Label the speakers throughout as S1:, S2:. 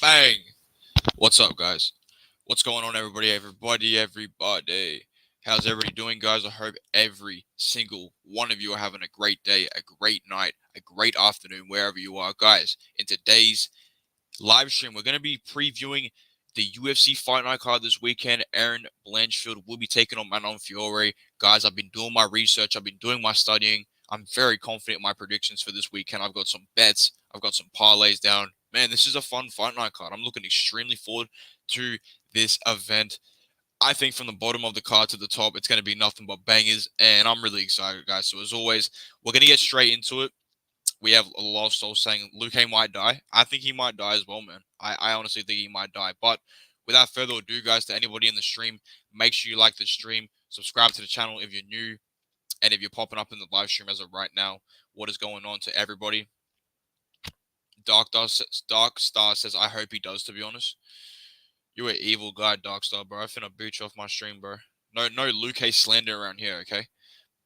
S1: Bang! What's up, guys? What's going on, everybody? How's everybody doing, guys? I hope every single one of you are having a great day, a great night, a great afternoon, wherever you are. Guys, in today's live stream, we're going to be previewing the UFC Fight Night card this weekend. Aaron Blanchfield will be taking on Fiorot. Guys, I've been doing my research. I've been doing my studying. I'm very confident in my predictions for this weekend. I've got some bets. I've got some parlays down. Man, this is a fun Fight Night card. I'm looking extremely forward to this event. I think from the bottom of the card to the top, it's going to be nothing but bangers, and I'm really excited, guys. So as always, we're going to get straight into it. We have a lot of souls saying Luque might die. I think he might die as well, man. I honestly think he might die. But without further ado, guys, to anybody in the stream, make sure you like the stream, subscribe to the channel if you're new, and if you're popping up in the live stream as of right now, what is going on to everybody? Dark Star says, I hope he does, to be honest. You're an evil guy, Dark Star, bro. I finna boot you off my stream, bro. No Luque slander around here, okay?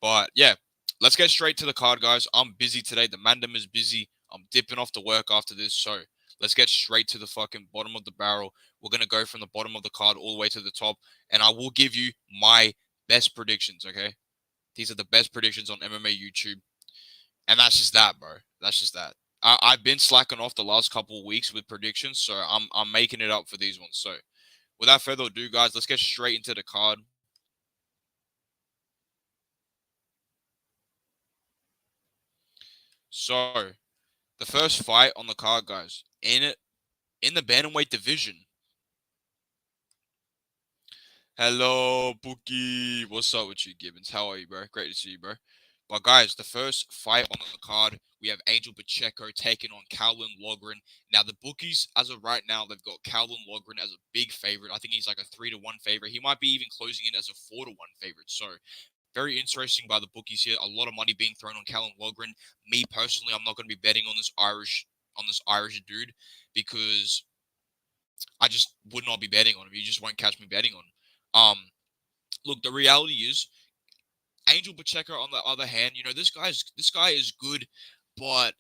S1: But yeah, let's get straight to the card, guys. I'm busy today. The Mandem is busy. I'm dipping off to work after this, so let's get straight to the fucking bottom of the barrel. We're going to go from the bottom of the card all the way to the top, and I will give you my best predictions, okay? These are the best predictions on MMA YouTube, and that's just that, bro. That's just that. I've been slacking off the last couple of weeks with predictions, so I'm making it up for these ones. So without further ado, guys, let's get straight into the card. So the first fight on the card, guys, in the bantamweight division. Hello, Pookie. What's up with you, Gibbons? How are you, bro? Great to see you, bro. But guys, the first fight on the card, we have Angel Pacheco taking on Calvin Logren. Now, the bookies, as of right now, they've got Calvin Logren as a big favorite. I think he's like a 3-1 favorite. He might be even closing in as a 4-1 favorite. So, very interesting by the bookies here. A lot of money being thrown on Calvin Logren. Me personally, I'm not going to be betting on this Irish dude because I just would not be betting on him. You just won't catch me betting on him. Look, the reality is, Angel Pacheco, on the other hand, this guy is good, but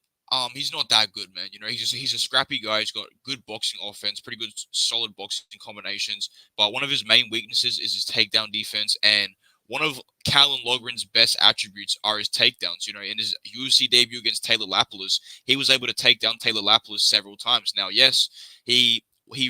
S1: he's not that good, man. He's a scrappy guy. He's got good boxing offense, pretty good solid boxing combinations. But one of his main weaknesses is his takedown defense, and one of Calvin Logren's best attributes are his takedowns. In his UFC debut against Taylor Lapilus, he was able to take down Taylor Lapilus several times. Now, yes, he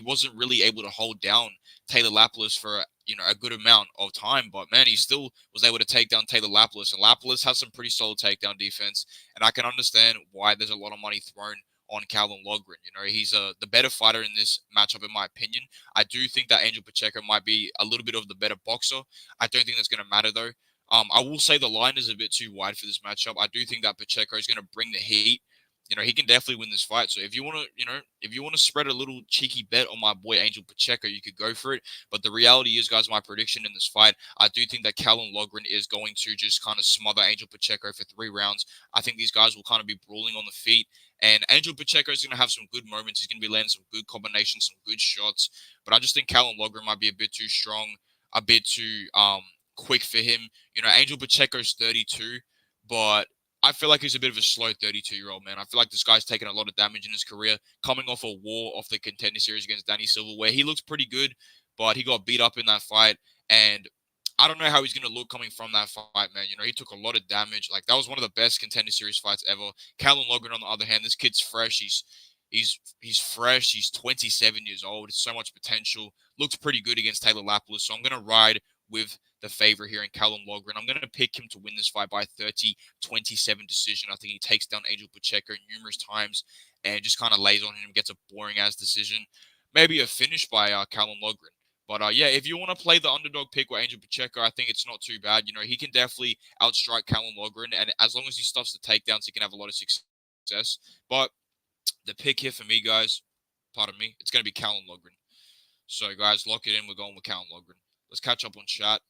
S1: wasn't really able to hold down Taylor Lapilus for a good amount of time, but man, he still was able to take down Taylor Lapilus, and Lapilus has some pretty solid takedown defense, and I can understand why there's a lot of money thrown on Calvin Logren. He's the better fighter in this matchup, in my opinion. I do think that Angel Pacheco might be a little bit of the better boxer. I don't think that's going to matter, though. I will say the line is a bit too wide for this matchup. I do think that Pacheco is going to bring the heat. He can definitely win this fight. So if you want to spread a little cheeky bet on my boy Angel Pacheco, you could go for it. But the reality is, guys, my prediction in this fight, I do think that Calvin Logren is going to just kind of smother Angel Pacheco for 3 rounds. I think these guys will kind of be brawling on the feet. And Angel Pacheco is going to have some good moments. He's going to be landing some good combinations, some good shots. But I just think Calvin Logren might be a bit too strong, a bit too quick for him. Angel Pacheco's 32, but I feel like he's a bit of a slow 32-year-old, man. I feel like this guy's taken a lot of damage in his career, coming off a war off the Contender Series against Danny Silva, where he looks pretty good, but he got beat up in that fight, and I don't know how he's going to look coming from that fight, man. He took a lot of damage. Like, that was one of the best Contender Series fights ever. Calvin Logren, on the other hand, this kid's fresh. He's fresh. He's 27 years old. So much potential. Looks pretty good against Taylor Lapilus, so I'm going to ride with the favor here in Calvin Logren. I'm going to pick him to win this fight by 30-27 decision. I think he takes down Angel Pacheco numerous times and just kind of lays on him, gets a boring-ass decision. Maybe a finish by Calvin Logren. But yeah, if you want to play the underdog pick with Angel Pacheco, I think it's not too bad. He can definitely outstrike Calvin Logren, and as long as he stuffs the takedowns, he can have a lot of success. But the pick here for me, guys, pardon me, it's going to be Calvin Logren. So, guys, lock it in. We're going with Calvin Logren. Let's catch up on chat.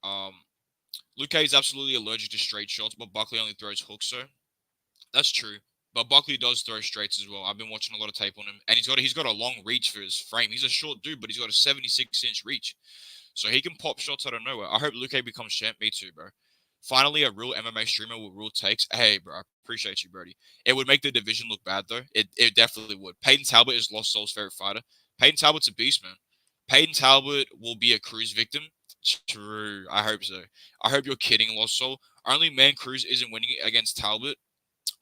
S1: Luque is absolutely allergic to straight shots, but Buckley only throws hooks, so that's true. But Buckley does throw straights as well. I've been watching a lot of tape on him, and he's got a long reach for his frame. He's a short dude, but he's got a 76-inch reach, so he can pop shots out of nowhere. I hope Luque becomes champ. Me too, bro. Finally, a real MMA streamer with real takes. Hey, bro, I appreciate you, Brody. It would make the division look bad, though. It definitely would. Peyton Talbot is Lost Soul's favorite fighter. Peyton Talbot's a beast, man. Peyton Talbot will be a Cruz victim. True. I hope so. I hope you're kidding, Lost Soul. Only man Cruz isn't winning against Talbot.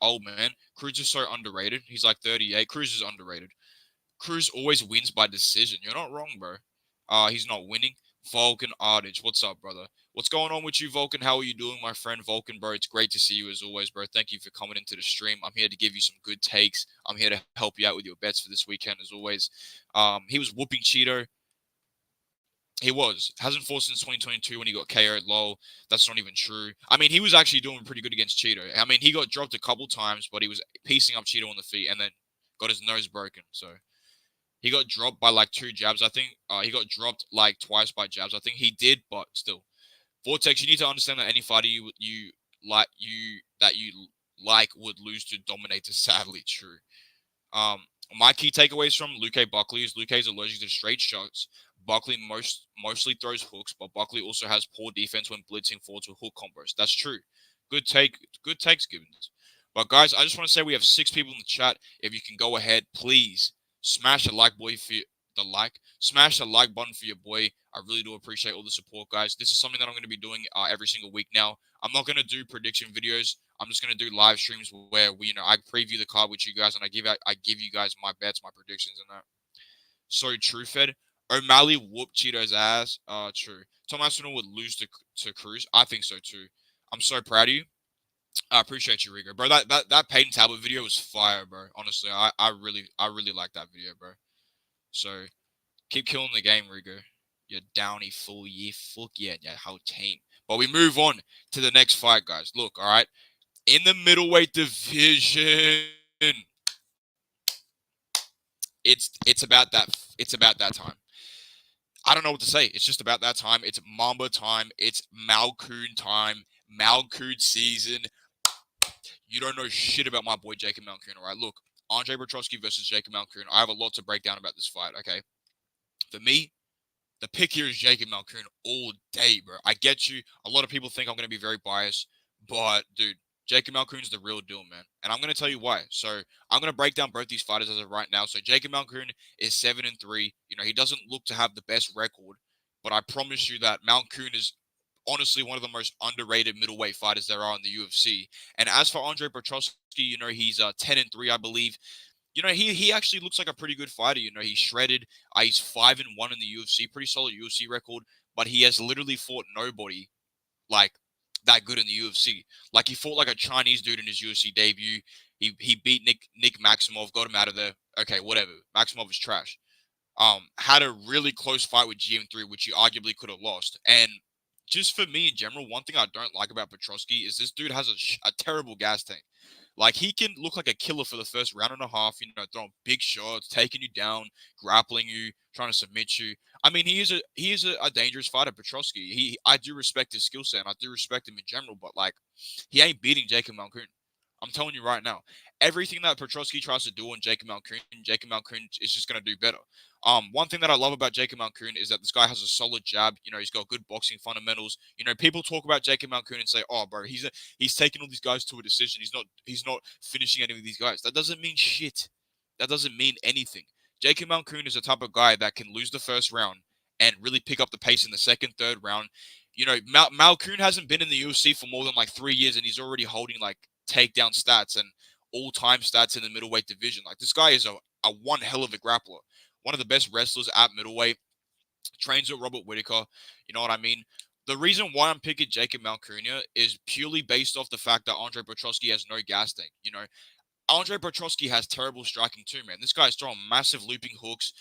S1: Oh, man. Cruz is so underrated. He's like 38. Cruz is underrated. Cruz always wins by decision. You're not wrong, bro. He's not winning. Vulcan Ardage, what's up, brother? What's going on with you, Vulcan? How are you doing, my friend Vulcan, bro? It's great to see you as always, bro. Thank you for coming into the stream. I'm here to give you some good takes. I'm here to help you out with your bets for this weekend, as always. He was whooping Cheeto. He was. Hasn't fought since 2022 when he got KO'd. Lol. That's not even true. I mean, he was actually doing pretty good against Cheeto. I mean, he got dropped a couple times, but he was piecing up Cheeto on the feet and then got his nose broken. So he got dropped by like 2 jabs. I think he got dropped like twice by jabs. I think he did, but still. Vortex, you need to understand that any fighter you like would lose to Dominator. Sadly, true. My key takeaways from Luque Buckley is Luque is allergic to straight shots. Buckley mostly throws hooks, but Buckley also has poor defense when blitzing forwards with hook combos. That's true. Good takes, Gibbons. But guys, I just want to say we have 6 people in the chat. If you can go ahead, please smash the like smash the like button for your boy. I really do appreciate all the support, guys. This is something that I'm going to be doing every single week now. I'm not going to do prediction videos. I'm just going to do live streams where I preview the card with you guys and I give you guys my bets, my predictions, and that. So true, Fed. O'Malley whooped Cheeto's ass. True. Tom Aspinall would lose to Cruz. I think so too. I'm so proud of you. I appreciate you, Rigo, bro. That Peyton Talbot video was fire, bro. Honestly, I really like that video, bro. So keep killing the game, Rigo. You're downy full year, fuck yeah, how team. But we move on to the next fight, guys. Look, all right, in the middleweight division, it's about that time. I don't know what to say. It's just about that time. It's Mamba time. It's Malkoon time. Malkoon season. You don't know shit about my boy Jacob Malkoon, all right? Look, Andre Petroski versus Jacob Malkoon. I have a lot to break down about this fight, okay? For me, the pick here is Jacob Malkoon all day, bro. I get you. A lot of people think I'm going to be very biased, but, dude, Jacob Malkoon's the real deal, man. And I'm going to tell you why. So I'm going to break down both these fighters as of right now. So Jacob Malkoon is 7-3. He doesn't look to have the best record, but I promise you that Malkoon is honestly one of the most underrated middleweight fighters there are in the UFC. And as for Andre Petroski, he's 10-3, I believe. He actually looks like a pretty good fighter. He's shredded. He's 5-1 in the UFC, pretty solid UFC record. But he has literally fought nobody like that good in the UFC. Like he fought like a Chinese dude in his UFC debut. He beat Nick Maximov, got him out of there. Okay, whatever. Maximov is trash. Had a really close fight with GM3, which he arguably could have lost. And just for me in general, one thing I don't like about Petroski is this dude has a terrible gas tank. Like, he can look like a killer for the first round and a half, throwing big shots, taking you down, grappling you, trying to submit you. I mean, he is a dangerous fighter, Petroski. I do respect his skill set, and I do respect him in general, but, like, he ain't beating Jacob Malkoon. I'm telling you right now. Everything that Petroski tries to do on Jacob Malkoon is just going to do better. One thing that I love about Jacob Malkoon is that this guy has a solid jab. He's got good boxing fundamentals. People talk about Jacob Malkoon and say, "Oh, bro, he's taking all these guys to a decision. He's not finishing any of these guys." That doesn't mean shit. That doesn't mean anything. Jacob Malkoon is the type of guy that can lose the first round and really pick up the pace in the second, third round. Malkoon hasn't been in the UFC for more than like 3 years, and he's already holding like takedown stats and all-time stats in the middleweight division. Like, this guy is a one hell of a grappler. One of the best wrestlers at middleweight. Trains with Robert Whitaker. You know what I mean? The reason why I'm picking Jacob Malkoon is purely based off the fact that Andre Petroski has no gas tank. Andre Petroski has terrible striking too, man. This guy's throwing massive looping hooks.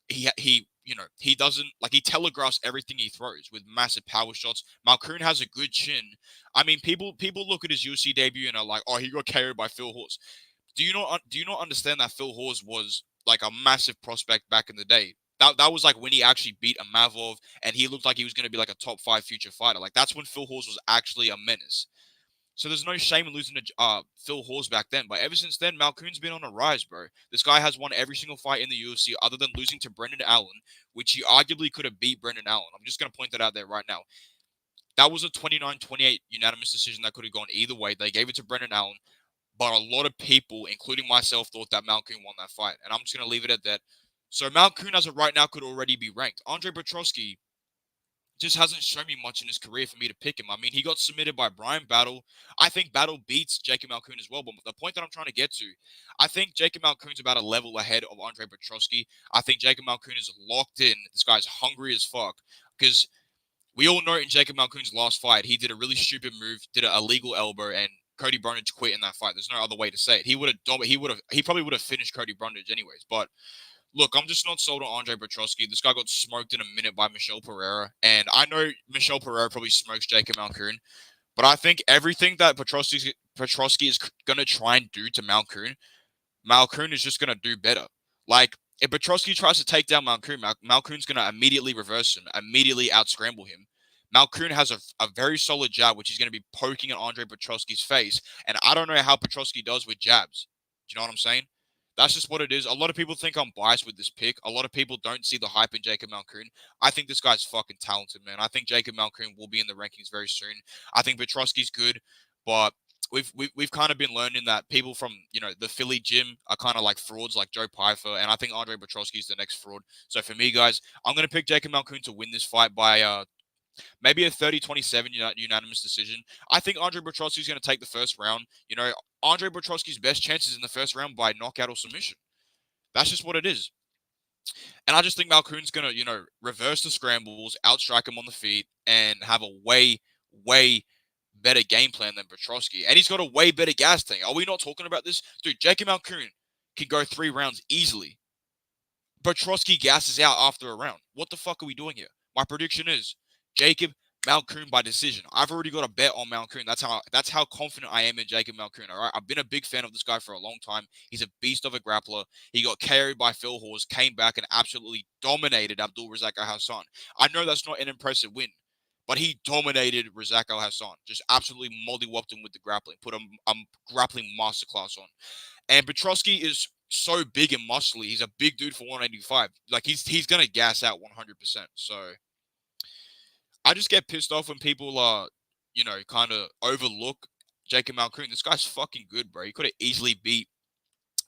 S1: He doesn't, like, he telegraphs everything he throws with massive power shots. Malkoon has a good chin. I mean, people look at his UFC debut and are like, "Oh, he got KO'd by Phil Horst." Do you not understand that Phil Horst was like a massive prospect back in the day? That was like when he actually beat Amavov and he looked like he was going to be like a top 5 future fighter. Like, that's when Phil Horst was actually a menace. So there's no shame in losing to Phil Horst back then. But ever since then, Malkoon's been on a rise, bro. This guy has won every single fight in the UFC other than losing to Brendan Allen, which he arguably could have beat Brendan Allen. I'm just going to point that out there right now. That was a 29-28 unanimous decision that could have gone either way. They gave it to Brendan Allen, but a lot of people, including myself, thought that Malkoun won that fight. And I'm just going to leave it at that. So Malkoun, as of right now, could already be ranked. Andre Petroski just hasn't shown me much in his career for me to pick him. I mean, he got submitted by Brian Battle. I think Battle beats Jacob Malkoun as well. But the point that I'm trying to get to, I think Jacob Malkoun's about a level ahead of Andre Petroski. I think Jacob Malkoun is locked in. This guy's hungry as fuck. Because we all know in Jacob Malkoun's last fight, he did a really stupid move, did an illegal elbow, and Cody Brundage quit in that fight. There's no other way to say it. He probably would have finished Cody Brundage anyways. But look, I'm just not sold on Andre Petroski. This guy got smoked in a minute by Michel Pereira. And I know Michel Pereira probably smokes Jacob Malkoun. But I think everything that Petroski is going to try and do to Malkoun is just going to do better. Like, if Petroski tries to take down Malkoun, Malkoun's going to immediately reverse him, immediately out-scramble him. Malkoun has a very solid jab, which he's going to be poking at Andre Petroski's face. And I don't know how Petroski does with jabs. Do you know what I'm saying? That's just what it is. A lot of people think I'm biased with this pick. A lot of people don't see the hype in Jacob Malkoun. I think this guy's fucking talented, man. I think Jacob Malkoun will be in the rankings very soon. I think Petroski's good, but we've kind of been learning that people from, you know, the Philly gym are kind of like frauds like Joe Pyfer, and I think Andre Petroski is the next fraud. So for me, guys, I'm going to pick Jacob Malkoun to win this fight by maybe a 30-27 unanimous decision. I think Andre Petroski is going to take the first round. You know, Andre Petroski's best chances in the first round by knockout or submission. That's just what it is. And I just think Malkoun's going to, you know, reverse the scrambles, outstrike him on the feet, and have a way, way better game plan than Petroski. And he's got a way better gas tank. Are we not talking about this? Dude, Jacob Malkoun can go 3 rounds easily. Petroski gasses out after a round. What the fuck are we doing here? My prediction is Jacob Malkoun by decision. I've already got a bet on Malkoun. That's how confident I am in Jacob Malkoun. All right, I've been a big fan of this guy for a long time. He's a beast of a grappler. He got carried by Phil Hawes, came back and absolutely dominated Abdul Razak Al Hassan. I know that's not an impressive win, but he dominated Razak Al Hassan. Just absolutely mollywopped him with the grappling. Put a grappling masterclass on. And Petroski is so big and muscly. He's a big dude for 185. Like he's gonna gas out 100%. So I just get pissed off when people you know, kind of overlook Jacob Malkoun. This guy's fucking good, bro. He could have easily beat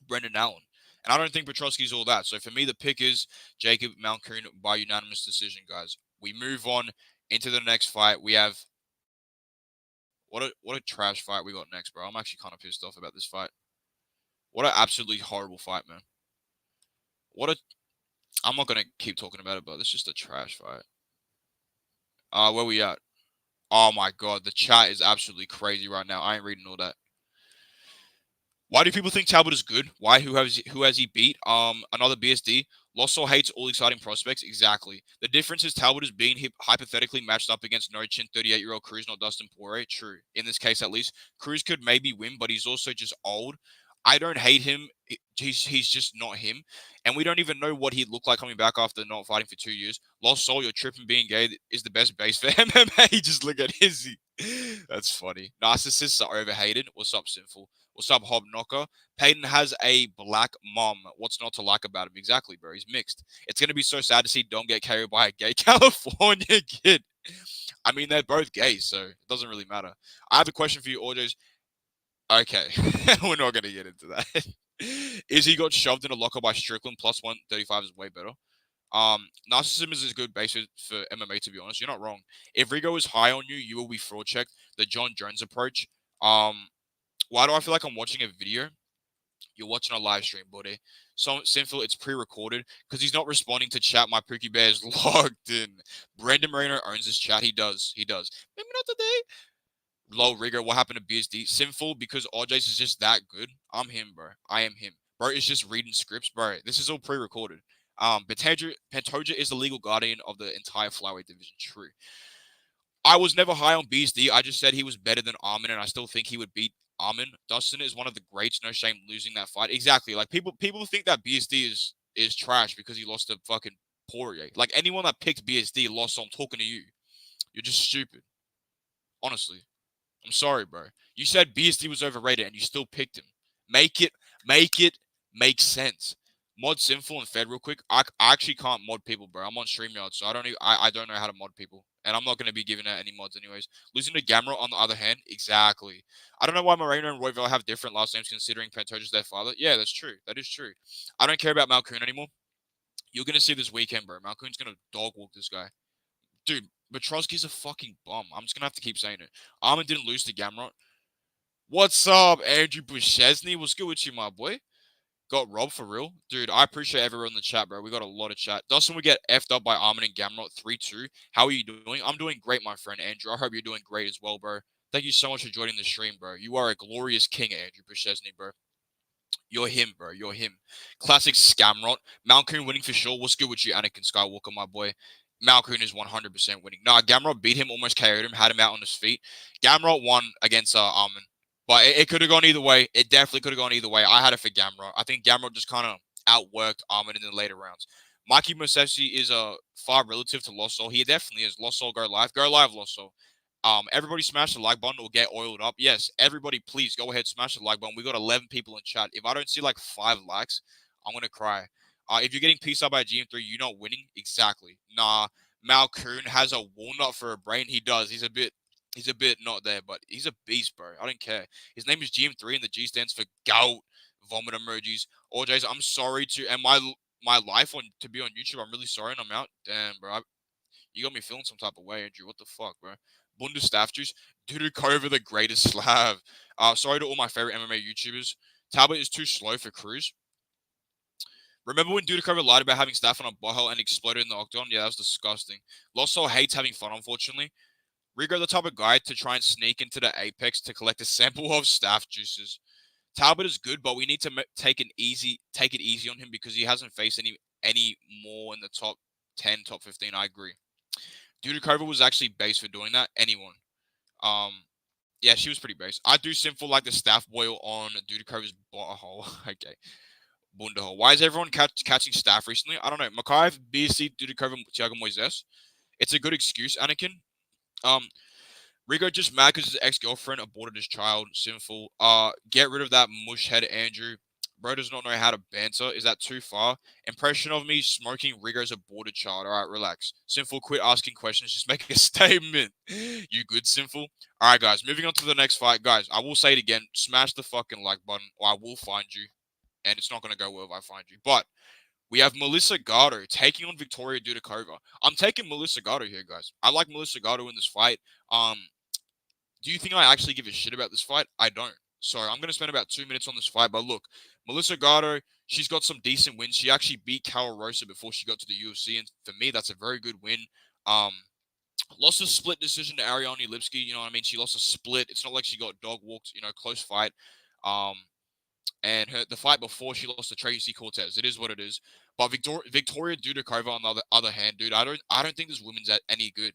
S1: Brendan Allen. And I don't think Petroski's all that. So for me, the pick is Jacob Malkoun by unanimous decision, guys. We move on into the next fight. We have what a trash fight we got next, bro. I'm actually kind of pissed off about this fight. What an absolutely horrible fight, man. I'm not going to keep talking about it, but it's just a trash fight. Where we at? Oh my god, the chat is absolutely crazy right now. I ain't reading all that. Why do people think Talbot is good? Why? Who has he beat? Another BSD. Losso hates all exciting prospects. Exactly. The difference is Talbot is being hypothetically matched up against no-chin 38-year-old Cruz, not Dustin Poirier. True. In this case, at least. Cruz could maybe win, but he's also just old. I don't hate him. He's just not him. And we don't even know what he'd look like coming back after not fighting for 2 years. Lost Soul, you're tripping being gay is the best base for MMA. Just look at Izzy. That's funny. Narcissists are overhated. What's up, Sinful? What's up, Hob Knocker? Payton has a black mom. What's not to like about him? Exactly, bro. He's mixed. It's going to be so sad to see Dom get carried by a gay California kid. I mean, they're both gay, so it doesn't really matter. I have a question for you, Audios. Okay, we're not going to get into that. Is he got shoved in a locker by Strickland plus 135 is way better. Narcissism is a good basis for MMA, to be honest. You're not wrong. If Rigo is high on you, you will be fraud checked. The John Jones approach. Why do I feel like I'm watching a video? You're watching a live stream, buddy. So Sinful, it's pre-recorded because he's not responding to chat. My Pookie Bear is logged in. Brandon Moreno owns this chat. He does. Maybe not today. Low Rigger, what happened to BSD? Sinful because RJ's is just that good. I'm him, bro. I am him. Bro, it's just reading scripts, bro. This is all pre-recorded. Pantoja is the legal guardian of the entire flyweight division. True. I was never high on BSD. I just said he was better than Armin, and I still think he would beat Armin. Dustin is one of the greats. No shame losing that fight. Exactly. Like people think that BSD is trash because he lost to fucking Poirier. Like anyone that picked BSD lost. So I'm talking to you. You're just stupid. Honestly. I'm sorry, bro. You said BSD was overrated and you still picked him. Make it make sense. Mod Sinful and Fed real quick. I actually can't mod people, bro. I'm on StreamYard, so I don't know how to mod people. And I'm not going to be giving out any mods anyways. Losing to Gamrot, on the other hand, exactly. I don't know why Moreno and Royville have different last names considering Pantoja's their father. Yeah, that's true. That is true. I don't care about Malkoon anymore. You're going to see this weekend, bro. Malkoon's going to dog walk this guy. Dude, Petrosky's a fucking bum. I'm just going to have to keep saying it. Armin didn't lose to Gamrot. What's up, Andrew Bushesny? What's good with you, my boy? Got robbed for real? Dude, I appreciate everyone in the chat, bro. We got a lot of chat. Dustin, we get effed up by Armin and Gamrot 3-2. How are you doing? I'm doing great, my friend Andrew. I hope you're doing great as well, bro. Thank you so much for joining the stream, bro. You are a glorious king, Andrew Bushesny, bro. You're him, bro. You're him. Classic Scamrot. Malkoon winning for sure. What's good with you, Anakin Skywalker, my boy? Malkoon is 100% winning. Nah, Gamrot beat him, almost KO'd him, had him out on his feet. Gamrot won against Armin. But it could have gone either way. It definitely could have gone either way. I had it for Gamrot. I think Gamrot just kind of outworked Armin in the later rounds. Mikey Musashi is a far relative to Lost Soul. He definitely is. Lost Soul, go live. Go live, Lost Soul. Everybody smash the like button or get oiled up. Yes, everybody, please go ahead, smash the like button. We got 11 people in chat. If I don't see like 5 likes, I'm gonna cry. If you're getting pieced up by GM3, you're not winning. Exactly. Nah, Malkoon has a walnut for a brain. He does. He's a bit not there, but he's a beast, bro. I don't care. His name is GM3, and the G stands for gout. Vomit emojis. Or Jays, I'm sorry to and my life on to be on YouTube. I'm really sorry, and I'm out. Damn, bro. You got me feeling some type of way, Andrew. What the fuck, bro? Bundestaff juice. Dudukova, the greatest Slav. Sorry to all my favorite MMA YouTubers. Talbot is too slow for Cruz. Remember when Dudukova lied about having staff on a butthole and exploded in the octagon? Yeah, that was disgusting. Losso hates having fun, unfortunately. Rigo, the type of guy to try and sneak into the apex to collect a sample of staff juices. Talbot is good, but we need to take it easy on him because he hasn't faced any more in the top 10, top 15. I agree. Dudukova was actually base for doing that. Anyone. Yeah, she was pretty base. I do simple like the staff boil on Dudukova's butthole. Okay. Bundahole. Why is everyone catching staff recently? I don't know. Makaev, BC, Dudukova, Thiago Moises. It's a good excuse, Anakin. Rigo just mad because his ex-girlfriend aborted his child. Sinful. Get rid of that mush head, Andrew. Bro does not know how to banter. Is that too far? Impression of me smoking Rigo's aborted child. All right, relax. Sinful, quit asking questions. Just make a statement. You good, Sinful? All right, guys. Moving on to the next fight. Guys, I will say it again. Smash the fucking like button or I will find you. And it's not going to go well if I find you. But we have Melissa Gatto taking on Victoria Dudukova. I'm taking Melissa Gatto here, guys. I like Melissa Gatto in this fight. Do you think I actually give a shit about this fight? I don't. So I'm going to spend about 2 minutes on this fight. But look, Melissa Gatto, she's got some decent wins. She actually beat Carol Rosa before she got to the UFC. And for me, that's a very good win. Lost a split decision to Ariane Lipsky. You know what I mean? She lost a split. It's not like she got dog walked, close fight. And the fight before she lost to Tracy Cortez. It is what it is. But Victoria Dudukova, on the other hand, dude, I don't think this woman's any good.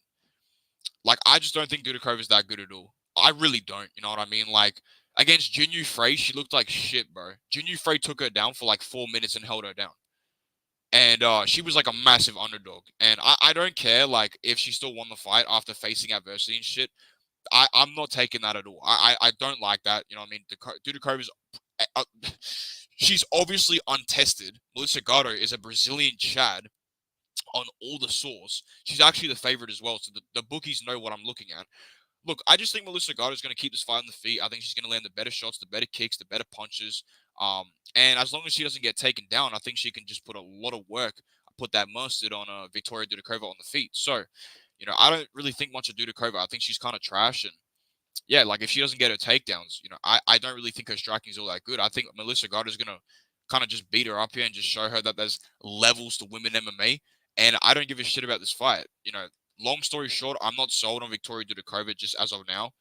S1: Like, I just don't think Dudukova is that good at all. I really don't. You know what I mean? Like, against Jinyu Frey, she looked like shit, bro. Jinyu Frey took her down for like 4 minutes and held her down. And she was like a massive underdog. And I don't care, like, if she still won the fight after facing adversity and shit. I'm not taking that at all. I don't like that. You know what I mean? Dudukova's... she's obviously untested. Melissa Gatto is a Brazilian Chad on all the source. She's actually the favorite as well. So the bookies know what I'm looking at. Look, I just think Melissa Gatto is going to keep this fight on the feet. I think she's going to land the better shots, the better kicks, the better punches. And as long as she doesn't get taken down, I think she can just put a lot of work, put that mustard on Victoria Dudukova on the feet. So, I don't really think much of Dudukova. I think she's kind of trash. And yeah, like if she doesn't get her takedowns, I don't really think her striking is all that good. I think Melissa Gatto is going to kind of just beat her up here and just show her that there's levels to women MMA. And I don't give a shit about this fight. Long story short, I'm not sold on Victoria Dudukova just as of now.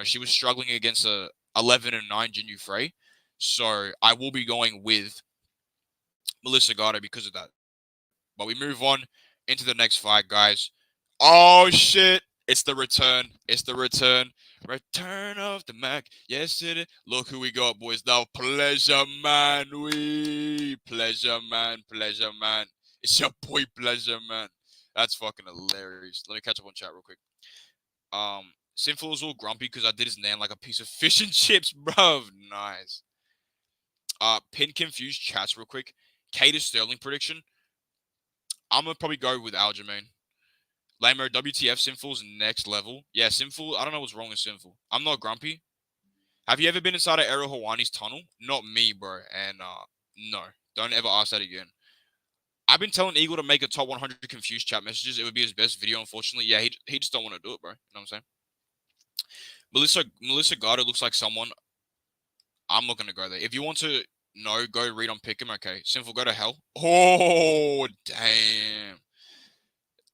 S1: She was struggling against a 11-9 Jinyu Frey. So I will be going with Melissa Gatto because of that. But we move on into the next fight, guys. Oh, shit. It's the return. It's the return. Return of the Mac. Yes, it is. Look who we got, boys. Now, Pleasure Man. Pleasure Man. Pleasure Man. It's your boy, Pleasure Man. That's fucking hilarious. Let me catch up on chat real quick. Sinful was all grumpy because I did his name like a piece of fish and chips, bro. Nice. Pin confused chats real quick. Cater Sterling prediction. I'm gonna probably go with Aljamain. Lamo, WTF Sinful's next level. Yeah, Sinful. I don't know what's wrong with Sinful. I'm not grumpy. Have you ever been inside of Errol Hawani's tunnel? Not me, bro. And no, don't ever ask that again. I've been telling Eagle to make a top 100 confused chat messages. It would be his best video. Unfortunately, yeah, he just don't want to do it, bro. You know what I'm saying? Melissa Garda looks like someone. I'm not gonna go there. If you want to know, go read on Pick'em. Okay, Sinful, go to hell. Oh damn.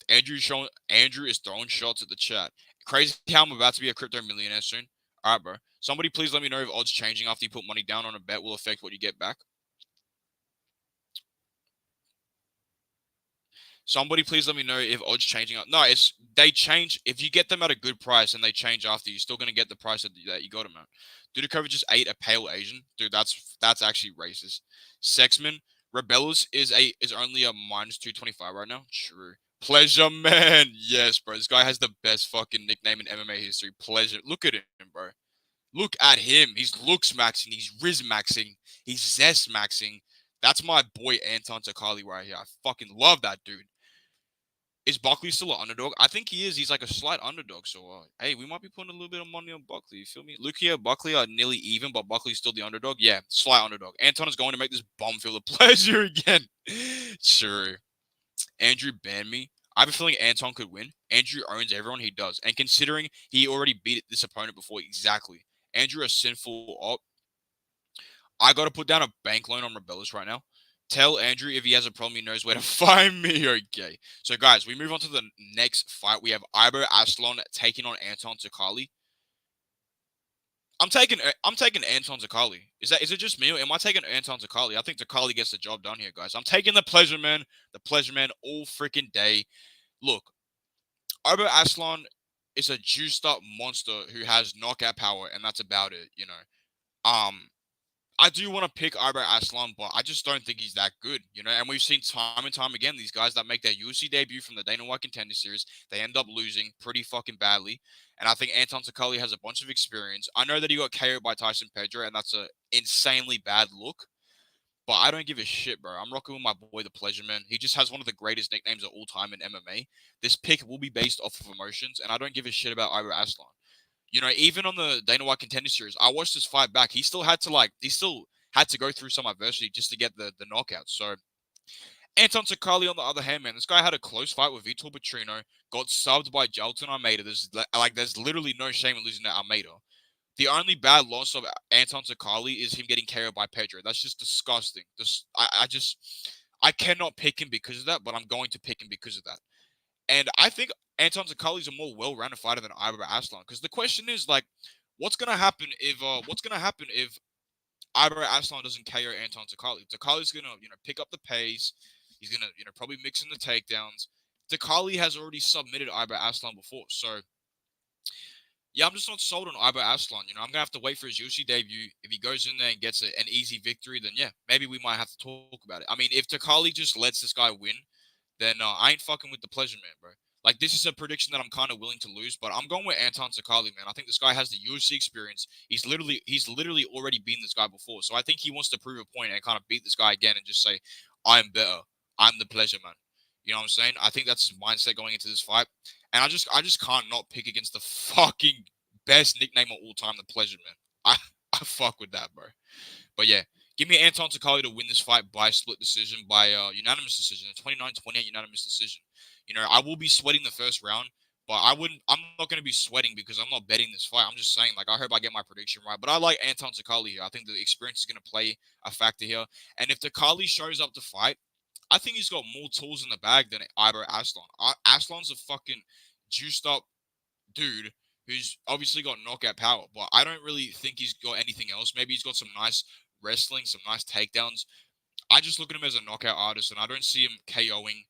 S1: Andrew is throwing shots at the chat. Crazy how I'm about to be a crypto millionaire soon. Alright, bro. Somebody please let me know if odds changing after you put money down on a bet will affect what you get back. Somebody please let me know if odds changing. No, they change if you get them at a good price and they change after. You're still gonna get the price that you got them at. Dude, coverage just ate a pale Asian. Dude, that's actually racist. Sexman Rebellus is only a minus 225 right now. True. Pleasure man. Yes, bro. This guy has the best fucking nickname in MMA history. Pleasure. Look at him, bro. Look at him. He's looks maxing. He's Riz maxing. He's Zest maxing. That's my boy Anton Takali right here. I fucking love that dude. Is Buckley still an underdog? I think he is. He's like a slight underdog. So, hey, we might be putting a little bit of money on Buckley. You feel me? Lukia, Buckley are nearly even, but Buckley's still the underdog. Yeah, slight underdog. Anton is going to make this bomb feel a pleasure again. Sure. Andrew banned me. I have a feeling Anton could win. Andrew owns everyone he does. And considering he already beat this opponent before, exactly. Andrew a sinful op. I got to put down a bank loan on Rebellus right now. Tell Andrew if he has a problem, he knows where to find me. Okay. So, guys, we move on to the next fight. We have Iber Aslan taking on Anton Takali. I'm taking Anton Takali. Is it just me or am I taking Anton Takali? I think Takali gets the job done here, guys. I'm taking the pleasure man all freaking day. Look, Iber Aslan is a juiced up monster who has knockout power, and that's about it, you know. I do want to pick Iber Aslan, but I just don't think he's that good, you know. And we've seen time and time again these guys that make their UFC debut from the Dana White Contender Series, they end up losing pretty fucking badly. And I think Anton Takali has a bunch of experience. I know that he got KO'd by Tyson Pedro, and that's a insanely bad look. But I don't give a shit, bro. I'm rocking with my boy, the Pleasure Man. He just has one of the greatest nicknames of all time in MMA. This pick will be based off of emotions, and I don't give a shit about Iber Aslan. You know, even on the Dana White Contender Series, I watched this fight back. He still had to go through some adversity just to get the knockout. So Anton Takali, on the other hand, man, this guy had a close fight with Vitor Petrino, got subbed by Jalton Almeida. There's literally no shame in losing to Almeida. The only bad loss of Anton Takali is him getting KO'd by Pedro. That's just disgusting. I cannot pick him because of that, but I'm going to pick him because of that. And I think Anton Takali is a more well-rounded fighter than Iber Aslan. Because the question is, like, what's gonna happen if Iber Aslan doesn't KO Anton Takali? Takali's gonna, pick up the pace. He's gonna, probably mix in the takedowns. Takali has already submitted Iber Aslan before, so yeah, I'm just not sold on Iber Aslan. You know, I'm gonna have to wait for his UFC debut. If he goes in there and gets an easy victory, then yeah, maybe we might have to talk about it. I mean, if Takali just lets this guy win, then I ain't fucking with the pleasure man, bro. Like, this is a prediction that I'm kind of willing to lose, but I'm going with Anton Takali, man. I think this guy has the UFC experience. He's literally already beaten this guy before, so I think he wants to prove a point and kind of beat this guy again and just say, I'm better. I'm the pleasure man. You know what I'm saying? I think that's his mindset going into this fight. And I just can't not pick against the fucking best nickname of all time, the pleasure man. I fuck with that, bro. But yeah, give me Anton Takali to win this fight by split decision, by unanimous decision, a 29-28 unanimous decision. You know, I will be sweating the first round, but I'm not going to be sweating because I'm not betting this fight. I'm just saying, like, I hope I get my prediction right. But I like Anton Takali here. I think the experience is going to play a factor here. And if Takali shows up to fight, I think he's got more tools in the bag than Iber Aslan. Aslan's a fucking juiced up dude who's obviously got knockout power, but I don't really think he's got anything else. Maybe he's got some nice wrestling, some nice takedowns. I just look at him as a knockout artist, and I don't see him KOing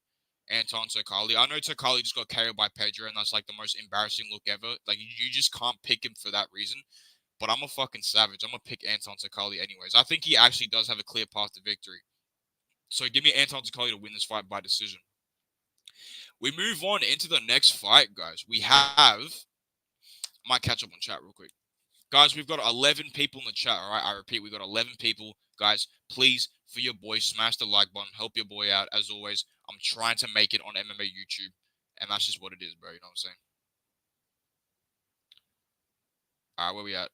S1: Anton Takali. I know Takali just got KO'd by Pedro, and that's like the most embarrassing look ever. Like, you just can't pick him for that reason. But I'm a fucking savage. I'm going to pick Anton Takali anyways. I think he actually does have a clear path to victory. So give me Anton Takali to win this fight by decision. We move on into the next fight, guys. We have... I might catch up on chat real quick. Guys, we've got 11 people in the chat, all right? I repeat, we've got 11 people. Guys, please, for your boy, smash the like button. Help your boy out. As always, I'm trying to make it on MMA YouTube, and that's just what it is, bro. You know what I'm saying? All right, where we at?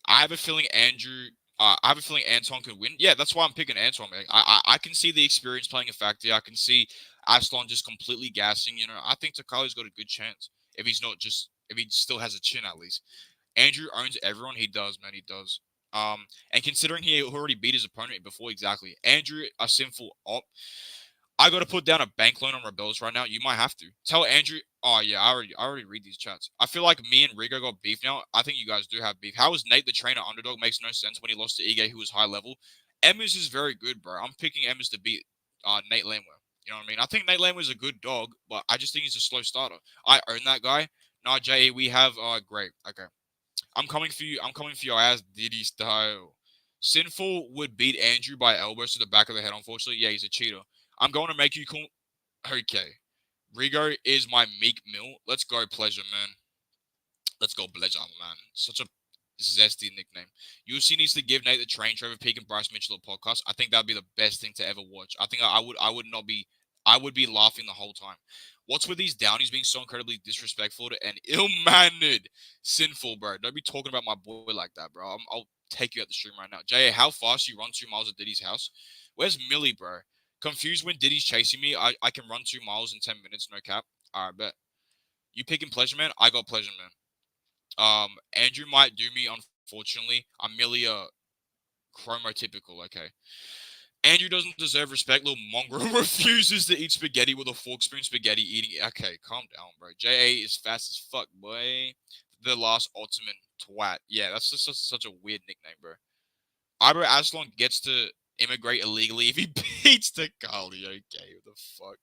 S1: I have a feeling I have a feeling Anton could win. Yeah, that's why I'm picking Anton, man. I can see the experience playing a factor. I can see Aslan just completely gassing. You know, I think Takali's got a good chance if he still has a chin at least. Andrew owns everyone. He does, man. He does. And considering he already beat his opponent before, exactly. Andrew, a sinful op. I got to put down a bank loan on Rebels right now. You might have to tell Andrew. Oh yeah, I already read these chats. I feel like me and Rigo got beef now. I think you guys do have beef. How is Nate the trainer underdog? Makes no sense when he lost to Ige, who was high level. Emmers is very good, bro. I'm picking Emmers to beat Nate Landwehr. You know what I mean? I think Nate Landwehr is a good dog, but I just think he's a slow starter. I own that guy. Nah, Jay, we have great. Okay. I'm coming for you. I'm coming for your ass, Diddy style. Sinful would beat Andrew by elbows to the back of the head, unfortunately. Yeah, he's a cheater. I'm going to make you cool. Okay. Rigo is my meek mill. Let's go, pleasure, man. Let's go, pleasure, man. Such a zesty nickname. UFC needs to give Nate the train, Trevor Peak, and Bryce Mitchell a podcast. I think that'd be the best thing to ever watch. I think I would be laughing the whole time. What's with these downies being so incredibly disrespectful and ill-mannered, sinful, bro? Don't be talking about my boy like that, bro. I'll take you at the stream right now. Jay, how fast you run 2 miles at Diddy's house? Where's Millie, bro? Confused when Diddy's chasing me. I can run 2 miles in 10 minutes, no cap. All right, bet. You picking pleasure, man? I got pleasure, man. Andrew might do me, unfortunately. I'm merely a chromotypical, okay. Andrew doesn't deserve respect. Little mongrel refuses to eat spaghetti with a fork spoon. Spaghetti eating. Okay, calm down, bro. JA is fast as fuck, boy. The last Ottoman twat. Yeah, that's just such a weird nickname, bro. Ibro Aslan gets to immigrate illegally if he beats the Kali. Okay, what the fuck?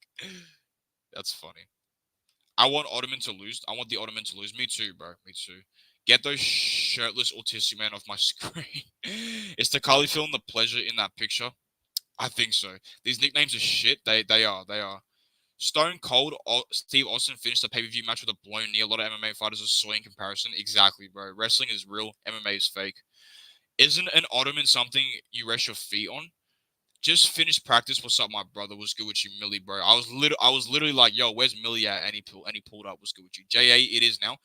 S1: That's funny. I want Ottoman to lose. I want the Ottoman to lose. Me too, bro. Me too. Get those shirtless autistic man off my screen. Is Takali feeling the pleasure in that picture? I think so. These nicknames are shit. They are. Stone Cold Steve Austin finished the pay-per-view match with a blown knee. A lot of MMA fighters are soy in comparison. Exactly, bro. Wrestling is real. MMA is fake. Isn't an Ottoman something you rest your feet on? Just finished practice. What's up, my brother? What's good with you, Millie, bro? I was literally like, yo, where's Millie at? And he pulled up. What's good with you? JA, it is now.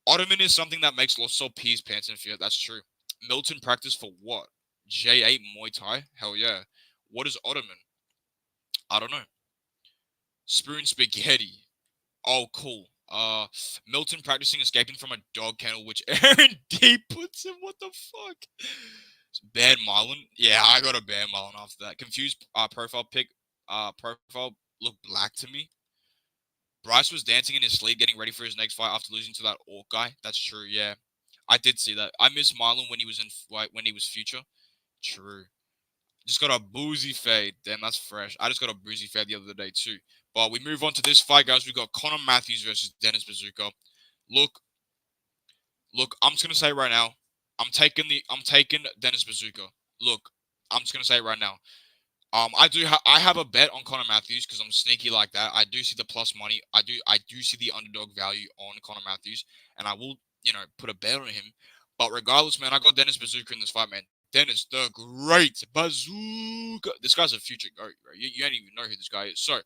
S1: Ottoman is something that makes Loso peas, pants, and fear. That's true. Milton practice for what? J8 Muay Thai? Hell yeah. What is Ottoman? I don't know. Spoon spaghetti. Oh, cool. Milton practicing escaping from a dog kennel, which Aaron D puts him. What the fuck? Bad Marlon. Yeah, I got a bad Marlon after that. Confused profile pic. Profile looked black to me. Bryce was dancing in his sleep, getting ready for his next fight after losing to that orc guy. That's true. Yeah, I did see that. I miss Marlon when he was when he was future. True. Just got a boozy fade. Damn, that's fresh. I just got a boozy fade the other day too. But we move on to this fight, guys. We got Conor Matthews versus Dennis Bazooka. Look. I'm just gonna say right now. I'm taking Dennis Bazooka. Look, I'm just gonna say it right now. I have a bet on Conor Matthews because I'm sneaky like that. I do see the plus money. I do see the underdog value on Conor Matthews, and I will put a bet on him. But regardless, man, I got Dennis Bazooka in this fight, man. Dennis the Great Bazooka. This guy's a future goat, bro. You don't even know who this guy is. So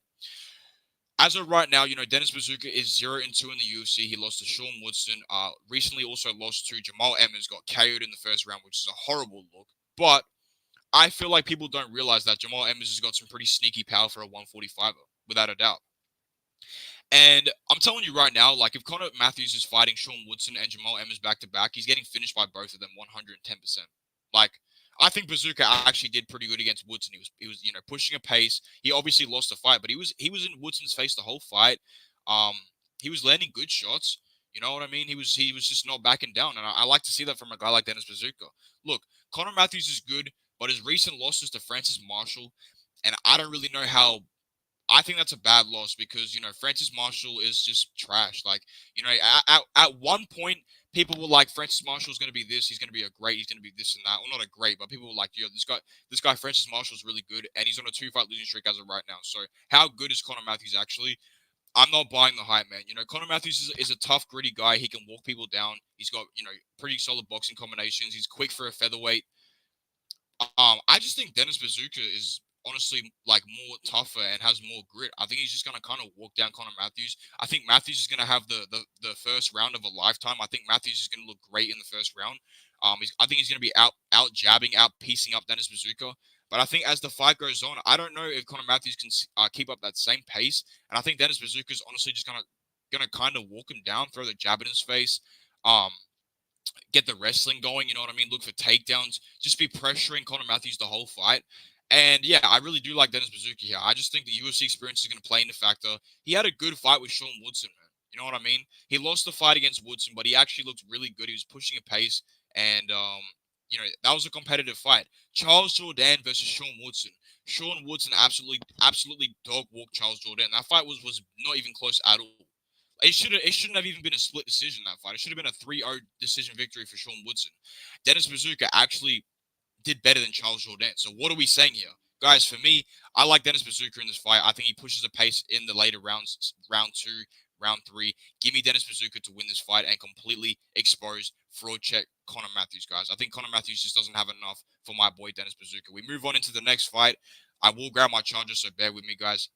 S1: as of right now, Dennis Bazooka is 0-2 in the UFC. He lost to Sean Woodson. Recently also lost to Jamal Emmers, got KO'd in the first round, which is a horrible look. But I feel like people don't realize that Jamal Emmers has got some pretty sneaky power for a 145er, without a doubt. And I'm telling you right now, like if Conor Matthews is fighting Sean Woodson and Jamal Emmers back to back, he's getting finished by both of them 110%. Like I think Bazooka actually did pretty good against Woodson. He was pushing a pace. He obviously lost the fight, but he was in Woodson's face the whole fight. He was landing good shots. You know what I mean? He was just not backing down, and I like to see that from a guy like Dennis Bazooka. Look, Conor Matthews is good, but his recent losses to Francis Marshall, and I don't really know how. I think that's a bad loss because Francis Marshall is just trash. Like at one point people were like Francis Marshall's going to be this, he's going to be he's going to be this and that. Well, not a great, but people were like, yo, this guy Francis Marshall's really good, and he's on a 2-fight losing streak as of right now. So how good is Conor Matthews actually? I'm not buying the hype, man. You know, Conor Matthews is a tough, gritty guy. He can walk people down. He's got, you know, pretty solid boxing combinations. He's quick for a featherweight. I just think Dennis Bazooka is honestly like more tougher and has more grit. I think he's just gonna kind of walk down Conor Matthews. I think Matthews is gonna have the first round of a lifetime. I think Matthews is gonna look great in the first round. I think he's gonna be out jabbing, out piecing up Dennis Bazooka. But I think as the fight goes on, I don't know if Conor Matthews can keep up that same pace. And I think Dennis Bazooka is honestly just gonna kind of walk him down, throw the jab in his face. Um, get the wrestling going, you know what I mean? Look for takedowns, just be pressuring Conor Matthews the whole fight. And yeah, I really do like Dennis Bazooka here. I just think the UFC experience is going to play in the factor. He had a good fight with Sean Woodson, man. You know what I mean? He lost the fight against Woodson, but he actually looked really good. He was pushing a pace, and you know, that was a competitive fight. Charles Jourdain versus Sean Woodson. Sean Woodson absolutely dog walked Charles Jourdain. That fight was not even close at all. It shouldn't have even been a split decision, that fight. It should have been a 3-0 decision victory for Sean Woodson. Dennis Bazooka actually did better than Charles Jourdain. So what are we saying here? Guys, for me, I like Dennis Bazooka in this fight. I think he pushes a pace in the later rounds, round 2, round 3. Give me Dennis Bazooka to win this fight and completely expose, fraud check Conor Matthews, guys. I think Conor Matthews just doesn't have enough for my boy Dennis Bazooka. We move on into the next fight. I will grab my charger, so bear with me, guys.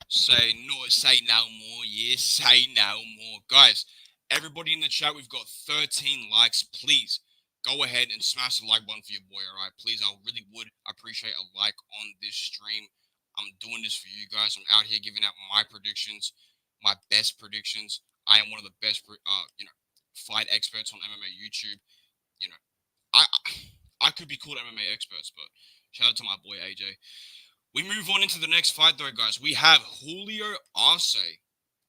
S1: Say no more. Yes, say no more. Guys, everybody in the chat, we've got 13 likes. Please go ahead and smash the like button for your boy, all right? Please, I really would appreciate a like on this stream. I'm doing this for you guys. I'm out here giving out my predictions, my best predictions. I am one of the best, you know, fight experts on MMA YouTube. You know, I could be called MMA experts, but shout out to my boy AJ. We move on into the next fight, though, guys. We have Julio Arce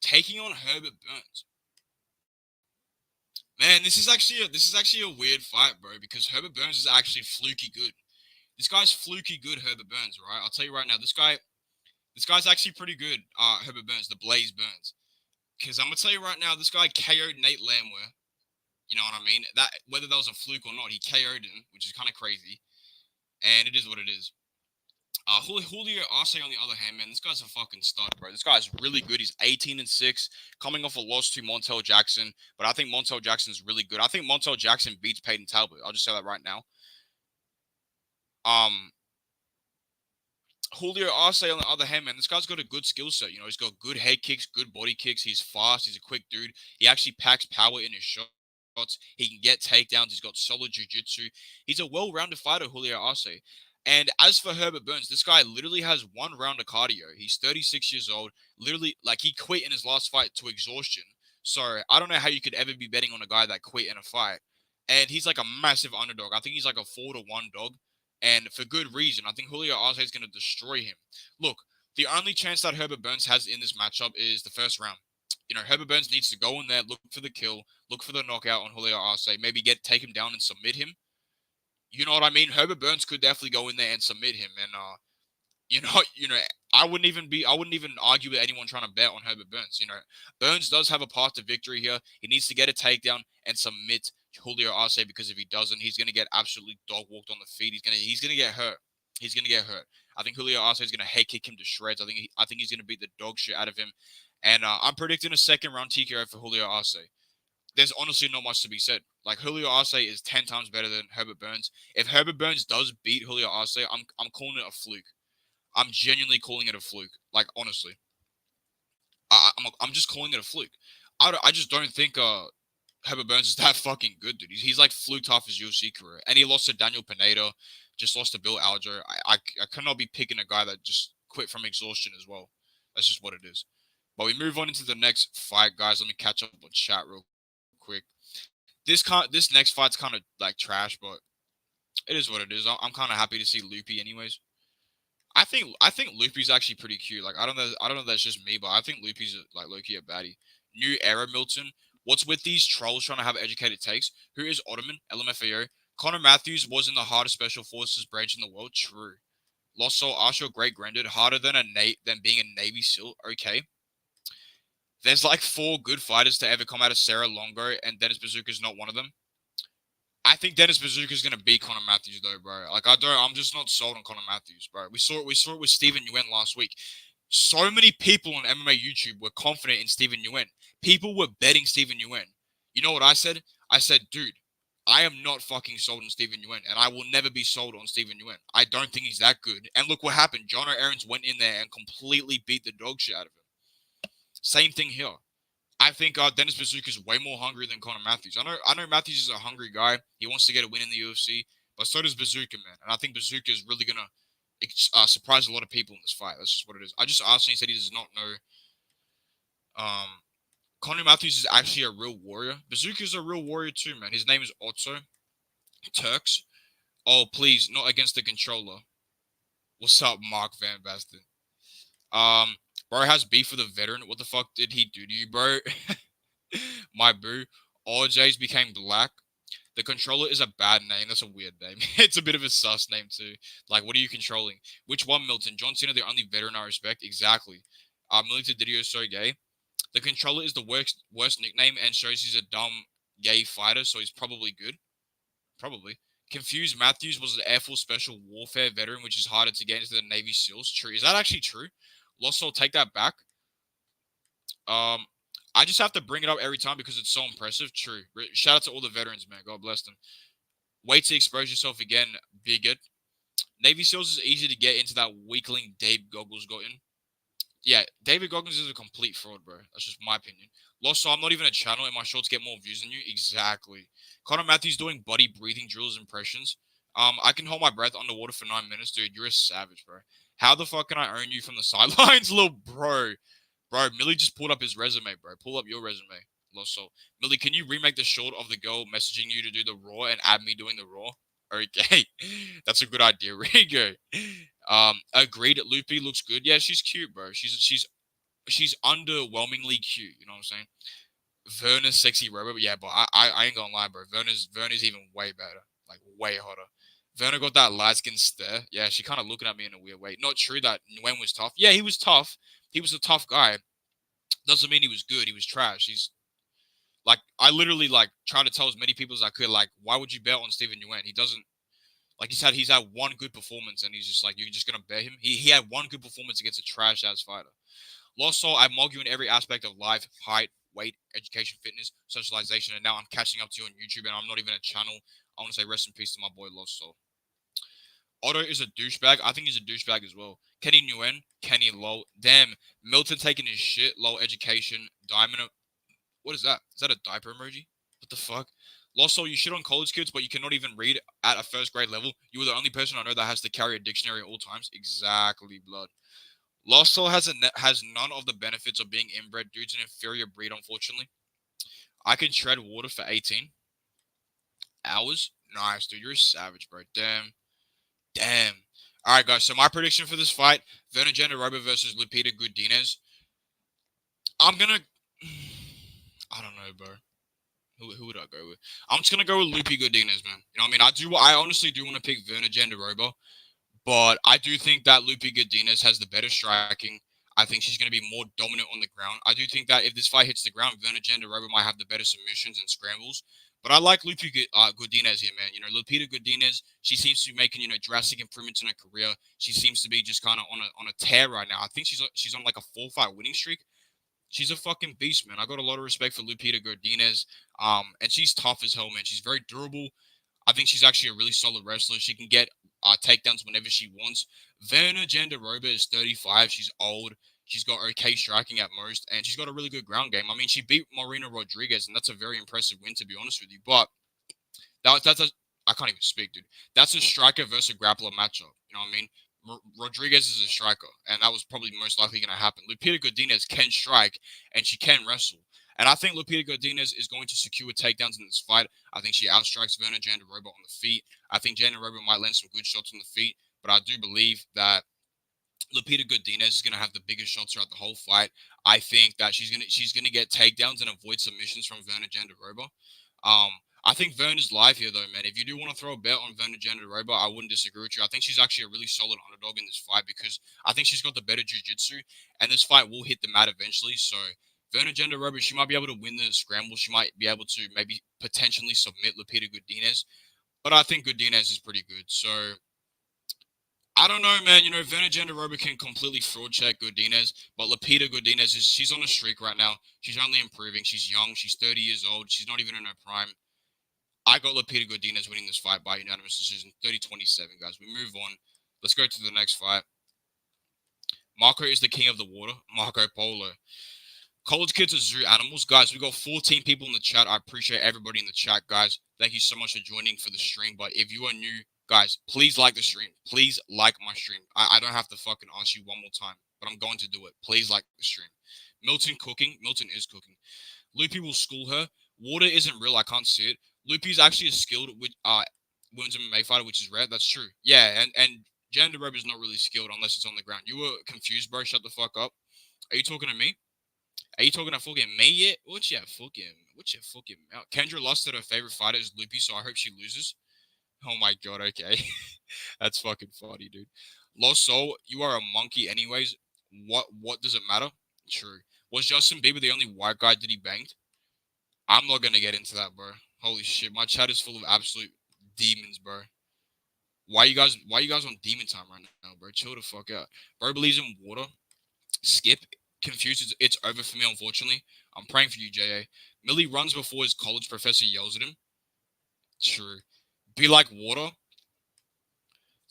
S1: taking on Herbert Burns. Man, this is actually a weird fight, bro, because Herbert Burns is actually fluky good. This guy's fluky good, Herbert Burns, right? I'll tell you right now, this guy's actually pretty good, Herbert Burns, the Blaze Burns. Because I'm gonna tell you right now, this guy KO'd Nate Landwehr. You know what I mean? That whether that was a fluke or not, he KO'd him, which is kind of crazy. And it is what it is. Julio Arce, on the other hand, man, this guy's a fucking stud, bro. This guy's really good. He's 18-6, coming off a loss to Montel Jackson, but I think Montel Jackson's really good. I think Montel Jackson beats Peyton Talbot. I'll just say that right now. Julio Arce, on the other hand, man, this guy's got a good skill set. You know, he's got good head kicks, good body kicks. He's fast. He's a quick dude. He actually packs power in his shots. He can get takedowns. He's got solid jiu-jitsu. He's a well-rounded fighter, Julio Arce. And as for Herbert Burns, this guy literally has 1 round of cardio. He's 36 years old. Literally, like, he quit in his last fight to exhaustion. So I don't know how you could ever be betting on a guy that quit in a fight. And he's like a massive underdog. I think he's like a 4-1 dog. And for good reason. I think Julio Arce is going to destroy him. Look, the only chance that Herbert Burns has in this matchup is the first round. You know, Herbert Burns needs to go in there, look for the kill, look for the knockout on Julio Arce, maybe take him down and submit him. You know what I mean? Herbert Burns could definitely go in there and submit him. And you know, I wouldn't even argue with anyone trying to bet on Herbert Burns. You know, Burns does have a path to victory here. He needs to get a takedown and submit Julio Arce, because if he doesn't, he's gonna get absolutely dog walked on the feet. He's gonna get hurt. He's gonna get hurt. I think Julio Arce is gonna head kick him to shreds. I think he's gonna beat the dog shit out of him. And I'm predicting a second round TKO for Julio Arce. There's honestly not much to be said. Like, Julio Arce is 10 times better than Herbert Burns. If Herbert Burns does beat Julio Arce, I'm calling it a fluke. I'm genuinely calling it a fluke. Like, honestly, I'm just calling it a fluke. I just don't think Herbert Burns is that fucking good, dude. He's like fluked half his UFC career, and he lost to Daniel Pineda, just lost to Bill Alger. I cannot be picking a guy that just quit from exhaustion as well. That's just what it is. But we move on into the next fight, guys. Let me catch up on chat real quick. This next fight's kind of like trash, but it is what it is. I'm kind of happy to see Loopy, anyways. I think Loopy's actually pretty cute. Like, I don't know if that's just me, but I think Loopy's like low-key a baddie. New era Milton. What's with these trolls trying to have educated takes? Who is Ottoman? LMFAO. Connor Matthews was in the hardest special forces branch in the world. True. Lost Soul Archer Great Granddad harder than than being a Navy SEAL. Okay. There's like 4 good fighters to ever come out of Sarah Longo, and Dennis Bazooka's not one of them. I think Dennis Bazooka's gonna beat Connor Matthews though, bro. Like I'm just not sold on Connor Matthews, bro. We saw it with Stephen Nguyen last week. So many people on MMA YouTube were confident in Stephen Nguyen. People were betting Stephen Nguyen. You know what I said? I said, dude, I am not fucking sold on Stephen Nguyen, and I will never be sold on Stephen Nguyen. I don't think he's that good. And look what happened. John O'Aaron's went in there and completely beat the dog shit out of him. Same thing here. I think Dennis Bazooka is way more hungry than Conor Matthews. I know Matthews is a hungry guy. He wants to get a win in the UFC, but so does Bazooka, man. And I think Bazooka is really gonna surprise a lot of people in this fight. That's just what it is. I just asked him. He said he does not know. Conor Matthews is actually a real warrior. Bazooka is a real warrior too, man. His name is Otto Turks. Oh, please, not against the controller. What's up, Mark Van Basten? Bro has beef with a veteran. What the fuck did he do to you, bro? My boo. All J's became black. The controller is a bad name. That's a weird name. It's a bit of a sus name too. Like, what are you controlling? Which one, Milton? John Cena, the only veteran I respect. Exactly. Milton Didio is so gay. The controller is the worst nickname and shows he's a dumb gay fighter, so he's probably good. Probably. Confused Matthews was an Air Force Special Warfare veteran, which is harder to get into the Navy SEALs. True. Is that actually true? Lost Soul, take that back. I just have to bring it up every time because it's so impressive. True. Shout out to all the veterans, man. God bless them. Wait to expose yourself again, bigot. Navy SEALs is easy to get into that weakling Dave Goggles got in. Yeah, David Goggins is a complete fraud, bro. That's just my opinion. Lost, so I'm not even a channel, and my shorts get more views than you. Exactly. Connor Matthews doing buddy breathing drills impressions. I can hold my breath underwater for 9 minutes, dude. You're a savage, bro. How the fuck can I own you from the sidelines, little bro? Bro, Millie just pulled up his resume, bro. Pull up your resume. Lost Soul. Millie, can you remake the short of the girl messaging you to do the raw and add me doing the raw? Okay. That's a good idea, Rigo. Agreed. Loopy looks good. Yeah, she's cute, bro. She's underwhelmingly cute. You know what I'm saying? Verna's sexy robot. Yeah, but I ain't gonna lie, bro. Verna's even way better. Like, way hotter. Verna got that light skin stare. Yeah, she kind of looking at me in a weird way. Not true that Nguyen was tough. Yeah, he was tough. He was a tough guy. Doesn't mean he was good. He was trash. He's like, I literally like try to tell as many people as I could, like, why would you bet on Stephen Nguyen? He doesn't, like, he's had one good performance and he's just like, you're just gonna bet him. He had one good performance against a trash ass fighter. Lost Soul, I mug you in every aspect of life, height, weight, education, fitness, socialization, and now I'm catching up to you on YouTube and I'm not even a channel. I want to say rest in peace to my boy Lost Soul. Otto is a douchebag. I think he's a douchebag as well. Kenny Nguyen, Kenny lol. Damn, Milton taking his shit. Low education. Diamond. What is that? Is that a diaper emoji? What the fuck? Lost Soul, you shit on college kids, but you cannot even read at a first grade level. You are the only person I know that has to carry a dictionary at all times. Exactly, blood. Lost Soul has none of the benefits of being inbred. Dude's an inferior breed, unfortunately. I can tread water for 18 hours. Nice, dude. You're a savage, bro. Damn. Damn. All right, guys. So my prediction for this fight: Vernon Jandaroba versus Lupita Godinez. I'm gonna. I don't know, bro. Who would I go with? I'm just gonna go with Lupita Godinez, man. You know what I mean? I honestly do want to pick Vernon Jandaroba, but I do think that Lupita Godinez has the better striking. I think she's going to be more dominant on the ground. I do think that if this fight hits the ground, Vernon Jandaroba might have the better submissions and scrambles. But I like Lupita Godinez here, man. You know, Lupita Godinez, she seems to be making, you know, drastic improvements in her career. She seems to be just kind of on a tear right now. I think she's on like a 4-fight winning streak. She's a fucking beast, man. I got a lot of respect for Lupita Godinez. And she's tough as hell, man. She's very durable. I think she's actually a really solid wrestler. She can get takedowns whenever she wants. Verna Jandaroba is 35. She's old. She's got okay striking at most, and she's got a really good ground game. I mean, she beat Marina Rodriguez, and that's a very impressive win, to be honest with you. But I can't even speak, dude. That's a striker versus a grappler matchup. You know what I mean? Rodriguez is a striker, and that was probably most likely going to happen. Lupita Godinez can strike, and she can wrestle. And I think Lupita Godinez is going to secure takedowns in this fight. I think she outstrikes Verna Jandaroba on the feet. I think Jandaroba might land some good shots on the feet, but I do believe that Lupita Godinez is going to have the biggest shots throughout the whole fight. I think that she's gonna get takedowns and avoid submissions from Verna Jandaroba. I think Vern is live here, though, man. If you do want to throw a bet on Verna Jandiroba, I wouldn't disagree with you. I think she's actually a really solid underdog in this fight because I think she's got the better jiu-jitsu, and this fight will hit the mat eventually. So Verna Jandiroba, she might be able to win the scramble. She might be able to maybe potentially submit Lupita Godinez, but I think Godinez is pretty good. So I don't know, man. Verna Jandiroba can completely fraud check Godinez, but Lupita Godinez she's on a streak right now. She's only improving. She's young. She's 30 years old. She's not even in her prime. I got Lupita Godinez winning this fight by unanimous decision, 30-27, guys. We move on. Let's go to the next fight. Marco is the king of the water. Marco Polo. College kids are zoo animals. Guys, we got 14 people in the chat. I appreciate everybody in the chat, guys. Thank you so much for joining for the stream. But if you are new, guys, please like the stream. Please like my stream. I don't have to fucking ask you one more time, but I'm going to do it. Please like the stream. Milton cooking. Milton is cooking. Loopy will school her. Water isn't real. I can't see it. Loopy's actually a skilled women's MMA fighter, which is rare. That's true. Yeah, and Jandiroba is not really skilled unless it's on the ground. You were confused, bro. Shut the fuck up. Are you talking to me? Are you talking to fucking me yet? What's your fucking mouth? Kendra lost that her favorite fighter is Loopy, so I hope she loses. Oh my god, okay. That's fucking funny, dude. Lost Soul, you are a monkey anyways. What does it matter? True. Was Justin Bieber the only white guy that he banged? I'm not gonna get into that, bro. Holy shit, my chat is full of absolute demons, bro. Why you guys on demon time right now, bro? Chill the fuck out. Bro believes in water. Skip. Confused. It's over for me, unfortunately. I'm praying for you, J.A. Millie runs before his college professor yells at him. True. Be like water.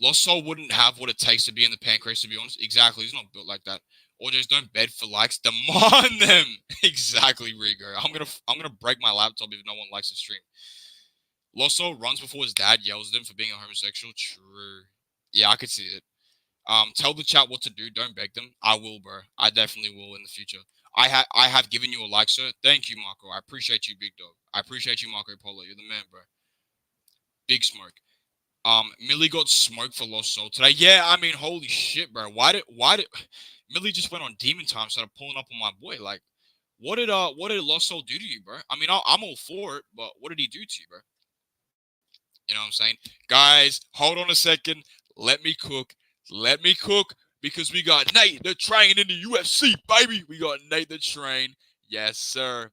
S1: Lost Soul wouldn't have what it takes to be in the pancreas, to be honest. Exactly. He's not built like that. Or just don't bed for likes. Demand them. Exactly, Rigo. I'm gonna break my laptop if no one likes the stream. Lost Soul runs before his dad yells at him for being a homosexual. True. Yeah, I could see it. Tell the chat what to do. Don't beg them. I will, bro. I definitely will in the future. I have given you a like, sir. Thank you, Marco. I appreciate you, big dog. I appreciate you, Marco Polo. You're the man, bro. Big smoke. Millie got smoked for Lost Soul today. Yeah, I mean, holy shit, bro. Why did Millie just went on demon time, started pulling up on my boy? Like, what did Lost Soul do to you, bro? I mean, I'm all for it, but what did he do to you, bro? You know what I'm saying? Guys, hold on a second. Let me cook. Let me cook because we got Nate the Train in the UFC, baby. We got Nate the Train. Yes, sir.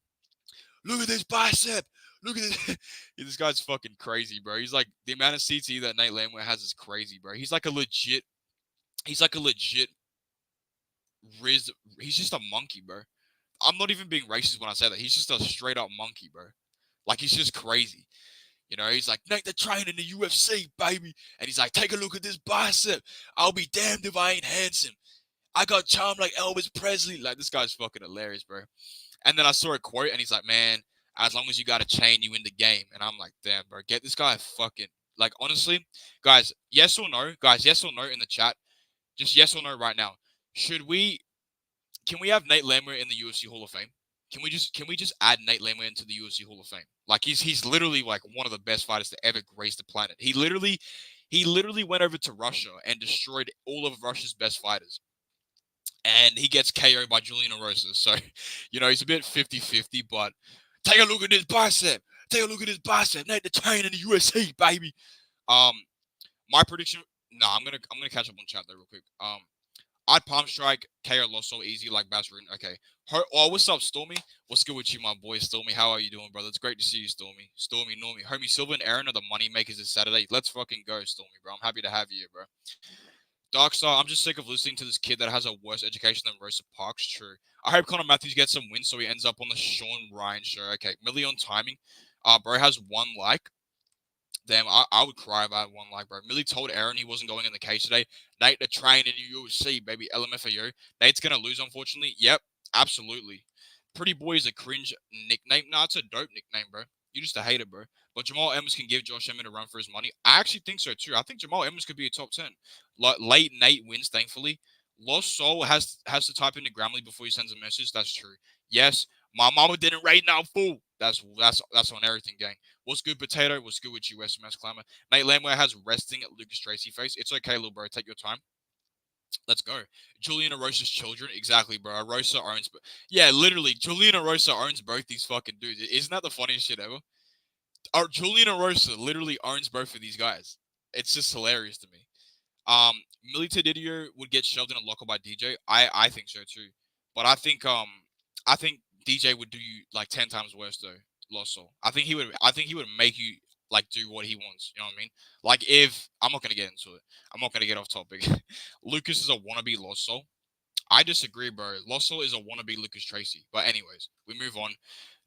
S1: Look at this bicep. Look at this. This guy's fucking crazy, bro. He's like, the amount of CT that Nate Landwehr has is crazy, bro. He's like a legit Riz. He's just a monkey, bro. I'm not even being racist when I say that. He's just a straight up monkey, bro. Like, he's just crazy. He's like, Nate the Train in the UFC, baby. And he's like, take a look at this bicep. I'll be damned if I ain't handsome. I got charm like Elvis Presley. Like, this guy's fucking hilarious, bro. And then I saw a quote, and he's like, man, as long as you got a chain, you win the game. And I'm like, damn, bro, get this guy fucking... Like, honestly, guys, yes or no? Guys, yes or no in the chat? Just yes or no right now. Can we have Nate Landwehr in the UFC Hall of Fame? Can we just add Nate Landwehr into the UFC Hall of Fame? Like, he's literally like one of the best fighters to ever grace the planet. He literally went over to Russia and destroyed all of Russia's best fighters. And he gets KO'd by Julian Erosa. So, he's a bit 50-50, but take a look at this bicep. Take a look at this bicep. Nate the Train in the UFC, baby. My prediction. No, I'm gonna catch up on chat though real quick. I'd palm strike KO Lost so easy like Bass Rutten. Okay. What's up, Stormy? What's good with you, my boy, Stormy? How are you doing, brother? It's great to see you, Stormy. Stormy, Normie. Homie, Silver and Aaron are the money makers this Saturday. Let's fucking go, Stormy, bro. I'm happy to have you here, bro. Darkstar, I'm just sick of listening to this kid that has a worse education than Rosa Parks. True. I hope Connor Matthews gets some wins so he ends up on the Sean Ryan show. Okay. Millie on timing. Bro has 1 like. Damn, I would cry about 1 like, bro. Millie told Aaron he wasn't going in the cage today. Nate the Train in the UFC, baby. LMFAO. Nate's going to lose, unfortunately. Yep, absolutely. Pretty Boy is a cringe nickname. Nah, it's a dope nickname, bro. You're just a hater, bro. But Jamal Emmons can give Josh Emmett a run for his money. I actually think so, too. I think Jamal Emmons could be a top 10. Like, late Nate wins, thankfully. Lost Soul has to type into Grammarly before he sends a message. That's true. Yes, my mama didn't rate now, fool. That's on everything, gang. What's good, Potato? What's good with you, SMS Clamor? Nate Landwehr has resting at Lucas Tracy face. It's okay, little bro. Take your time. Let's go. Julian Arosa's children. Exactly, bro. Arosa owns... Yeah, literally, Julian Arosa owns both these fucking dudes. Isn't that the funniest shit ever? Julian Arosa literally owns both of these guys. It's just hilarious to me. Milita Didier would get shoved in a locker by DJ. I think so too. But I think DJ would do you like 10 times worse though, Loso. I think he would make you like do what he wants. You know what I mean? Like if I'm not gonna get into it. I'm not gonna get off topic. Lucas is a wannabe Loso. I disagree, bro. Loso is a wannabe Lucas Tracy. But anyways, we move on.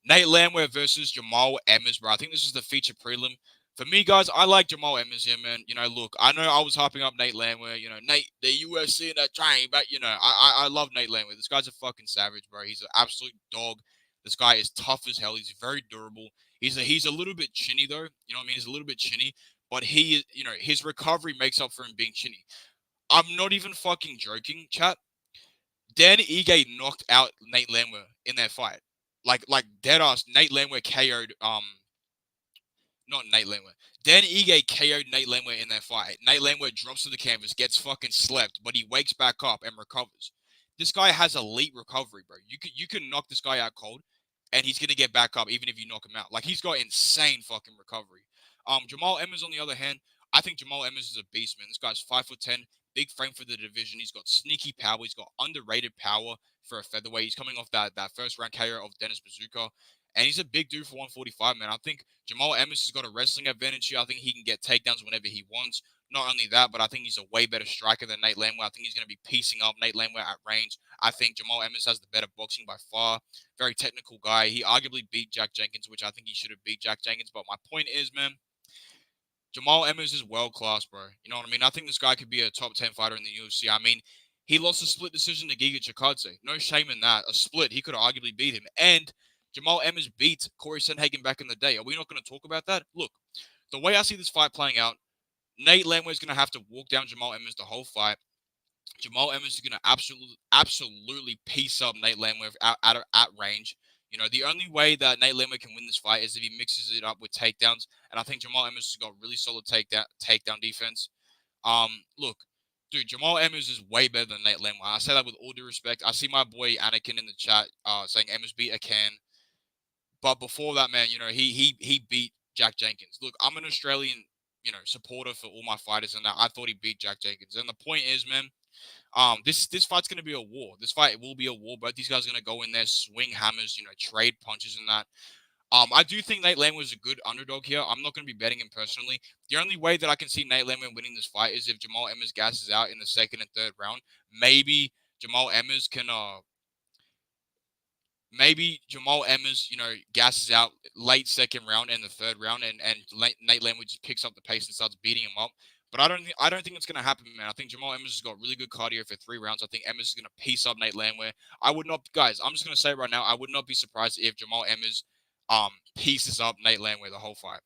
S1: Nate Landwehr versus Jamal Emmers, bro. I think this is the feature prelim. For me, guys, I like Jamal Emmers here, man. You know, look, I know I was hyping up Nate Landwehr. You know, Nate, the UFC and that train, but you know, I love Nate Landwehr. This guy's a fucking savage, bro. He's an absolute dog. This guy is tough as hell. He's very durable. He's a little bit chinny though. You know what I mean? He's a little bit chinny, but you know, his recovery makes up for him being chinny. I'm not even fucking joking, chat. Dan Ige knocked out Nate Landwehr in that fight. Like dead ass Nate Landwehr KO'd not Nate Landwehr. Dan Ige KO'd Nate Landwehr in that fight. Nate Landwehr drops to the canvas, gets fucking slept, but he wakes back up and recovers. This guy has elite recovery, bro. You can knock this guy out cold, and he's gonna get back up even if you knock him out. Like he's got insane fucking recovery. Jamal Emmers on the other hand, I think Jamal Emmers is a beast, man. This guy's 5'10", big frame for the division. He's got sneaky power. He's got underrated power for a featherweight. He's coming off that first round KO of Dennis Bazooka. And he's a big dude for 145, man. I think Jamal Emmers has got a wrestling advantage here. I think he can get takedowns whenever he wants. Not only that, but I think he's a way better striker than Nate Landwehr. I think he's going to be piecing up Nate Landwehr at range. I think Jamal Emmers has the better boxing by far. Very technical guy. He arguably beat Jack Jenkins, which I think he should have beat Jack Jenkins. But my point is, man, Jamal Emmers is world class, bro. You know what I mean? I think this guy could be a top 10 fighter in the UFC. I mean, he lost a split decision to Giga Chikadze. No shame in that. A split. He could have arguably beat him. And Jamal Emmers beat Corey Sandhagen back in the day. Are we not going to talk about that? Look, the way I see this fight playing out, Nate Landwehr is going to have to walk down Jamal Emmers the whole fight. Jamal Emmers is going to absolutely piece up Nate Landwehr at range. You know, the only way that Nate Landwehr can win this fight is if he mixes it up with takedowns. And I think Jamal Emmers has got really solid takedown defense. Look, dude, Jamal Emmers is way better than Nate Landwehr. I say that with all due respect. I see my boy Anakin in the chat saying Emmers beat a can. But before that, man, you know, he beat Jack Jenkins. Look, I'm an Australian, you know, supporter for all my fighters, and I thought he beat Jack Jenkins. And the point is, man, this fight's gonna be a war. This fight will be a war. Both these guys are gonna go in there, swing hammers, you know, trade punches and that. I do think Nate Landwehr is a good underdog here. I'm not going to be betting him personally. The only way that I can see Nate Landwehr winning this fight is if Jamal Emmers gasses out in the second and third round. Maybe Jamal Emmers, you know, gasses out late second round and the third round, and Nate Landwehr just picks up the pace and starts beating him up. But I don't think it's going to happen, man. I think Jamal Emmers has got really good cardio for 3 rounds. I think Emmers is going to piece up Nate Landwehr. I would not, guys. I'm just going to say right now, I would not be surprised if Jamal Emmers pieces up Nate Landwehr the whole fight.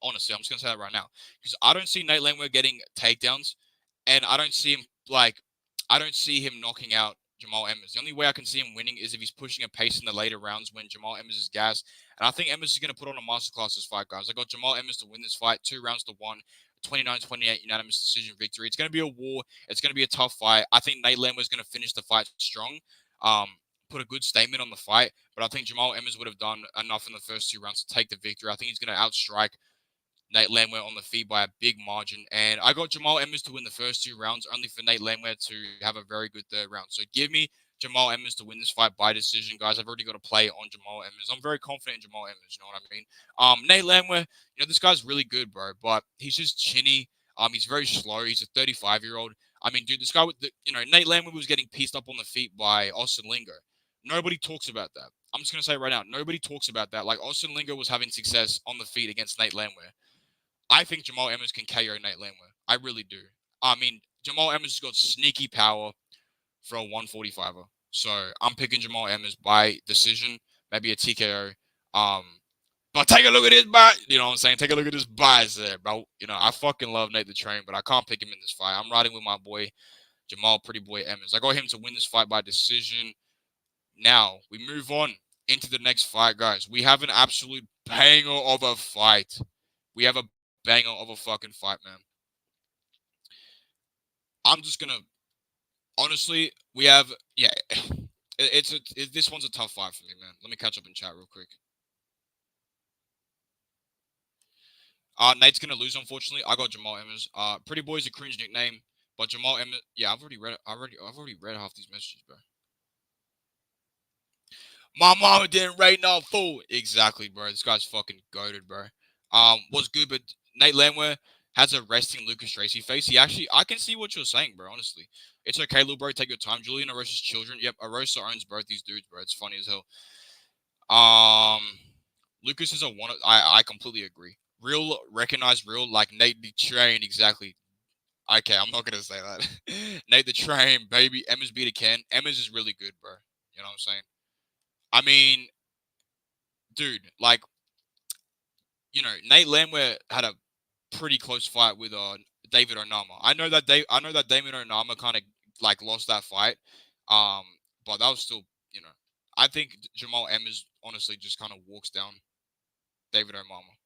S1: Honestly, I'm just going to say that right now because I don't see Nate Landwehr getting takedowns, and I don't see him knocking out Jamal Emmers. The only way I can see him winning is if he's pushing a pace in the later rounds when Jamal Emmers is gassed. And I think Emmers is going to put on a masterclass this fight, guys. I got Jamal Emmers to win this fight, 2 rounds to 1, 29-28 unanimous decision victory. It's going to be a war. It's going to be a tough fight. I think Nate Landwehr is going to finish the fight strong. Put a good statement on the fight, but I think Jamal Emmers would have done enough in the first 2 rounds to take the victory. I think he's going to outstrike Nate Landwehr on the feet by a big margin. And I got Jamal Emmers to win the first 2 rounds, only for Nate Landwehr to have a very good third round. So give me Jamal Emmers to win this fight by decision, guys. I've already got a play on Jamal Emmers. I'm very confident in Jamal Emmers, you know what I mean? Nate Landwehr, you know, this guy's really good, bro, but he's just chinny. He's very slow. He's a 35-year-old. I mean, dude, this guy, Nate Landwehr was getting pieced up on the feet by Austin Lingo. Nobody talks about that. I'm just going to say right now, nobody talks about that. Like, Austin Lingo was having success on the feet against Nate Landwehr. I think Jamal Emmers can KO Nate Landwehr. I really do. I mean, Jamal Emmers has got sneaky power for a 145er. So I'm picking Jamal Emmers by decision, maybe a TKO. But take a look at this bite. You know what I'm saying? Take a look at this bicep, bro. You know, I fucking love Nate the Train, but I can't pick him in this fight. I'm riding with my boy, Jamal Pretty Boy Emmers. I got him to win this fight by decision. Now, we move on into the next fight, guys. We have an absolute banger of a fight. We have a banger of a fucking fight, man. I'm just gonna honestly, we have this one's a tough fight for me, man. Let me catch up in chat real quick. Nate's gonna lose, unfortunately. I got Jamal Emmers. Pretty Boy's a cringe nickname, but Jamal Emmers. Yeah, I've already read half these messages, bro. My mama didn't rate no fool. Exactly, bro. This guy's fucking goated, bro. Was good, but Nate Landwehr has a resting Lucas Tracy face. I can see what you're saying, bro. Honestly, it's okay, little bro. Take your time. Julian Arosa's children. Yep, Arosa owns both these dudes, bro. It's funny as hell. Lucas is a one. I completely agree. Real, recognized real, like Nate the Train, exactly. Okay, I'm not gonna say that. Nate the Train, baby. Emma's beat a Ken. Emma's is really good, bro. You know what I'm saying? I mean, dude, like, Nate Landwehr had a pretty close fight with David Onama. I know that David Onama kind of like lost that fight. Um, but that was still, you know, I think Jamal Emmers honestly just kind of walks down David Onama.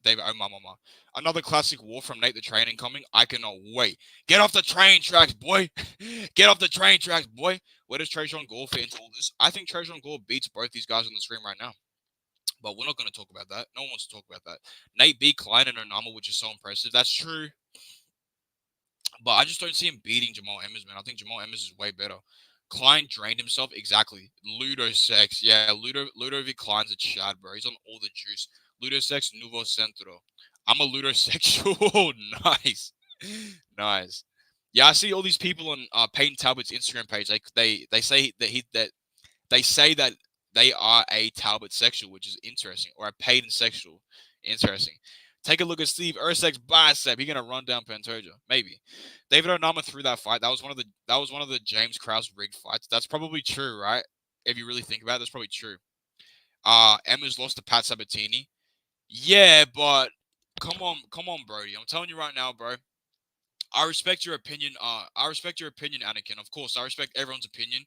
S1: David Omamama. Another classic war from Nate the Train incoming. I cannot wait. Get off the train tracks, boy. Get off the train tracks, boy. Where does Trajan Gore fit into all this? I think Trajan Gore beats both these guys on the screen right now. But we're not going to talk about that. No one wants to talk about that. Nate beat Klein and Onama, which is so impressive. That's true. But I just don't see him beating Jamal Emmers, man. I think Jamal Emmers is way better. Klein drained himself. Exactly. Ludo Sex. Yeah, Ludovic Klein's a chad, bro. He's on all the juice. Ludo Sex, Nuevo Centro. I'm a ludosexual. Nice. Nice. Yeah, I see all these people on Peyton Talbot's Instagram page. They say that they say that they are a Talbot sexual, which is interesting, or a Peyton sexual. Interesting. Take a look at Steve Ursak's bicep. He's gonna run down Pantoja. Maybe. David Onama threw that fight. That was one of the James Krause rigged fights. That's probably true, right? If you really think about it, that's probably true. Emma's lost to Pat Sabatini. Yeah, but come on, Brody. I'm telling you right now, bro. I respect your opinion. I respect your opinion, Anakin. Of course, I respect everyone's opinion.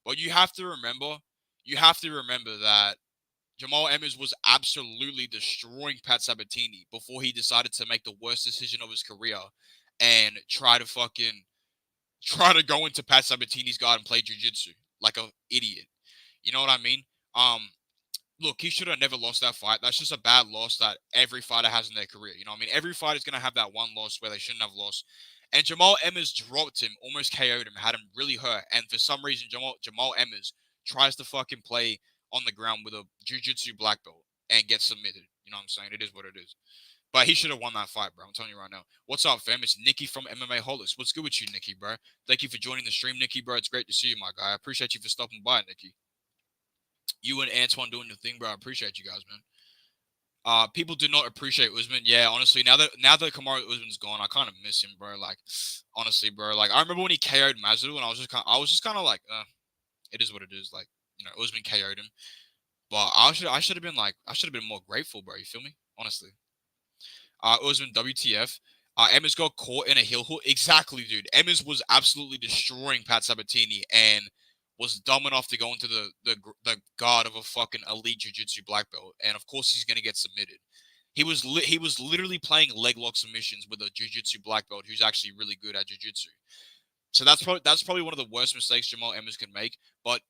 S1: But you have to remember that Jamal Emmers was absolutely destroying Pat Sabatini before he decided to make the worst decision of his career and try to go into Pat Sabatini's guard and play jiu-jitsu like a idiot. You know what I mean? Um, Look, he should have never lost that fight. That's just a bad loss that every fighter has in their career. You know what I mean? Every fighter is going to have that one loss where they shouldn't have lost. And Jamal Emmers dropped him, almost KO'd him, had him really hurt. And for some reason, Jamal Emmers tries to fucking play on the ground with a jiu-jitsu black belt and get submitted. You know what I'm saying? It is what it is. But he should have won that fight, bro. I'm telling you right now. What's up, fam? It's Nikki from MMA Holics. What's good with you, Nikki, bro? Thank you for joining the stream, Nikki, bro. It's great to see you, my guy. I appreciate you for stopping by, Nikki. You and Antoine doing your thing, bro. I appreciate you guys, man. People do not appreciate Usman. Yeah, honestly, now that Kamaru Usman's gone, I kind of miss him, bro. Like, honestly, bro. Like, I remember when he KO'd Masvidal, and I was just kind of like, it is what it is. Like, Usman KO'd him, but I should have been more grateful, bro. You feel me? Honestly. Usman WTF. Emmers got caught in a heel hook. Exactly, dude. Emmers was absolutely destroying Pat Sabatini and was dumb enough to go into the guard of a fucking elite jiu-jitsu black belt. And of course he's going to get submitted. He was literally playing leg lock submissions with a jiu-jitsu black belt who's actually really good at jiu-jitsu. So that's probably one of the worst mistakes Jamal Emmers can make. But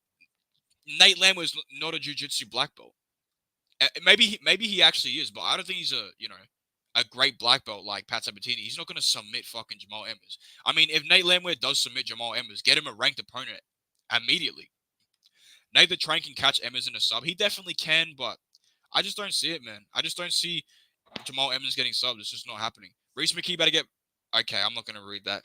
S1: Nate Lamb was not a jiu-jitsu black belt. Maybe he actually is, but I don't think he's a great black belt like Pat Sabatini. He's not going to submit fucking Jamal Emmers. I mean, if Nate Landwehr does submit Jamal Emmers, get him a ranked opponent immediately. Nate the Train can catch Emmers in a sub. He definitely can, but I just don't see it, man. I just don't see Jamal Emmers getting subbed. It's just not happening. Reese McKee better get... Okay, I'm not going to read that.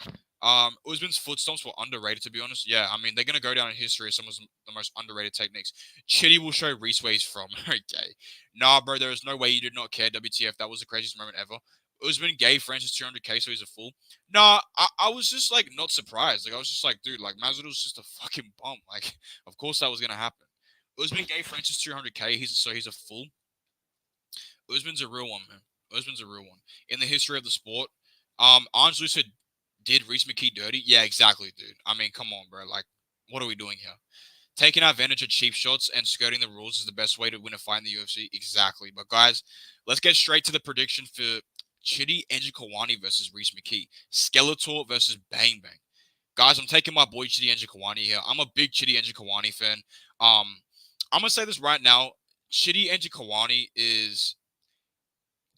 S1: Usman's foot stomps were underrated, to be honest. Yeah, I mean, they're going to go down in history as some of the most underrated techniques. Chitty will show Reese where he's from. Okay. Nah, bro, there is no way you did not care, WTF. That was the craziest moment ever. Usman gave Francis 200k, so he's a fool. Nah, I was just, like, not surprised. Like, I was just like, dude, like, Masvidal's just a fucking bum. Like, of course that was going to happen. Usman gave Francis 200k, he's a fool. Usman's a real one, man. Usman's a real one. In the history of the sport, Arns Lucer did Reese McKee dirty? Yeah, exactly, dude. I mean, come on, bro. Like, what are we doing here? Taking advantage of cheap shots and skirting the rules is the best way to win a fight in the UFC. Exactly. But, guys, let's get straight to the prediction for Chidi Njokuani versus Reese McKee. Skeletor versus Bang Bang. Guys, I'm taking my boy Chidi Njokuani here. I'm a big Chidi Njokuani fan. I'm going to say this right now. Chidi Njokuani is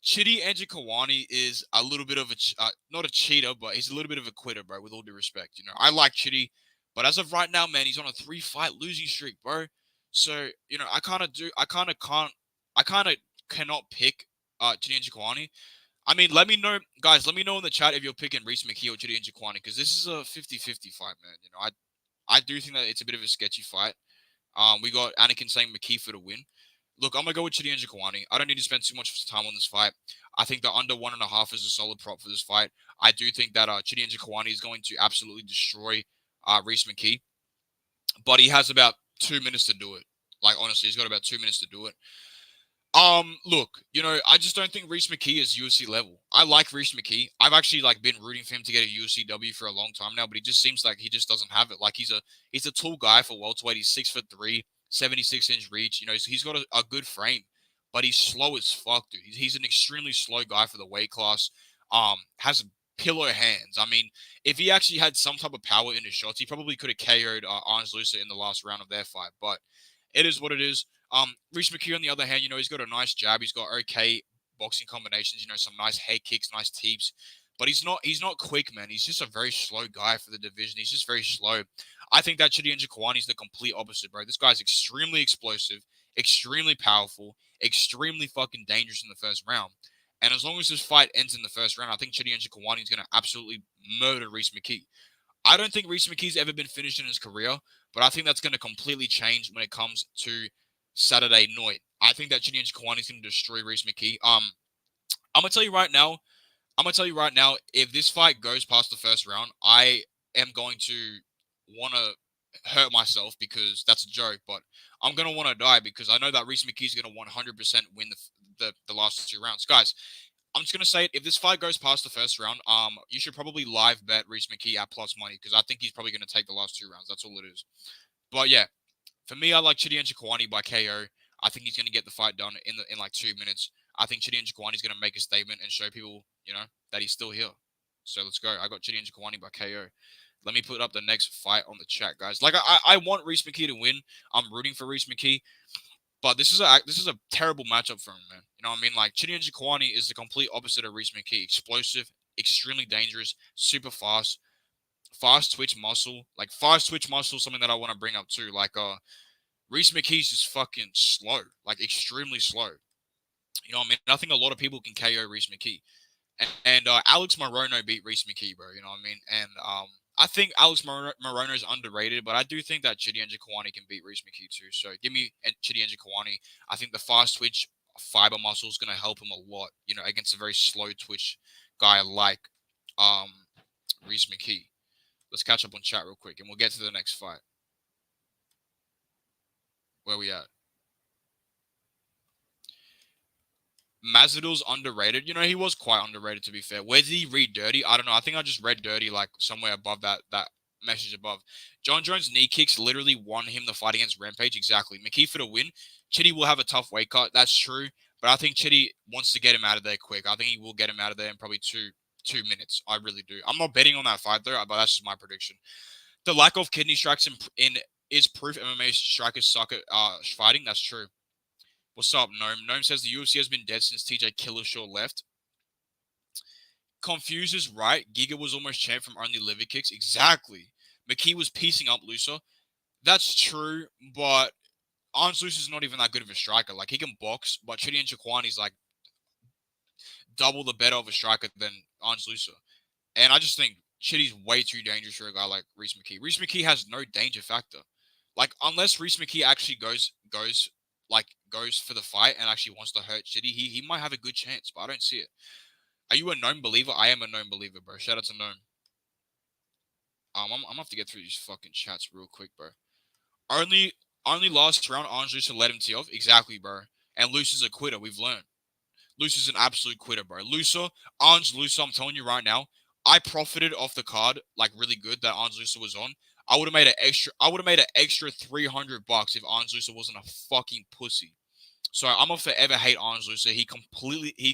S1: Chidi Njokuani is a little bit of not a cheater, but he's a little bit of a quitter, bro. With all due respect, I like Chidi, but as of right now, man, he's on a 3-fight losing streak, bro. So I kind of cannot pick Chidi Njokuani. I mean, let me know, guys. Let me know in the chat if you're picking Reese McKee or Chidi Njokuani, because this is a 50-50 fight, man. I do think that it's a bit of a sketchy fight. We got Anakin saying McKee for the win. Look, I'm gonna go with Chidi Njokuani. I don't need to spend too much time on this fight. I think the under 1.5 is a solid prop for this fight. I do think that Chidi Njokuani is going to absolutely destroy Reese McKee, but he has about 2 minutes to do it. Like, honestly, he's got about 2 minutes to do it. Look, I just don't think Reese McKee is UFC level. I like Reese McKee. I've actually been rooting for him to get a UFC W for a long time now, but he just seems like he just doesn't have it. Like, he's a tall guy for welterweight. He's 6'3", 76-inch reach. He's got a good frame, but he's slow as fuck, dude. He's an extremely slow guy for the weight class. Has pillow hands. I mean, if he actually had some type of power in his shots, he probably could have KO'd Arns Lucer in the last round of their fight. But it is what it is. Reese McKee, on the other hand, he's got a nice jab. He's got okay boxing combinations. Some nice head kicks, nice teeps. But he's not quick, man. He's just a very slow guy for the division. He's just very slow. I think that Chidi Njokuani is the complete opposite, bro. This guy's extremely explosive, extremely powerful, extremely fucking dangerous in the first round. And as long as this fight ends in the first round, I think Chidi Njokuani is going to absolutely murder Reese McKee. I don't think Reese McKee's ever been finished in his career, but I think that's going to completely change when it comes to Saturday night. I think that Chidi Njokuani is going to destroy Reese McKee. I'm gonna tell you right now. If this fight goes past the first round, I am going to want to hurt myself because that's a joke. But I'm gonna want to die because I know that Reese McKee is gonna 100% win the last 2 rounds, guys. I'm just gonna say it. If this fight goes past the first round, you should probably live bet Reese McKee at plus money because I think he's probably gonna take the last 2 rounds. That's all it is. But yeah, for me, I like Chidi Njokuani by KO. I think he's gonna get the fight done in like 2 minutes. I think Chidi Njokuani is gonna make a statement and show people, that he's still here. So let's go. I got Chidi Njokuani by KO. Let me put up the next fight on the chat, guys. Like I want Reese McKee to win. I'm rooting for Reese McKee. But this is a terrible matchup for him, man. You know what I mean? Like, Chidi Njokuani is the complete opposite of Reese McKee. Explosive, extremely dangerous, super fast, fast twitch muscle. Like, fast twitch muscle is something that I want to bring up too. Like, Reese McKee's just fucking slow. Like, extremely slow. You know what I mean? I think a lot of people can KO Reese McKee. And Alex Morono beat Reese McKee, bro. You know what I mean? And I think Alex Morono is underrated, but I do think that Chidi Njokuani can beat Reese McKee too. So give me Chidi Njokuani. I think the fast twitch fiber muscle is going to help him a lot, against a very slow twitch guy like Reese McKee. Let's catch up on chat real quick, and we'll get to the next fight. Where we at? Masvidal's underrated. He was quite underrated, to be fair. Where did he read dirty? I don't know. I think I just read dirty, like, somewhere above that message above. John Jones' knee kicks literally won him the fight against Rampage. Exactly. McKee for the win. Chidi will have a tough weight cut. That's true. But I think Chidi wants to get him out of there quick. I think he will get him out of there in probably two minutes. I really do. I'm not betting on that fight, though, but that's just my prediction. The lack of kidney strikes in is proof MMA strikers suck at fighting. That's true. What's up, Gnome? Gnome says the UFC has been dead since TJ Killershaw left. Confused is right. Giga was almost champ from only liver kicks. Exactly. McKee was piecing up Lucer. That's true, but Arns Lucer's not even that good of a striker. Like, he can box, but Chidi Njokuani's like double the better of a striker than Arns Lucer. And I just think Chidi's way too dangerous for a guy like Reese McKee. Reese McKee has no danger factor. Like, unless Reese McKee actually goes for the fight and actually wants to hurt Chidi, he might have a good chance, but I don't see it. Are you a known believer? I am a known believer, bro. Shout out to Gnome. I'm gonna have to get through these fucking chats real quick, bro. Only last round, Arns Lucer let him tee off. Exactly, bro. And Lucer's a quitter. We've learned. Lucer's an absolute quitter, bro. Arns Lucer, I'm telling you right now, I profited off the card like really good that Arns Lucer was on. I would have made an extra $300 if Arns Lucer wasn't a fucking pussy. So I'm gonna forever hate Arns Lucer. He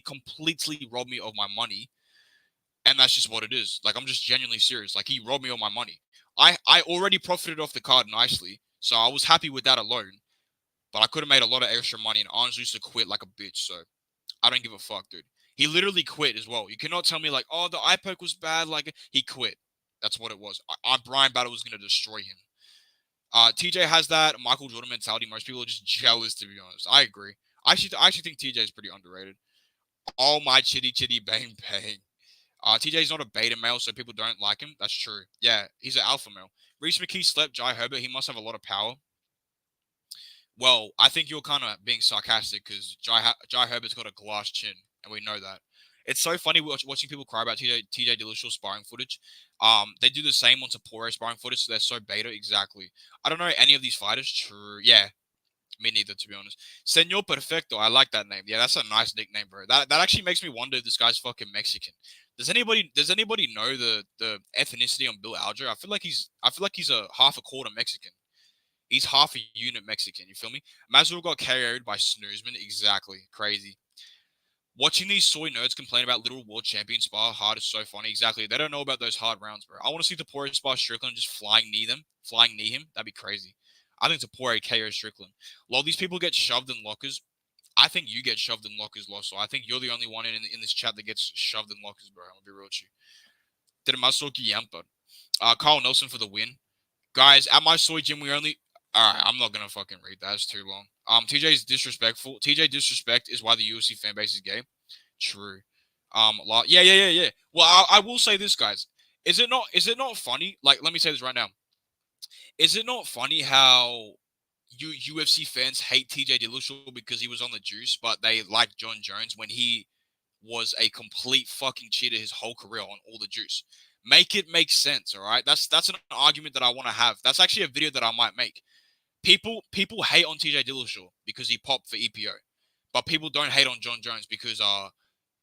S1: completely robbed me of my money. And that's just what it is. Like, I'm just genuinely serious. Like, he robbed me of my money. I already profited off the card nicely, so I was happy with that alone. But I could have made a lot of extra money, and Arns Lucer quit like a bitch, so I don't give a fuck, dude. He literally quit as well. You cannot tell me like, oh, the eye poke was bad. Like he quit. That's what it was. Brian Battle was gonna destroy him. TJ has that Michael Jordan mentality. Most people are just jealous, to be honest. I agree. I actually think TJ is pretty underrated. Oh my chitty chitty bang bang. TJ's not a beta male, so people don't like him. That's true. Yeah, he's an alpha male. Reese McKee slept Jai Herbert. He must have a lot of power. Well, I think you're kind of being sarcastic because Jai Herbert's got a glass chin, and we know that. It's so funny watching people cry about TJ Dillashaw sparring footage. They do the same on Sapporo sparring footage, so they're so beta. Exactly. I don't know any of these fighters. True. Yeah, me neither, to be honest. Senor Perfecto, I like that name. Yeah, that's a nice nickname, bro. That actually makes me wonder if this guy's fucking Mexican. Does anybody know the ethnicity on Bill Alger? I feel like he's a half a quarter Mexican. He's half a unit Mexican. You feel me? Masvidal got KO'd by Snoozman. Exactly. Crazy. Watching these soy nerds complain about little world champion spar hard is so funny. Exactly. They don't know about those hard rounds, bro. I want to see Tapore spar Strickland just flying knee him. That'd be crazy. I think Tapore KO Strickland. While these people get shoved in lockers, I think you get shoved in lockers, Losso. I think you're the only one in this chat that gets shoved in lockers, bro. I'm gonna be real with you. Termasoki Yampa. Carl Nelson for the win. Guys, at my soy gym, we only. Alright, I'm not gonna fucking read that. It's too long. TJ's disrespectful. TJ disrespect is why the UFC fan base is gay. True. Yeah. Well, I will say this, guys. Is it not funny? Like, let me say this right now. Is it not funny how UFC fans hate TJ Dillashaw because he was on the juice, but they like John Jones when he was a complete fucking cheater his whole career on all the juice? Make it make sense, all right? That's an argument that I want to have. That's actually a video that I might make. People hate on TJ Dillashaw because he popped for EPO, but people don't hate on John Jones because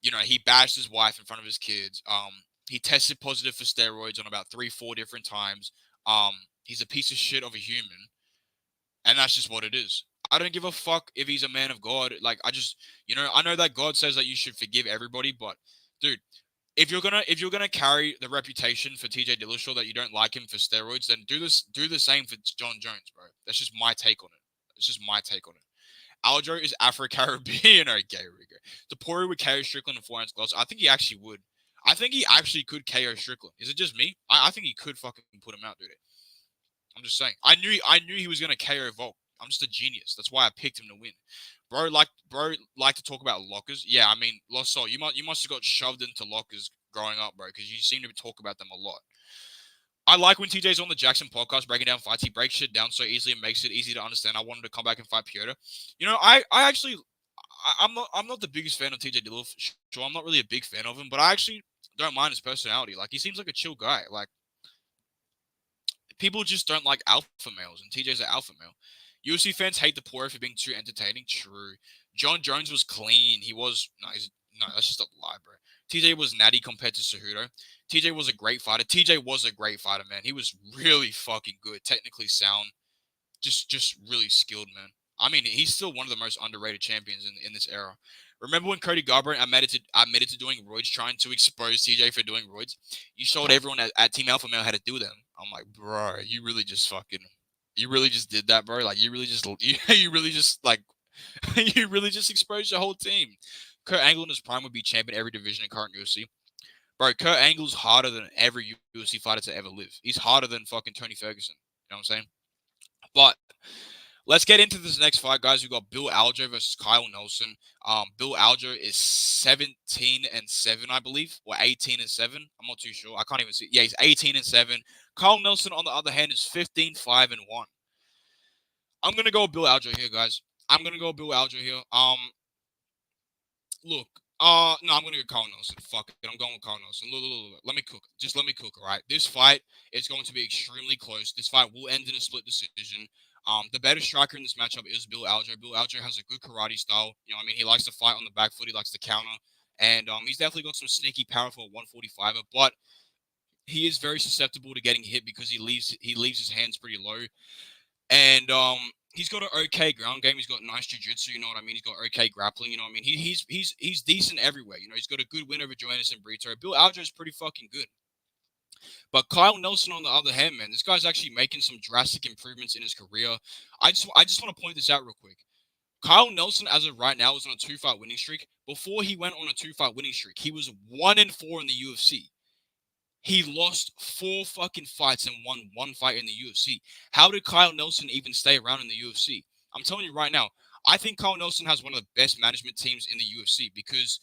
S1: he bashed his wife in front of his kids. He tested positive for steroids on about 3-4 different times. He's a piece of shit of a human, and that's just what it is. I don't give a fuck if he's a man of God. Like, I know that God says that you should forgive everybody, but dude, if you're gonna carry the reputation for TJ Dillashaw that you don't like him for steroids, then do the same for John Jones, bro. That's just my take on it. It's just my take on it. Aljo is Afro-Caribbean. Okay, here we go. Tapori would KO Strickland in 4-ounce gloves. I think he actually would. I think he actually could KO Strickland. Is it just me? I think he could fucking put him out, dude. I'm just saying. I knew he was gonna KO Volk. I'm just a genius. That's why I picked him to win. Bro like to talk about lockers. Yeah, I mean, Losso, you must have got shoved into lockers growing up, bro, because you seem to talk about them a lot. I like when TJ's on the Jackson podcast breaking down fights. He breaks shit down so easily and makes it easy to understand. I wanted to come back and fight Piotr. I'm not the biggest fan of TJ Dillashaw. I'm not really a big fan of him, but I actually don't mind his personality. Like, he seems like a chill guy. Like, people just don't like alpha males, and TJ's an alpha male. UFC fans hate the poor for being too entertaining. True. John Jones was clean. He was no, that's just a lie, bro. TJ was natty compared to Cejudo. TJ was a great fighter. TJ was a great fighter, man. He was really fucking good, technically sound, just really skilled, man. I mean, he's still one of the most underrated champions in this era. Remember when Cody Garbrandt admitted to doing roids, trying to expose TJ for doing roids? You showed everyone at Team Alpha Male how to do them. I'm like, bro, you really just did that, bro. Like, you really just you really just exposed your whole team. Kurt Angle in his prime would be champion every division in current UFC. Bro, Kurt Angle's harder than every UFC fighter to ever live. He's harder than fucking Tony Ferguson. You know what I'm saying? But let's get into this next fight, guys. We've got Bill Alger versus Kyle Nelson. Bill Alger is 17-7, I believe, or 18-7. I'm not too sure. I can't even see. Yeah, he's 18-7. Kyle Nelson, on the other hand, is 15-5-1. I'm gonna go with Bill Alger here, guys. I'm gonna go with Bill Alger here. Look, no, I'm gonna go Kyle Nelson. Fuck it, I'm going with Kyle Nelson. Look. Let me cook. Just let me cook, all right? This fight is going to be extremely close. This fight will end in a split decision. The better striker in this matchup is Bill Alger. Bill Alger has a good karate style. You know what I mean? He likes to fight on the back foot. He likes to counter. And he's definitely got some sneaky power for a 145er, but he is very susceptible to getting hit because he leaves his hands pretty low. And he's got an okay ground game. He's got nice jiu-jitsu, you know what I mean? He's got okay grappling, you know what I mean? He's decent everywhere. You know, he's got a good win over Joannis and Brito. Bill Alger is pretty fucking good. But Kyle Nelson, on the other hand, man, this guy's actually making some drastic improvements in his career. I just want to point this out real quick. Kyle Nelson, as of right now, is on a 2-fight winning streak. Before he went on a 2-fight winning streak, he was 1-4 in the UFC. He lost 4 fucking fights and won 1 fight in the UFC. How did Kyle Nelson even stay around in the UFC? I'm telling you right now, I think Kyle Nelson has one of the best management teams in the UFC because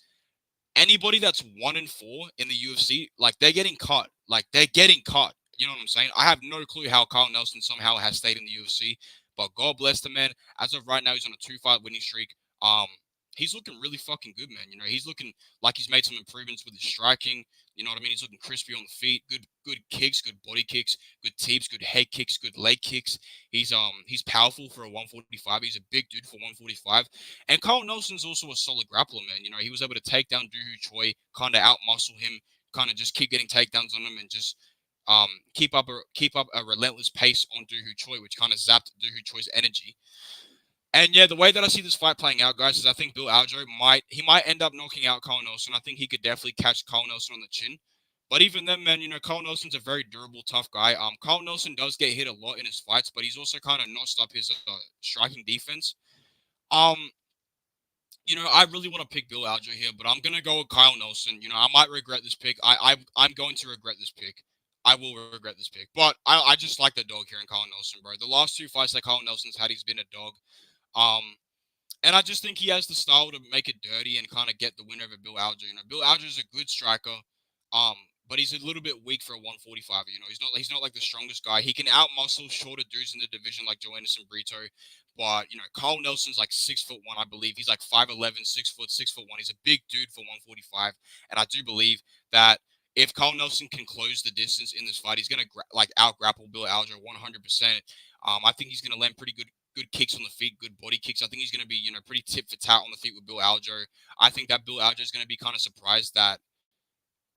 S1: anybody that's 1-4 in the UFC, like they're getting cut. Like they're getting cut. You know what I'm saying? I have no clue how Kyle Nelson somehow has stayed in the UFC, but God bless the man. As of right now, he's on a 2-fight winning streak. Um, he's looking really fucking good, man. You know, he's looking like he's made some improvements with his striking. You know what I mean? He's looking crispy on the feet. Good kicks, good body kicks, good teeps, good head kicks, good leg kicks. He's powerful for a 145. He's a big dude for 145. And Kyle Nelson's also a solid grappler, man. You know, he was able to take down Dooho Choi, kind of outmuscle him, kind of just keep getting takedowns on him, and just keep up a relentless pace on Dooho Choi, which kind of zapped Dooho Choi's energy. And yeah, the way that I see this fight playing out, guys, is I think Bill Aljo might end up knocking out Kyle Nelson. I think he could definitely catch Kyle Nelson on the chin. But even then, man, you know, Kyle Nelson's a very durable, tough guy. Kyle Nelson does get hit a lot in his fights, but he's also kind of notched up his striking defense. You know, I really want to pick Bill Aljo here, but I'm gonna go with Kyle Nelson. You know, I might regret this pick. I'm going to regret this pick. I will regret this pick. But I just like the dog here in Kyle Nelson, bro. The last 2 fights that Kyle Nelson's had, he's been a dog. And I just think he has the style to make it dirty and kind of get the win over Bill Aljo. You know, Bill Aljo is a good striker, but he's a little bit weak for a 145. You know, he's not like the strongest guy. He can outmuscle shorter dudes in the division like Joanderson Brito. But you know, Kyle Nelson's like 6'1", I believe. He's like 5'11", 6 foot, 6'1". He's a big dude for 145, and I do believe that if Kyle Nelson can close the distance in this fight, he's gonna out grapple Bill Aljo 100%. I think he's gonna land pretty good kicks on the feet, good body kicks. I think he's going to be, you know, pretty tit for tat on the feet with Bill Aljo. I think that Bill Aljo is going to be kind of surprised that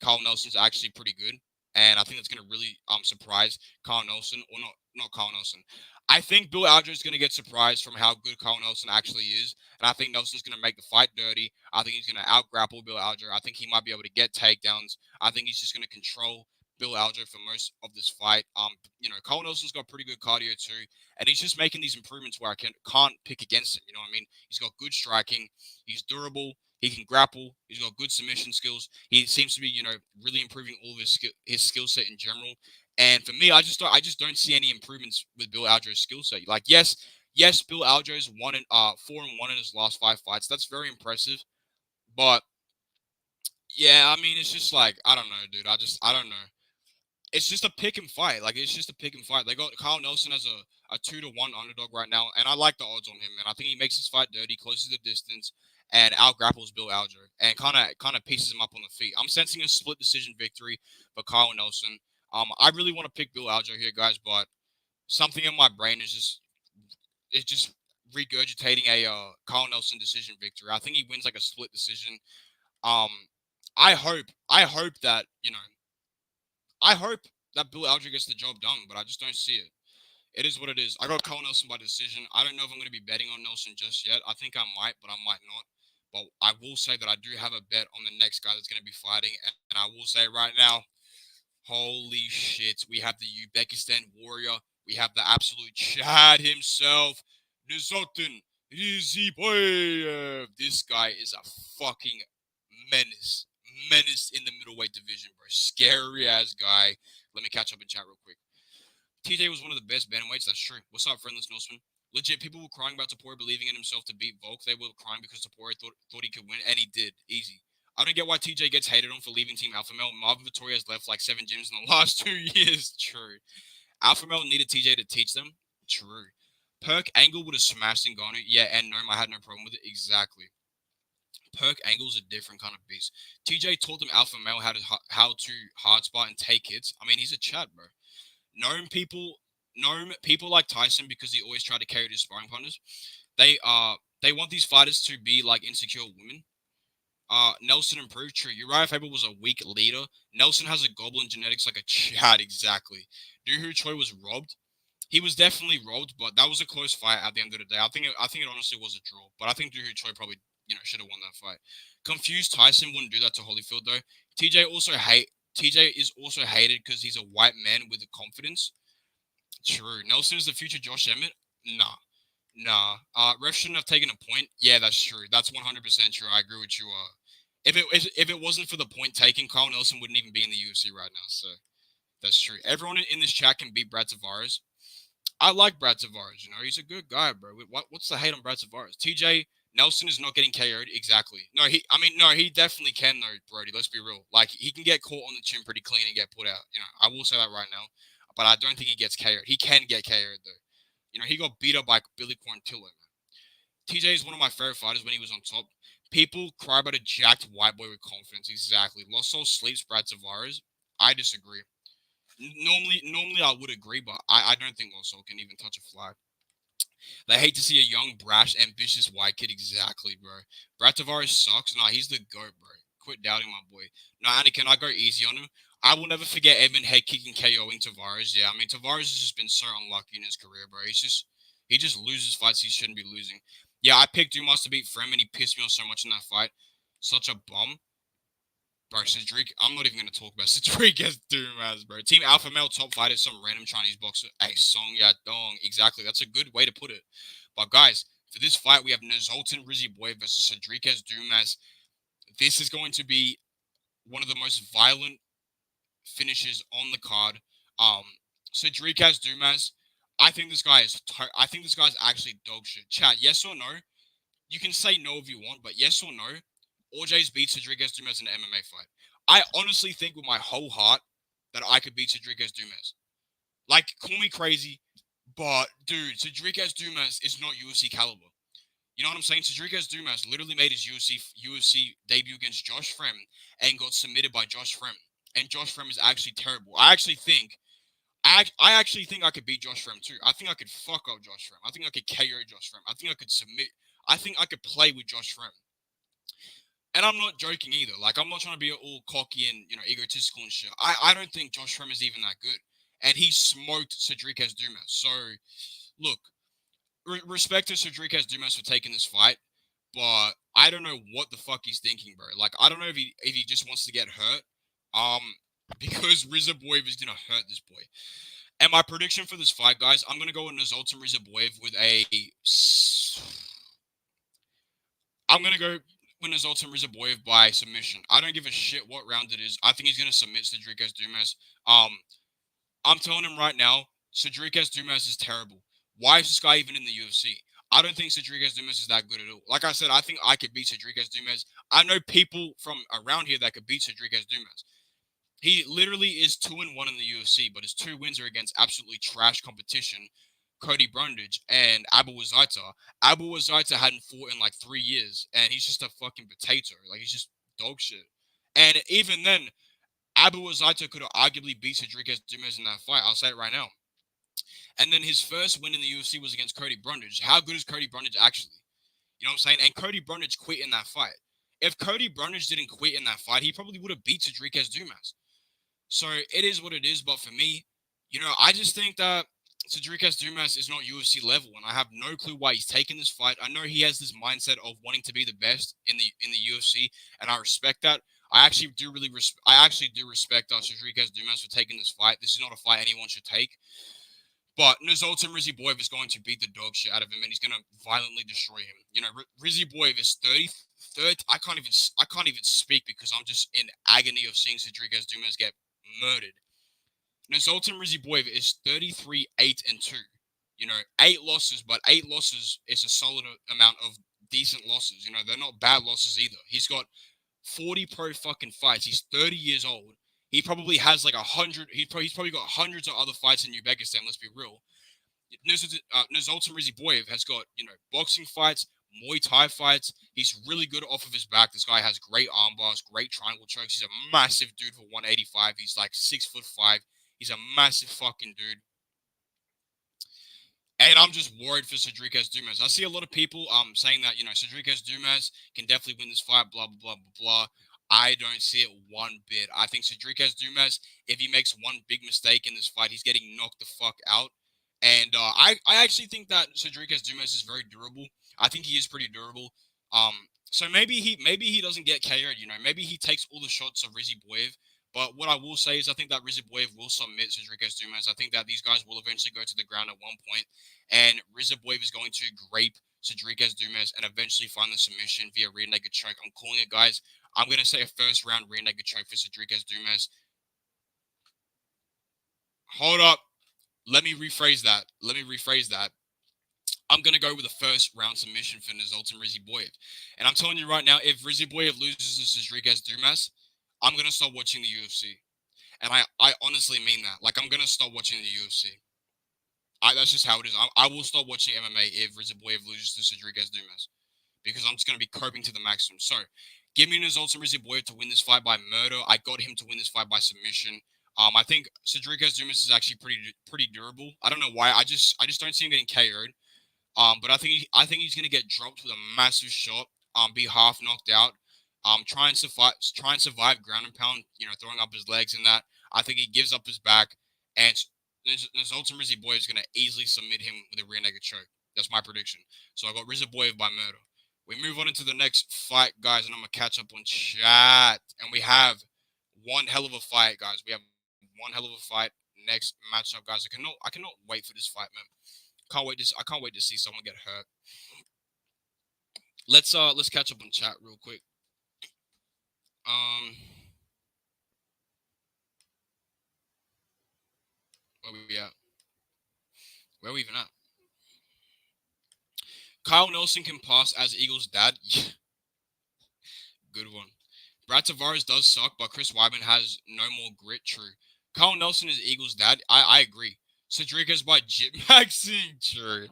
S1: Kyle Nelson's actually pretty good. And I think that's going to really surprise Kyle Nelson, or not Kyle Nelson. I think Bill Aljo is going to get surprised from how good Kyle Nelson actually is. And I think Nelson's going to make the fight dirty. I think he's going to out-grapple Bill Aljo. I think he might be able to get takedowns. I think he's just going to control Bill Aljo for most of this fight. You know, Kyle Nelson's got pretty good cardio too, and he's just making these improvements where I can't pick against him. You know what I mean? He's got good striking. He's durable. He can grapple. He's got good submission skills. He seems to be, you know, really improving all of his skill set in general. And for me, I just don't see any improvements with Bill Aljo's skill set. Like, yes, Bill Aljo's 4-1 in his last 5 fights. That's very impressive. But yeah, I mean, it's just like, I don't know, dude. I don't know. It's just a pick and fight. Like, it's just a pick and fight. They got Kyle Nelson as a 2-1 underdog right now, and I like the odds on him, man. I think he makes his fight dirty, closes the distance, and out grapples Bill Aljo, and kind of pieces him up on the feet. I'm sensing a split decision victory for Kyle Nelson. I really want to pick Bill Aljo here, guys, but something in my brain is just regurgitating a Kyle Nelson decision victory. I think he wins like a split decision. Um, I hope that, you know, I hope that Bill Aljo gets the job done, but I just don't see it. It is what it is. I got Kyle Nelson by decision. I don't know if I'm going to be betting on Nelson just yet. I think I might, but I might not. But I will say that I do have a bet on the next guy that's going to be fighting. And I will say right now, holy shit. We have the Uzbekistan warrior. We have the absolute Chad himself. Nizotin Rizibay. This guy is a fucking menace. Menace in the middleweight division, bro. Scary ass guy. Let me catch up in chat real quick. TJ was one of the best bantamweights. That's true. What's up, friendless Norseman? Legit, people were crying about Tapori believing in himself to beat Volk. They were crying because Tapori thought he could win, and he did. Easy. I don't get why TJ gets hated on for leaving Team Alpha Male. Marvin Vittoria has left like 7 gyms in the last 2 years. True. Alpha Male needed TJ to teach them. True. Perk Angle would have smashed Ngannou. Yeah, and Gnome, I had no problem with it. Exactly. Perk Angle's a different kind of beast. TJ taught them Alpha Male how to hard spot and take hits. I mean, he's a Chad, bro. Gnome people like Tyson, because he always tried to carry his sparring partners. They want these fighters to be like insecure women. Nelson improved. True. Uriah Faber was a weak leader. Nelson has a goblin genetics like a Chad. Exactly. Dooho Choi was robbed. He was definitely robbed, but that was a close fight at the end of the day. I think it honestly was a draw, but I think Dooho Choi probably, you know, should have won that fight. Confused Tyson wouldn't do that to Holyfield though. TJ is also hated because he's a white man with confidence. True. Nelson is the future Josh Emmett? Nah. Nah. Ref shouldn't have taken a point. Yeah, that's true. That's 100% true. I agree with you. If it wasn't for the point taking, Carl Nelson wouldn't even be in the UFC right now. So that's true. Everyone in this chat can beat Brad Tavares. I like Brad Tavares. You know, he's a good guy, bro. What's the hate on Brad Tavares? TJ Nelson is not getting KO'd. Exactly. No, he definitely can though, Brody. Let's be real. Like he can get caught on the chin pretty clean and get put out. You know, I will say that right now. But I don't think he gets KO'd. He can get KO'd though. You know, he got beat up by Billy Quarantillo, man. TJ is one of my favorite fighters when he was on top. People cry about a jacked white boy with confidence. Exactly. Lost Soul sleeps Brad Tavares. I disagree. Normally I would agree, but I don't think Lost Soul can even touch a flag. They hate to see a young, brash, ambitious white kid. Exactly, bro. Brad Tavares sucks. Nah, he's the GOAT, bro. Quit doubting my boy. Nah, Anakin, I go easy on him. I will never forget Edmund head kicking KOing Tavares. Yeah, I mean Tavares has just been so unlucky in his career, bro. He just loses fights he shouldn't be losing. Yeah, I picked Dumas to beat Frem and he pissed me off so much in that fight. Such a bum. Bro, Cedric, I'm not even going to talk about Cedric as Dumas, bro. Team Alpha Male top fighter, some random Chinese boxer. Hey, Song Ya Dong. Exactly. That's a good way to put it. But, guys, for this fight, we have Nazoltan Rizzy Boy versus Cedric Dumas. This is going to be one of the most violent finishes on the card. Cedric Dumas, I think this guy is. I think this guy's actually dog shit. Chat, yes or no? You can say no if you want, but yes or no, OJ's beat Cedric Dumas in an MMA fight. I honestly think with my whole heart that I could beat Cedric Dumas. Like, call me crazy, but dude, Cedric Dumas is not UFC caliber. You know what I'm saying? Cedric Dumas literally made his UFC debut against Josh Frem and got submitted by Josh Frem. And Josh Frem is actually terrible. I actually think I could beat Josh Frem too. I think I could fuck up Josh Frem. I think I could KO Josh Frem. I think I could submit. I think I could play with Josh Frem. And I'm not joking either. Like, I'm not trying to be all cocky and, you know, egotistical and shit. I don't think Josh Frem is even that good. And he smoked Cedric Dumas. So, look, respect to Cedric Dumas for taking this fight. But I don't know what the fuck he's thinking, bro. Like, I don't know if he just wants to get hurt. Because Rizzaboyev is going to hurt this boy. And my prediction for this fight, guys, I'm going to go with Nazoltan Rizzaboyev with a... I'm going to go with Nazoltan Rizzaboyev by submission. I don't give a shit what round it is. I think he's going to submit Cedric Dumas. I'm telling him right now, Cedric Dumas is terrible. Why is this guy even in the UFC? I don't think Cedric Dumas is that good at all. Like I said, I think I could beat Cedric Dumas. I know people from around here that could beat Cedric Dumas. He literally is 2-1 in the UFC, but his 2 wins are against absolutely trash competition. Cody Brundage and Abel Wazaita. Abel Wazaita hadn't fought in like 3 years, and he's just a fucking potato. Like, he's just dog shit. And even then, Abel Wazaita could have arguably beat Cedric Dumas in that fight. I'll say it right now. And then his first win in the UFC was against Cody Brundage. How good is Cody Brundage actually? You know what I'm saying? And Cody Brundage quit in that fight. If Cody Brundage didn't quit in that fight, he probably would have beat Cedric Dumas. So it is what it is. But for me, you know, I just think that Cedric Dumas is not UFC level, and I have no clue why he's taking this fight. I know he has this mindset of wanting to be the best in the UFC, and I respect that. I actually do respect Cedric Dumas for taking this fight. This is not a fight anyone should take. But Nazoltan Rizzaboyev is going to beat the dog shit out of him, and he's going to violently destroy him. You know, Rizzaboyev is 30. I can't even speak because I'm just in agony of seeing Cedric Dumas get murdered. Nazoltan Rizzaboyev is 33-8-2. You know, 8 losses, but 8 losses is a solid amount of decent losses. You know, they're not bad losses either. He's got 40 pro fucking fights. He's 30 years old. He probably has like 100. He's probably got hundreds of other fights in Uzbekistan. Let's be real. Nazoltan Rizzaboyev has got, you know, boxing fights, Muay Thai fights. He's really good off of his back. This guy has great arm bars, great triangle chokes. He's a massive dude for 185. He's like 6'5". He's a massive fucking dude. And I'm just worried for Cedric Dumas. I see a lot of people saying that, you know, Cedric Dumas can definitely win this fight, blah, blah, blah, blah, blah. I don't see it one bit. I think Cedric Dumas, if he makes one big mistake in this fight, he's getting knocked the fuck out. And I actually think that Cedric Dumas is very durable. I think he is pretty durable. So maybe he doesn't get KO'd, you know. Maybe he takes all the shots of Rizzaboyev, But what I will say is I think that Rizaboyev will submit Rodriguez Dumas. I think that these guys will eventually go to the ground at one point, and Rizaboyev is going to grape Rodriguez Dumas and eventually find the submission via rear naked choke. I'm calling it, guys. I'm going to say a first round rear naked choke for Rodriguez Dumas. Hold up. Let me rephrase that. I'm going to go with a first round submission for Nazoltan Rizaboyev. And I'm telling you right now, if Rizaboyev loses to Rodriguez Dumas, I'm going to start watching the UFC. And I honestly mean that. Like, I'm going to start watching the UFC. That's just how it is. I will start watching MMA if Rizaboyev loses to Rodriguez Dumas. Because I'm just going to be coping to the maximum. So, give me Nazoltan Rizaboyev to win this fight by murder. I got him to win this fight by submission. I think Rodriguez Dumas is actually pretty durable. I don't know why. I just don't see him getting KO'd. But I think he's gonna get dropped with a massive shot. Be half knocked out. Try and survive ground and pound. You know, throwing up his legs and that. I think he gives up his back, and Nazoltan Rizaboyev is gonna easily submit him with a rear naked choke. That's my prediction. So I got Rizaboyev by murder. We move on into the next fight, guys, and I'm gonna catch up on chat. And we have one hell of a fight, guys. We have one hell of a fight. Next matchup, guys. I cannot wait for this fight, man. I can't wait to see someone get hurt. Let's catch up on chat real quick. Where we at? Where are we even at? Kyle Nelson can pass as Eagles' dad. Good one. Brad Tavares does suck, but Chris Weidman has no more grit. True. Kyle Nelson is Eagles' dad. I agree. Rodriguez by Jim Maxine. True.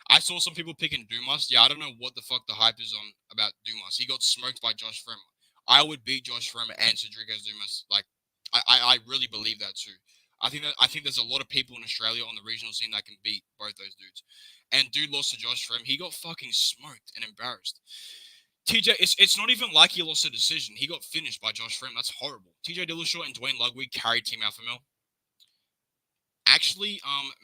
S1: I saw some people picking Dumas. Yeah, I don't know what the fuck the hype is on about Dumas. He got smoked by Josh Fremmer. I would beat Josh Fremmer and Rodriguez Dumas. Like, I really believe that too. I think there's a lot of people in Australia on the regional scene that can beat both those dudes. And dude lost to Josh Fremmer. He got fucking smoked and embarrassed. TJ, it's not even like he lost a decision. He got finished by Josh Fremmer. That's horrible. TJ Dillashaw and Dwayne Ludwig carried Team Alpha Male. Actually,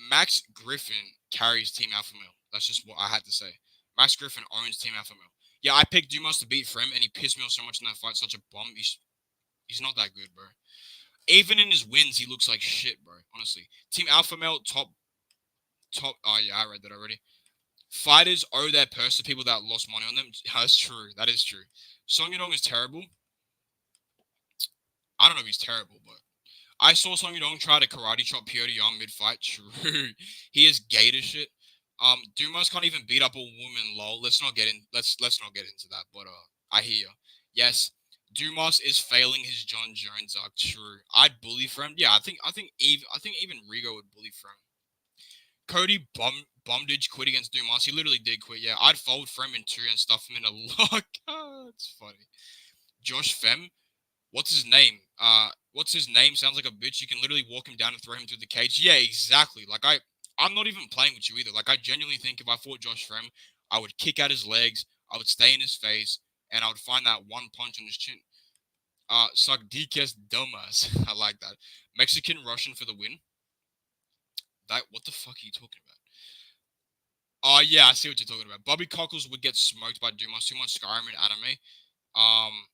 S1: Max Griffin carries Team Alpha Male. That's just what I had to say. Max Griffin owns Team Alpha Male. Yeah, I picked Dumas to beat Frem, and he pissed me off so much in that fight. Such a bum. He's not that good, bro. Even in his wins, he looks like shit, bro. Honestly, Team Alpha Male top. Oh yeah, I read that already. Fighters owe their purse to people that lost money on them. That's true. That is true. Song Yudong is terrible. I don't know if he's terrible, but I saw Song Yudong try to karate chop Piotr Young mid-fight. True. He is gay to shit. Dumas can't even beat up a woman, lol. Let's not get into that, but I hear you. Yes, Dumas is failing his John Jones arc. True. I'd bully Frem. Yeah, I think even Rigo would bully Frem. Cody Bumdidge quit against Dumas. He literally did quit. Yeah, I'd fold Frem in 2 and stuff him in a lock. It's funny. Josh Fem. What's his name? What's his name? Sounds like a bitch. You can literally walk him down and throw him through the cage. Yeah, exactly. Like I'm not even playing with you either. Like I genuinely think if I fought Josh Frem, I would kick out his legs, I would stay in his face, and I would find that one punch on his chin. Sagdikes Domas. I like that. Mexican Russian for the win. What the fuck are you talking about? Oh yeah, I see what you're talking about. Bobby Cockles would get smoked by Dumas. Too much Skyrim in anime.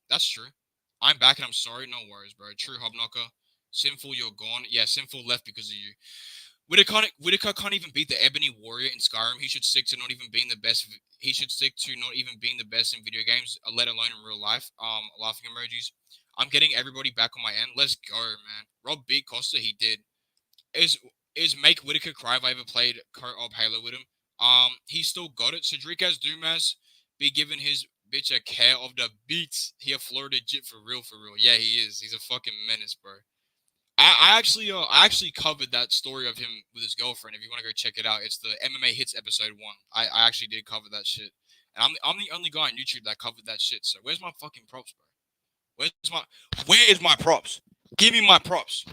S1: That's true. I'm back and I'm sorry. No worries, bro. True Hobknocker. Sinful, you're gone. Yeah, Sinful left because of you. Whitaker can't even beat the Ebony Warrior in Skyrim. He should stick to not even being the best. He should stick to not even being the best in video games, let alone in real life. Laughing emojis. I'm getting everybody back on my end. Let's go, man. Rob beat Costa. He did. Is Make Whitaker cry if I ever played co-op Halo with him? He still got it. Rodriguez Dumas be given his bitch a care of the beats. He a Florida jit for real, for real. Yeah, he is. He's a fucking menace, bro. I actually covered that story of him with his girlfriend. If you want to go check it out, it's the MMA Hits episode 1. I actually did cover that shit, and I'm the only guy on YouTube that covered that shit. So where's my fucking props, bro? Where is my props? Give me my props.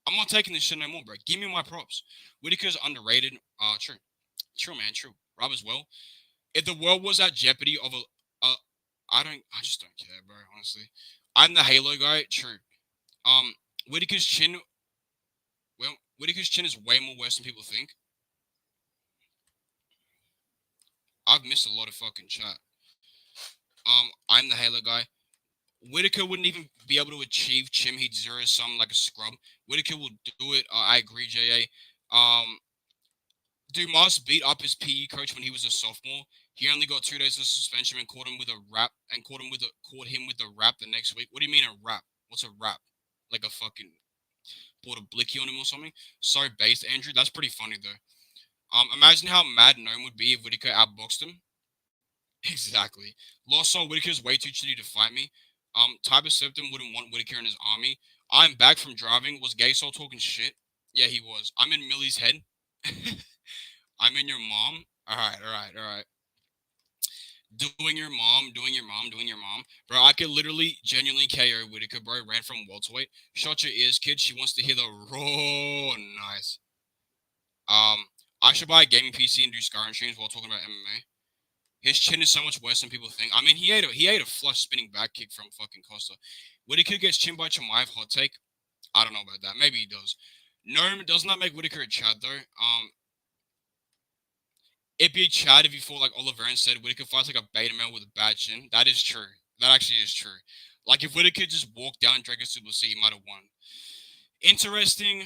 S1: I'm not taking this shit no more, bro. Give me my props. Whitaker's underrated. True, man. True. Rob as well. If the world was at jeopardy of I just don't care, bro. Honestly, I'm the Halo guy. True. Whitaker's chin is way more worse than people think. I've missed a lot of fucking chat. I'm the Halo guy. Whitaker wouldn't even be able to achieve Chim. He'd zero sum like a scrub. Whitaker will do it. I agree, JA. Dumas beat up his PE coach when he was a sophomore. He only got 2 days of suspension and caught him with a rap and caught him with a rap the next week. What do you mean a rap? What's a rap? Like a fucking poured a blicky on him or something? So based, Andrew. That's pretty funny though. Imagine how mad Gnome would be if Whitaker outboxed him. Exactly. Lost Soul Whitaker's way too shitty to fight me. Tiber Septim wouldn't want Whitaker in his army. I'm back from driving. Was Gay Soul talking shit? Yeah, he was. I'm in Millie's head. I'm in your mom. Alright. Doing your mom. Bro, I could literally genuinely KO Whitaker, bro. Ran from welterweight. Shut your ears, kid. She wants to hear the raw. Nice. I should buy a gaming PC and do scarring streams while talking about MMA. His chin is so much worse than people think. I mean, he ate a flush spinning back kick from fucking Costa. Whitaker gets chinned by Chimaev. Hot take. I don't know about that. Maybe he does. No, does not make Whitaker a Chad though. It'd be a Chad if you fought like Oliver and said Whitaker fights like a beta male with a bad chin. That is true. That actually is true. Like if Whitaker just walked down Dragon Super C, he might have won. Interesting.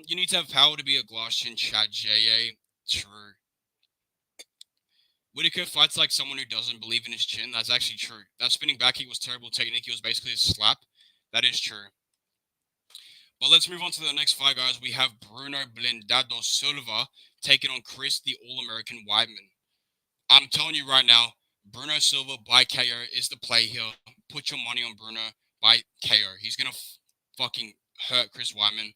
S1: You need to have power to be a glass chin Chad JA. True. Whitaker fights like someone who doesn't believe in his chin. That's actually true. That spinning back kick was terrible technique. It was basically a slap. That is true. But let's move on to the next fight, guys. We have Bruno Blindado Silva taking on Chris, the All-American Weidman. I'm telling you right now, Bruno Silva by KO is the play here. Put your money on Bruno by KO. He's going to fucking hurt Chris Weidman.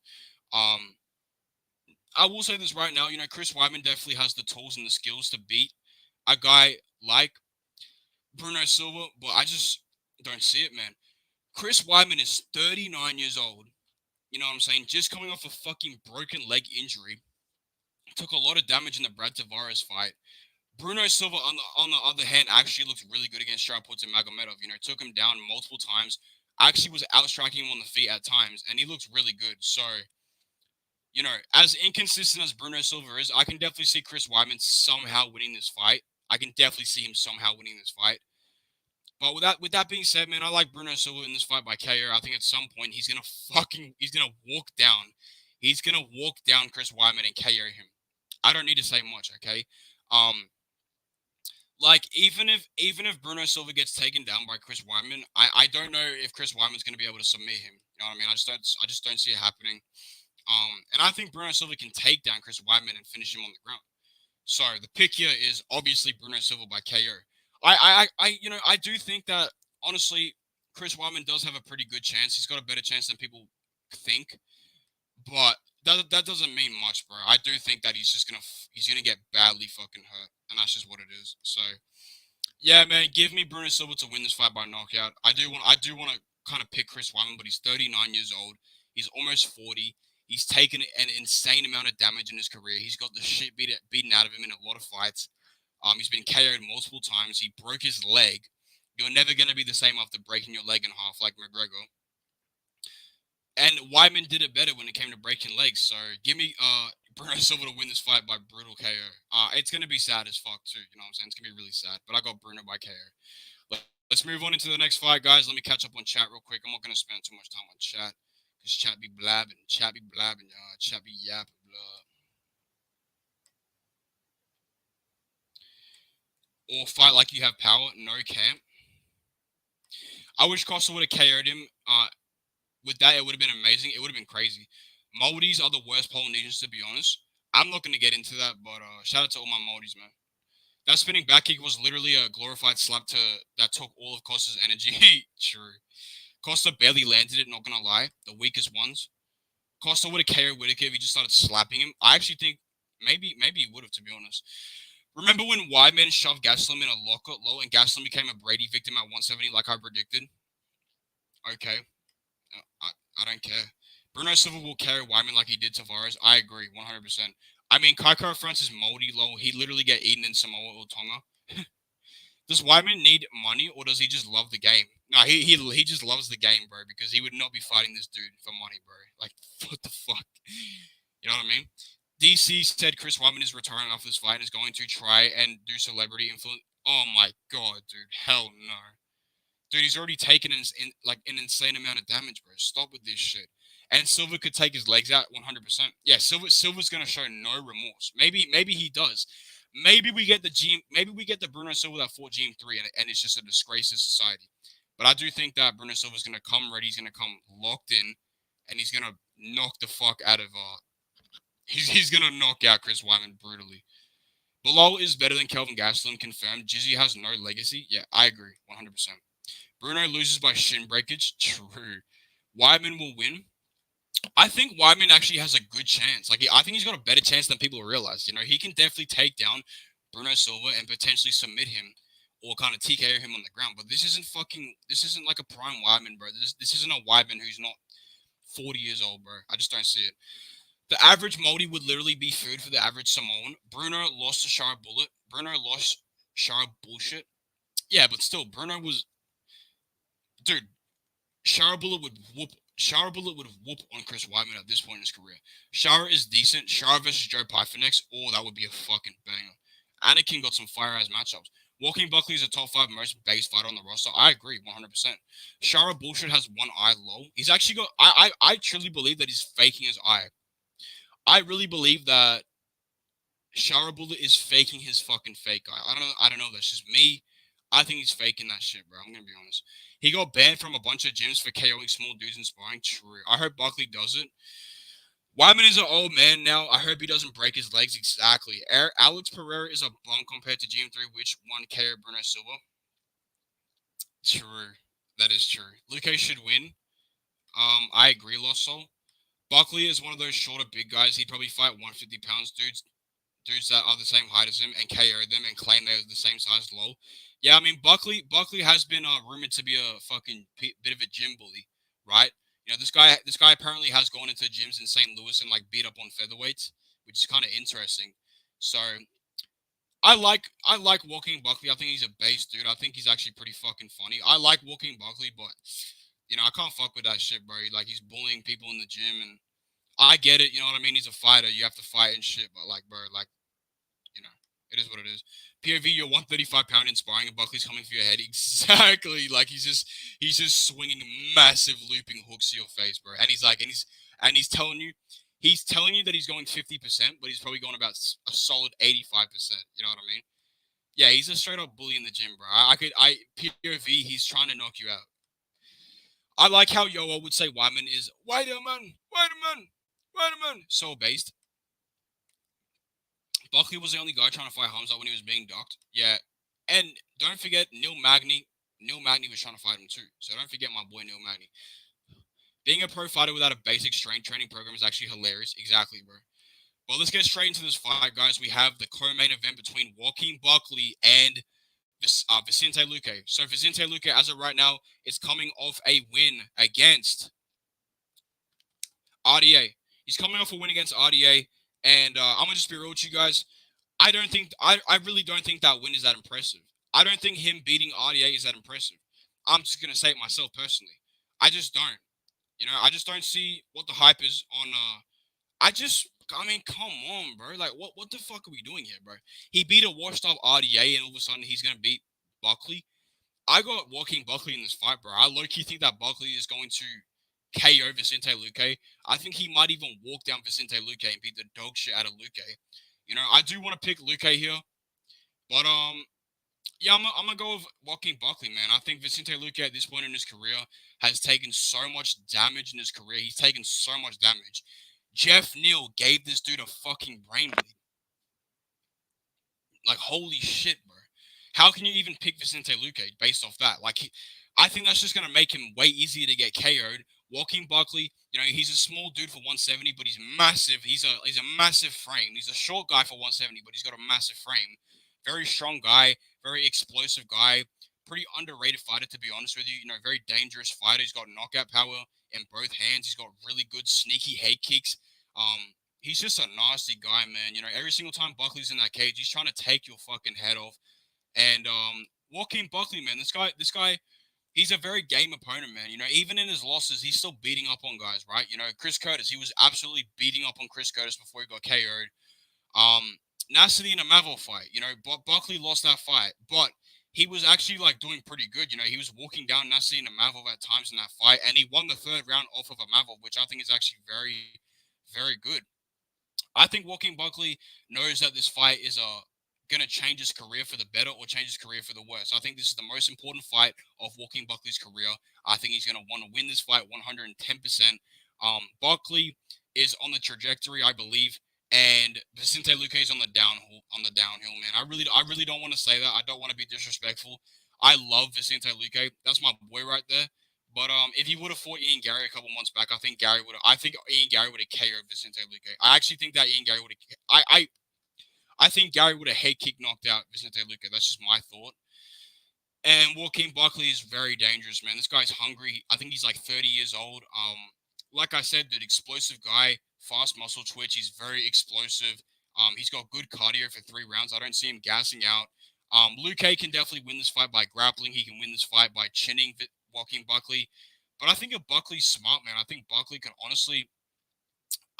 S1: I will say this right now. Chris Weidman definitely has the tools and the skills to beat a guy like Bruno Silva, but I just don't see it, man. Chris Weidman is 39 years old. You know what I'm saying? Just coming off a fucking broken leg injury. Took a lot of damage in the Brad Tavares fight. Bruno Silva, on the other hand, actually looked really good against Sharaput and Magomedov. Took him down multiple times. Actually was outstriking him on the feet at times, and he looked really good. So, as inconsistent as Bruno Silva is, I can definitely see Chris Weidman somehow winning this fight. I can definitely see him somehow winning this fight. But with that being said, man, I like Bruno Silva in this fight by KO. I think at some point he's gonna walk down. He's gonna walk down Chris Weidman and KO him. I don't need to say much, okay? Like even if Bruno Silva gets taken down by Chris Weidman, I don't know if Chris Weidman's gonna be able to submit him. You know what I mean? I just don't see it happening. And I think Bruno Silva can take down Chris Weidman and finish him on the ground. So the pick here is obviously Bruno Silva by KO. I do think that honestly, Chris Weidman does have a pretty good chance. He's got a better chance than people think, but that doesn't mean much, bro. I do think that he's gonna get badly fucking hurt, and that's just what it is. So yeah, man, give me Bruno Silva to win this fight by knockout. I do want to kind of pick Chris Weidman, but he's 39 years old. He's almost 40. He's taken an insane amount of damage in his career. He's got the shit beaten out of him in a lot of fights. He's been KO'd multiple times. He broke his leg. You're never going to be the same after breaking your leg in half like McGregor. And Weidman did it better when it came to breaking legs. So give me Bruno Silva to win this fight by brutal KO. It's going to be sad as fuck too. You know what I'm saying? It's going to be really sad. But I got Bruno by KO. Let's move on into the next fight, guys. Let me catch up on chat real quick. I'm not going to spend too much time on chat. Because chat be blabbing. Chat be yapping. Or fight like you have power. No camp. I wish Costa would have KO'd him. With that, it would have been amazing. It would have been crazy. Maldives are the worst Polynesians, to be honest. I'm not going to get into that, but shout out to all my Maldives, man. That spinning back kick was literally a glorified slap that took all of Costa's energy. True. Costa barely landed it, not going to lie. The weakest ones. Costa would have KO'd Whitaker if he just started slapping him. I actually think maybe he would have, to be honest. Remember when Weidman shoved Gastelum in a lockout low and Gastelum became a Brady victim at 170 like I predicted? Okay. I don't care. Bruno Silva will carry Weidman like he did Tavares. I agree, 100%. I mean, Kai Kara France is moldy low. He'd literally get eaten in Samoa or Tonga. Does Weidman need money or does he just love the game? No, he just loves the game, bro, because he would not be fighting this dude for money, bro. Like, what the fuck? You know what I mean? DC said Chris Weidman is retiring after this fight and is going to try and do celebrity influence. Oh my god, dude. Hell no. Dude, he's already taken an insane amount of damage, bro. Stop with this shit. And Silver could take his legs out 100%. Yeah, Silver's gonna show no remorse. Maybe he does. Maybe we get the Bruno Silva that fought GM3, and it's just a disgrace to society. But I do think that Bruno Silva's gonna come ready. He's gonna come locked in, and he's gonna knock the fuck out of he's gonna knock out Chris Weidman brutally. Bilal is better than Kelvin Gastelum, confirmed. Jizzy has no legacy. Yeah, I agree, 100%. Bruno loses by shin breakage. True. Weidman will win. I think Weidman actually has a good chance. I think he's got a better chance than people realize. You know, he can definitely take down Bruno Silva and potentially submit him or kind of TKO him on the ground. But this isn't like a prime Weidman, bro. This isn't a Weidman who's not 40 years old, bro. I just don't see it. The average Moldy would literally be food for the average Samoan. Bruno lost to Shara Bullet. Bruno lost Shara Bullshit. Yeah, but still, Bruno was... Dude, Shara Bullet would whoop on Chris Weidman at this point in his career. Shara is decent. Shara versus Joe Python oh, that would be a fucking banger. Anakin got some fire-ass matchups. Walking Buckley is a top 5 most base fighter on the roster. I agree, 100%. Shara Bullshit has one eye low. He's actually got... I truly believe that he's faking his eye. I really believe that Shara Bullet is faking his fucking fake eye. I don't know. That's just me. I think he's faking that shit, bro. I'm gonna be honest. He got banned from a bunch of gyms for KOing small dudes and sparring. True. I hope Buckley does it. Weidman is an old man now. I hope he doesn't break his legs. Exactly. Alex Pereira is a bum compared to GM3, which won KO Bruno Silva. True. That is true. Luque should win. I agree, Losso. Buckley is one of those shorter big guys. He'd probably fight 150 pounds dudes that are the same height as him and KO them and claim they're the same size low. Yeah, I mean Buckley has been rumored to be a fucking bit of a gym bully, right? You know, this guy apparently has gone into gyms in St. Louis and like beat up on featherweights, which is kind of interesting. So I like Walking Buckley. I think he's a base dude. I think he's actually pretty fucking funny. I like Walking Buckley, but you know, I can't fuck with that shit, bro. Like he's bullying people in the gym, and I get it. You know what I mean? He's a fighter. You have to fight and shit, but like, bro, like, you know, it is what it is. POV, you're 135 pound in sparring, and Buckley's coming for your head. Exactly. Like he's just swinging massive looping hooks to your face, bro. And he's telling you that he's going 50%, but he's probably going about a solid 85%. You know what I mean? Yeah, he's a straight up bully in the gym, bro. POV, he's trying to knock you out. I like how Yoa would say Weidman is Weideman. So based. Buckley was the only guy trying to fight Hamza when he was being docked. Yeah. And don't forget Neil Magny. Neil Magny was trying to fight him too. So don't forget my boy Neil Magny. Being a pro fighter without a basic strength training program is actually hilarious. Exactly, bro. Well, let's get straight into this fight, guys. We have the co-main event between Joaquin Buckley and Vicente Luque. So Vicente Luque, as of right now, is coming off a win against RDA. He's coming off a win against RDA, and I'm gonna just be real with you guys. I really don't think that win is that impressive. I don't think him beating RDA is that impressive. I'm just gonna say it myself personally. I just don't. You know, I just don't see what the hype is on. I mean, come on, bro. Like, what the fuck are we doing here, bro? He beat a washed-up RDA, and all of a sudden he's gonna beat Buckley. I got Joaquin Buckley in this fight, bro. I low-key think that Buckley is going to KO Vicente Luque. I think he might even walk down Vicente Luque and beat the dog shit out of Luque. You know, I do want to pick Luque here, but yeah, I'm gonna go with Joaquin Buckley, man. I think Vicente Luque at this point in his career has taken so much damage in his career. He's taken so much damage. Jeff Neal gave this dude a fucking brain bleed. Like, holy shit, bro. How can you even pick Vicente Luque based off that? Like, I think that's just going to make him way easier to get KO'd. Joaquin Buckley, you know, he's a small dude for 170, but he's massive. He's a massive frame. He's a short guy for 170, but he's got a massive frame. Very strong guy, very explosive guy. Pretty underrated fighter, to be honest with you. You know, very dangerous fighter. He's got knockout power in both hands. He's got really good sneaky head kicks. He's just a nasty guy, man. You know, every single time Buckley's in that cage, he's trying to take your fucking head off. And Joaquin Buckley, man, this guy, he's a very game opponent, man. You know, even in his losses, he's still beating up on guys, right? You know, Chris Curtis, he was absolutely beating up on Chris Curtis before he got KO'd. Nasty in a Mavil fight, you know, Buckley lost that fight, but he was actually like doing pretty good. You know, he was walking down Nasty and Mavov at times in that fight, and he won the third round off of a Mavov, which I think is actually very, very good. I think Joaquin Buckley knows that this fight is going to change his career for the better or change his career for the worse. I think this is the most important fight of Joaquin Buckley's career. I think he's going to want to win this fight 110%. Buckley is on the trajectory, I believe, and Vicente Luque is on the downhill. Man. I really don't want to say that. I don't want to be disrespectful. I love Vicente Luque. That's my boy right there. But if he would have fought Ian Gary a couple months back, I think Ian Gary would have KO'd Vicente Luque. I actually think that Ian Gary would have. I think Gary would have head kick knocked out Vicente Luque. That's just my thought. And Joaquin Buckley is very dangerous, man. This guy's hungry. I think he's like 30 years old. Like I said, dude, explosive guy, fast muscle twitch. He's very explosive. He's got good cardio for 3 rounds. I don't see him gassing out. Luque can definitely win this fight by grappling. He can win this fight by chinning Joaquin Buckley. But I think if Buckley's smart, man, I think Buckley can honestly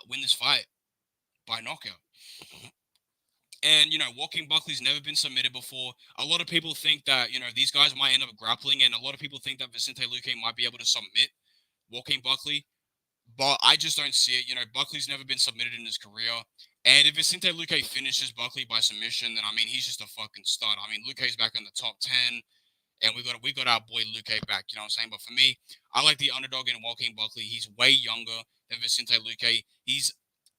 S1: win this fight by knockout. And, you know, Joaquin Buckley's never been submitted before. A lot of people think that, you know, these guys might end up grappling, and a lot of people think that Vicente Luque might be able to submit Joaquin Buckley. But I just don't see it. You know, Buckley's never been submitted in his career. And if Vicente Luque finishes Buckley by submission, then, I mean, he's just a fucking stud. I mean, Luque's back in the top 10. And we got our boy Luque back, you know what I'm saying? But for me, I like the underdog in Joaquin Buckley. He's way younger than Vicente Luque.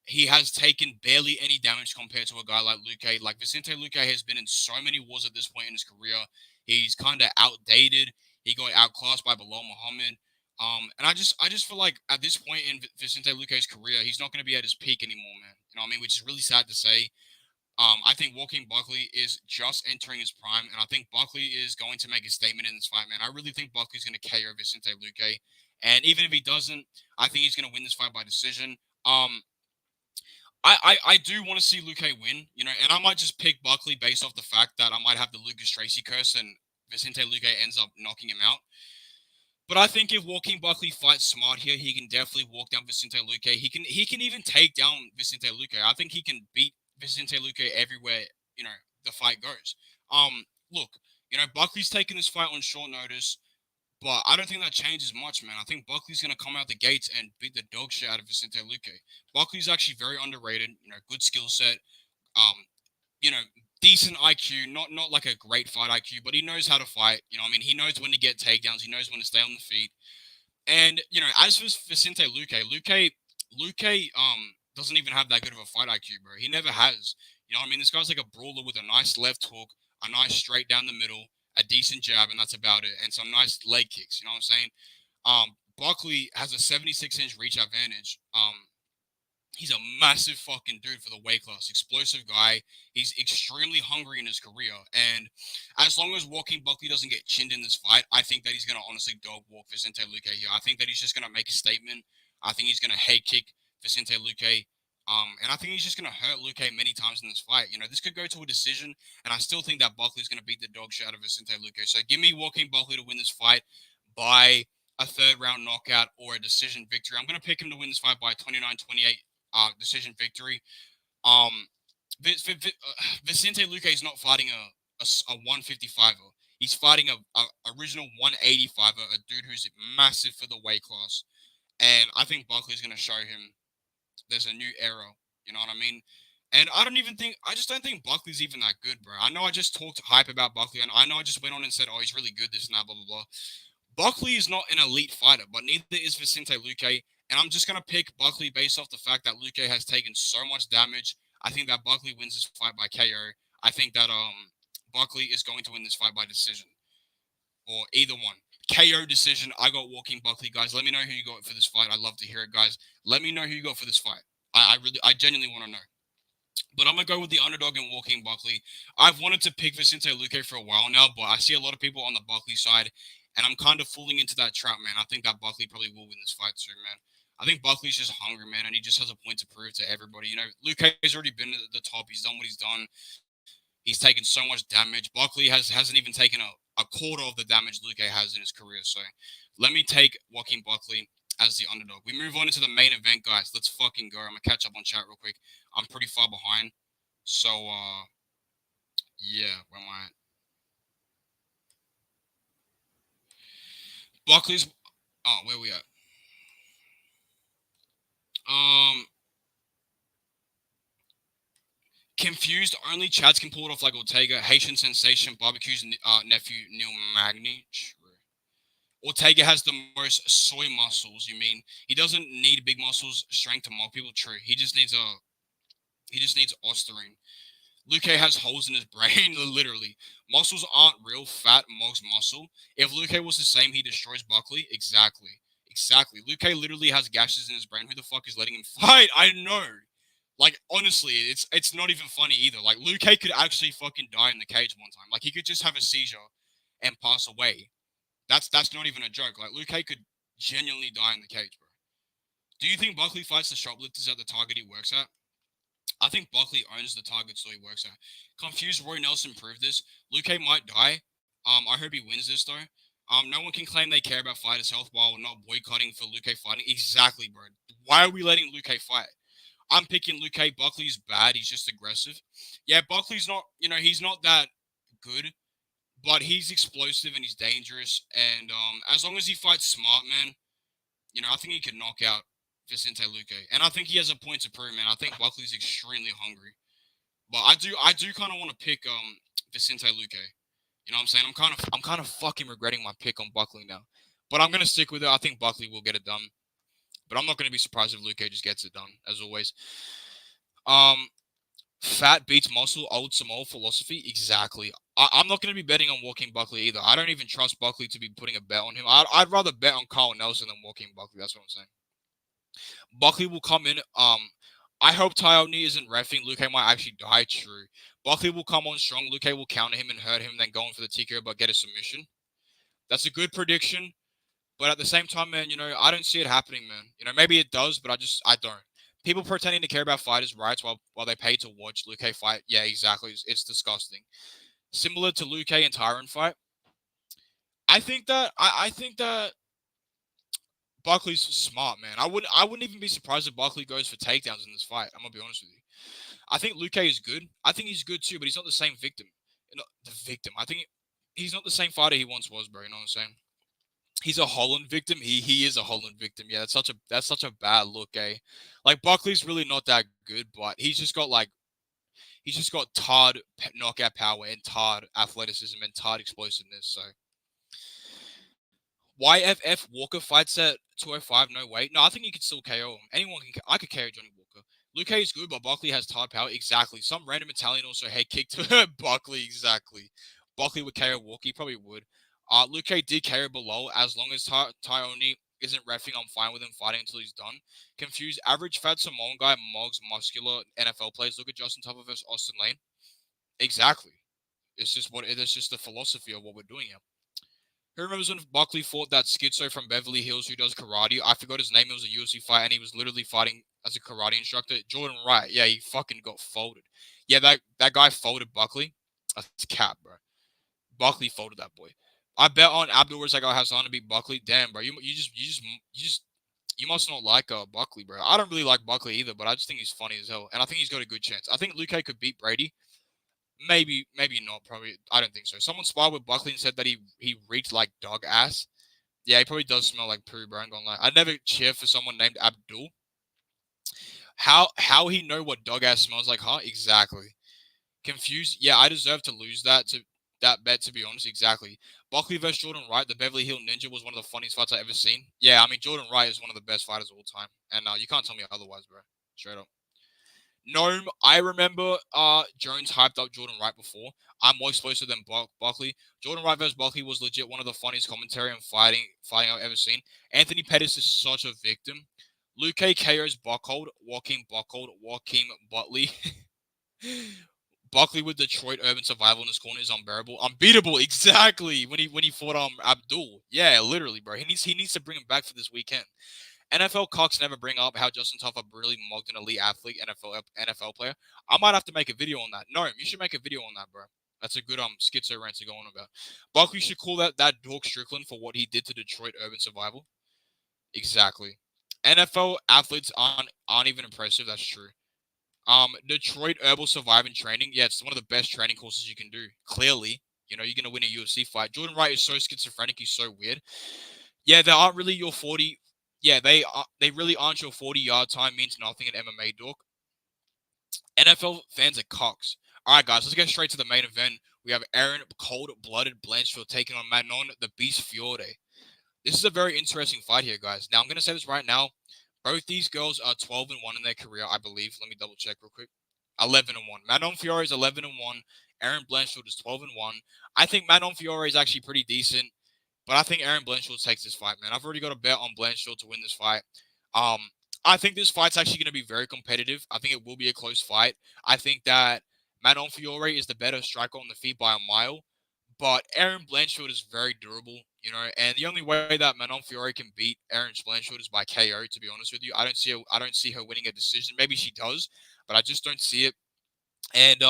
S1: He has taken barely any damage compared to a guy like Luque. Like Vicente Luque has been in so many wars at this point in his career. He's kind of outdated. He got outclassed by Bilal Muhammad. And I just feel like at this point in Vicente Luque's career, he's not going to be at his peak anymore, man. You know what I mean? Which is really sad to say. I think Joaquin Buckley is just entering his prime, and I think Buckley is going to make a statement in this fight, man. I really think Buckley's going to KO Vicente Luque, and even if he doesn't, I think he's going to win this fight by decision. I do want to see Luque win, you know, and I might just pick Buckley based off the fact that I might have the Lucas Tracy curse, and Vicente Luque ends up knocking him out. But I think if Joaquin Buckley fights smart here, he can definitely walk down Vicente Luque. He can even take down Vicente Luque. I think he can beat Vicente Luque everywhere, you know, the fight goes. Look, you know, Buckley's taking this fight on short notice, but I don't think that changes much, man. I think Buckley's gonna come out the gates and beat the dog shit out of Vicente Luque. Buckley's actually very underrated, you know, good skill set. Um, you know, decent IQ, not like a great fight IQ, but he knows how to fight. You know, I mean, he knows when to get takedowns, he knows when to stay on the feet. And you know, as for Vicente Luque doesn't even have that good of a fight IQ, bro. He never has. You know, what I mean, this guy's like a brawler with a nice left hook, a nice straight down the middle, a decent jab, and that's about it, and some nice leg kicks. You know what I'm saying? Buckley has a 76-inch reach advantage. He's a massive fucking dude for the weight class. Explosive guy. He's extremely hungry in his career. And as long as Joaquin Buckley doesn't get chinned in this fight, I think that he's going to honestly dog walk Vicente Luque here. I think that he's just going to make a statement. I think he's going to head kick Vicente Luque. And I think he's just going to hurt Luque many times in this fight. You know, this could go to a decision, and I still think that Buckley's going to beat the dog shit out of Vicente Luque. So give me Joaquin Buckley to win this fight by a third round knockout or a decision victory. I'm going to pick him to win this fight by 29-28 decision victory. Vicente Luque is not fighting a 155er. He's fighting a original 185er, a dude who's massive for the weight class. And I think Buckley's going to show him there's a new era. You know what I mean? And I just don't think Buckley's even that good, bro. I know I just talked hype about Buckley, and I know I just went on and said, oh, he's really good, this and that, blah, blah, blah. Buckley is not an elite fighter, but neither is Vicente Luque. And I'm just going to pick Buckley based off the fact that Luque has taken so much damage. I think that Buckley wins this fight by KO. I think that Buckley is going to win this fight by decision. Or either one. KO decision. I got Joaquin Buckley, guys. Let me know who you got for this fight. I'd love to hear it, guys. Let me know who you got for this fight. I genuinely want to know. But I'm going to go with the underdog in Joaquin Buckley. I've wanted to pick Vicente Luque for a while now, but I see a lot of people on the Buckley side, and I'm kind of falling into that trap, man. I think that Buckley probably will win this fight too, man. I think Buckley's just hungry, man, and he just has a point to prove to everybody. You know, Luque's already been at the top. He's done what he's done. He's taken so much damage. Buckley hasn't even taken a quarter of the damage Luque has in his career. So let me take Joaquin Buckley as the underdog. We move on into the main event, guys. Let's fucking go. I'm going to catch up on chat real quick. I'm pretty far behind. So, yeah, where am I at? Buckley's. Oh, where we at? Um, Confused. Only Chads can pull it off like Ortega. Haitian sensation. Barbecue's nephew Neil Magny. Ortega has the most soy muscles. You mean he doesn't need big muscles, strength to mock people? True. He just needs a. He just needs ostarine. Luke has holes in his brain, literally. Muscles aren't real. Fat mocks muscle. If Luke was the same, he destroys Buckley. Exactly. Exactly. Luke literally has gashes in his brain. Who the fuck is letting him fight? I know. Like, honestly, it's not even funny either. Like, Luke could actually fucking die in the cage one time. Like, he could just have a seizure and pass away. That's not even a joke. Like, Luke could genuinely die in the cage, bro. Do you think Buckley fights the shoplifters at the target he works at? I think Buckley owns the target so he works at. Confused Roy Nelson proved this. Luke might die. I hope he wins this though. No one can claim they care about fighters' health while not boycotting for Luke fighting. Exactly, bro. Why are we letting Luke fight? I'm picking Luke. Buckley's bad. He's just aggressive. Yeah, Buckley's not. He's not that good, but he's explosive and he's dangerous. And as long as he fights smart, man, I think he could knock out Vicente Luque. And I think he has a point to prove, man. I think Buckley's extremely hungry. But I do kind of want to pick Vicente Luque. You know what I'm saying? I'm kind of fucking regretting my pick on Buckley now. But I'm gonna stick with it. I think Buckley will get it done. But I'm not gonna be surprised if Luque just gets it done, as always. Um Fat beats muscle, old Samoa philosophy. Exactly. I'm not going to be betting on Joaquin Buckley either. I don't even trust Buckley to be putting a bet on him. I'd rather bet on Carl Nelson than Joaquin Buckley. That's what I'm saying. Buckley will come in. I hope Tyone isn't reffing. Luque might actually die. True. Buckley will come on strong. Luque will counter him and hurt him, then go in for the TKO but get a submission. That's a good prediction. But at the same time, man, I don't see it happening, man. Maybe it does, but I don't. People pretending to care about fighters' rights while they pay to watch Luque fight. Yeah, exactly. It's disgusting. Similar to Luque and Tyron fight. I think that Buckley's smart, man. I wouldn't even be surprised if Buckley goes for takedowns in this fight. I'm gonna be honest with you. I think Luque is good. I think he's good too, but he's not the same victim. Not the victim. I think he's not the same fighter he once was, bro. You know what I'm saying? He's a Holland victim. He is a Holland victim. Yeah, that's such a bad look, eh? Like Buckley's really not that good, but he's just got tarred knockout power and tarred athleticism and tarred explosiveness. So YFF Walker fights at 205, no weight. No, I think you could still KO him. Anyone can. I could KO Johnny Walker. Luque is good, but Buckley has tarred power. Exactly. Some random Italian also head kick to Buckley. Exactly. Buckley would KO Walker. He probably would. Luque did KO below. As long as Tyone isn't reffing, I'm fine with him fighting until he's done. Confused. Average fat Samoan guy mugs muscular NFL players. Look at Justin Tucker versus Austin Lane. Exactly. It's just the philosophy of what we're doing here. Who remembers when Buckley fought that schizo from Beverly Hills who does karate? I forgot his name. It was a UFC fight, and he was literally fighting as a karate instructor. Jordan Wright. Yeah, he fucking got folded. Yeah, that guy folded Buckley. That's cap, bro. Buckley folded that boy. I bet on Abdul Razak Al Hassan to beat Buckley. Damn, bro. You must not like Buckley, bro. I don't really like Buckley either, but I just think he's funny as hell, and I think he's got a good chance. I think Luque could beat Brady. Maybe not. Probably, I don't think so. Someone sparred with Buckley and said that he reeked like dog ass. Yeah, he probably does smell like poo, bro. I'm gonna lie. I'd never cheer for someone named Abdul. How he know what dog ass smells like, huh? Exactly. Confused. Yeah, I deserve to lose that bet, to be honest. Exactly. Buckley versus Jordan Wright, the Beverly Hill Ninja, was one of the funniest fights I've ever seen. Yeah, I mean Jordan Wright is one of the best fighters of all time, and you can't tell me otherwise, bro. Straight up. Gnome, I remember Jones hyped up Jordan Wright before. I'm more explosive than Buckley. Jordan Wright versus Buckley was legit one of the funniest commentary and fighting I've ever seen. Anthony Pettis is such a victim. Luque KO's Buckhold, Joaquin Butley. Buckley with Detroit Urban Survival in his corner is unbearable. Unbeatable, exactly. When he fought Abdul. Yeah, literally, bro. He needs to bring him back for this weekend. NFL cocks never bring up how Justin Tucker really mugged an elite athlete, NFL player. I might have to make a video on that. No, you should make a video on that, bro. That's a good schizo rant to go on about. Buckley should call that Dork Strickland for what he did to Detroit Urban Survival. Exactly. NFL athletes aren't even impressive. That's true. Detroit Herbal Surviving Training. Yeah, it's one of the best training courses you can do. Clearly, you're gonna win a UFC fight. Jordan Wright is so schizophrenic. He's so weird. Yeah, they aren't really your 40. Yeah, they really aren't your 40-yard time means nothing in MMA, Doc. NFL fans are cocks. All right, guys, let's get straight to the main event. We have Aaron cold-blooded Blanchfield taking on Manon the Beast Fiore. This is a very interesting fight here, guys. Now, I'm going to say this right now. Both these girls are 12-1 in their career, I believe. Let me double check real quick. 11-1. Manon Fiore is 11-1. Aaron Blanchfield is 12-1. I think Manon Fiore is actually pretty decent. But I think Aaron Blanchfield takes this fight, man. I've already got a bet on Blanchfield to win this fight. Um, I think this fight's actually going to be very competitive. I think it will be a close fight. I think that Manon Fiore is the better striker on the feet by a mile, but Aaron Blanchfield is very durable, and the only way that Manon Fiore can beat Aaron Blanchfield is by KO. To be honest with you, I don't see her winning a decision. Maybe she does, but I just don't see it. And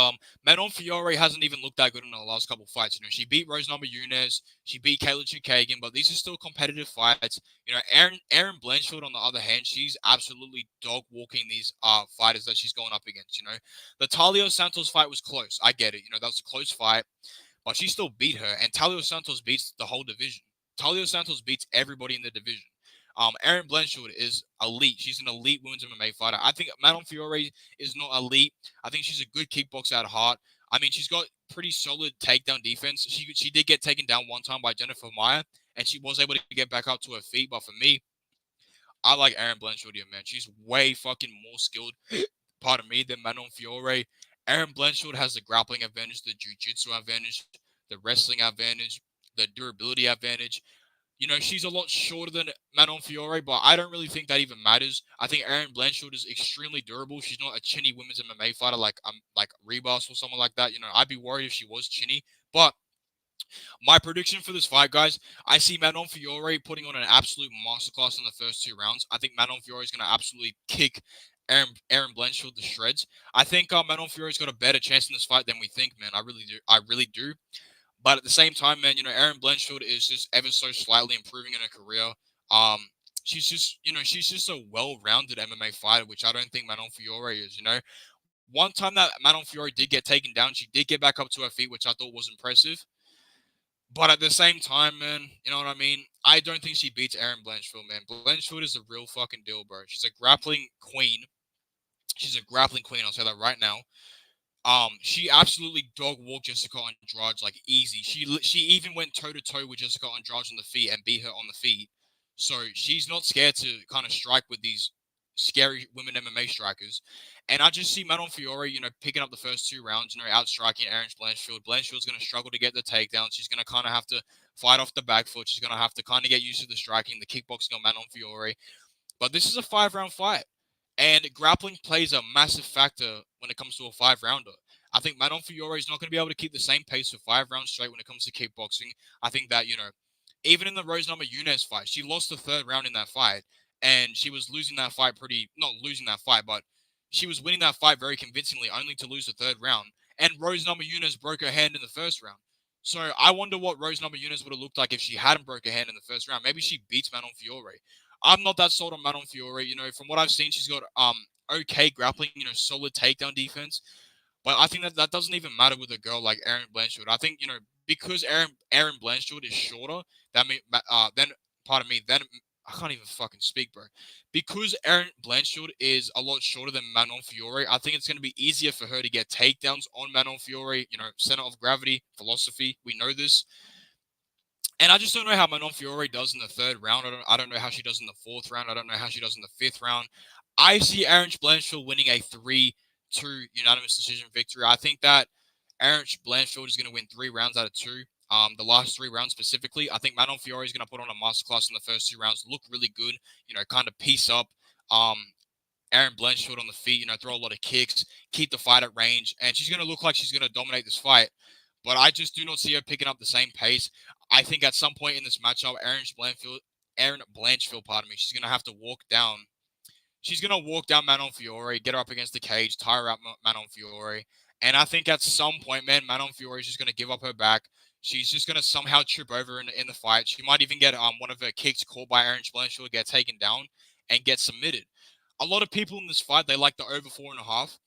S1: Manon Fiore hasn't even looked that good in the last couple of fights. She beat Rose Namajunas, she beat Kayla Chukagian, but these are still competitive fights. Aaron Blanchfield, on the other hand, she's absolutely dog walking these fighters that she's going up against. The Talio Santos fight was close. I get it. That was a close fight, but she still beat her. And Talio Santos beats the whole division. Talio Santos beats everybody in the division. Aaron Blanchfield is elite. She's an elite women's MMA fighter. I think Manon Fiore is not elite. I think she's a good kickboxer at heart. I mean, she's got pretty solid takedown defense. She did get taken down one time by Jennifer Meyer, and she was able to get back up to her feet. But for me, I like Aaron Blanchfield here, man. She's way fucking more skilled, pardon me, than Manon Fiore. Aaron Blanchfield has the grappling advantage, the jiu-jitsu advantage, the wrestling advantage, the durability advantage. She's a lot shorter than Manon Fiore, but I don't really think that even matters. I think Aaron Blanchfield is extremely durable. She's not a chinny women's MMA fighter like Rebus or someone like that. I'd be worried if she was chinny. But my prediction for this fight, guys, I see Manon Fiore putting on an absolute masterclass in the first 2 rounds. I think Manon Fiore is going to absolutely kick Aaron Blanchfield to shreds. I think Manon Fiore's got a better chance in this fight than we think, man. I really do. I really do. But at the same time, man, Aaron Blanchfield is just ever so slightly improving in her career. Um, she's just a well-rounded MMA fighter, which I don't think Manon Fiore is. One time that Manon Fiore did get taken down, she did get back up to her feet, which I thought was impressive. But at the same time, man, you know what I mean? I don't think she beats Aaron Blanchfield, man. Blanchfield is a real fucking deal, bro. She's a grappling queen. She's a grappling queen. I'll say that right now. She absolutely dog walked Jessica Andrade like easy. She even went toe to toe with Jessica Andrade on the feet and beat her on the feet. So she's not scared to kind of strike with these scary women MMA strikers. And I just see Manon Fiore, picking up the first 2 rounds, outstriking Aaron Blanchfield. Blanchfield's going to struggle to get the takedown. She's going to kind of have to fight off the back foot. She's going to have to kind of get used to the striking, the kickboxing on Manon Fiore. But this is a 5-round fight. And grappling plays a massive factor when it comes to a 5-rounder. I think Manon Fiore is not going to be able to keep the same pace for 5 rounds straight when it comes to kickboxing. I think that, even in the Rose Namajunas fight, she lost the 3rd round in that fight. And she was losing that fight not losing that fight, but she was winning that fight very convincingly, only to lose the 3rd round. And Rose Namajunas broke her hand in the 1st round. So I wonder what Rose Namajunas would have looked like if she hadn't broke her hand in the 1st round. Maybe she beats Manon Fiore. I'm not that sold on Manon Fiore. From what I've seen, she's got okay grappling, solid takedown defense. But I think that doesn't even matter with a girl like Aaron Blanchfield. I think because Aaron Blanchfield is shorter, then I can't even fucking speak, bro. Because Aaron Blanchfield is a lot shorter than Manon Fiore, I think it's going to be easier for her to get takedowns on Manon Fiore. Center of gravity philosophy. We know this. And I just don't know how Manon Fiore does in the 3rd round. I don't know how she does in the 4th round. I don't know how she does in the 5th round. I see Aaron Blanchfield winning a 3-2 unanimous decision victory. I think that Aaron Blanchfield is going to win 3 rounds out of 2. The last 3 rounds specifically. I think Manon Fiore is going to put on a masterclass in the first 2 rounds. Look really good. Kind of piece up Aaron Blanchfield on the feet. Throw a lot of kicks, keep the fight at range, and she's going to look like she's going to dominate this fight. But I just do not see her picking up the same pace. I think at some point in this matchup, Aaron Blanchfield, pardon me, she's going to have to walk down. She's going to walk down Manon Fiore, get her up against the cage, tire out Manon Fiore. And I think at some point, man, Manon Fiore is just going to give up her back. She's just going to somehow trip over in the fight. She might even get one of her kicks caught by Aaron Blanchfield, get taken down, and get submitted. A lot of people in this fight, they like the over 4.5.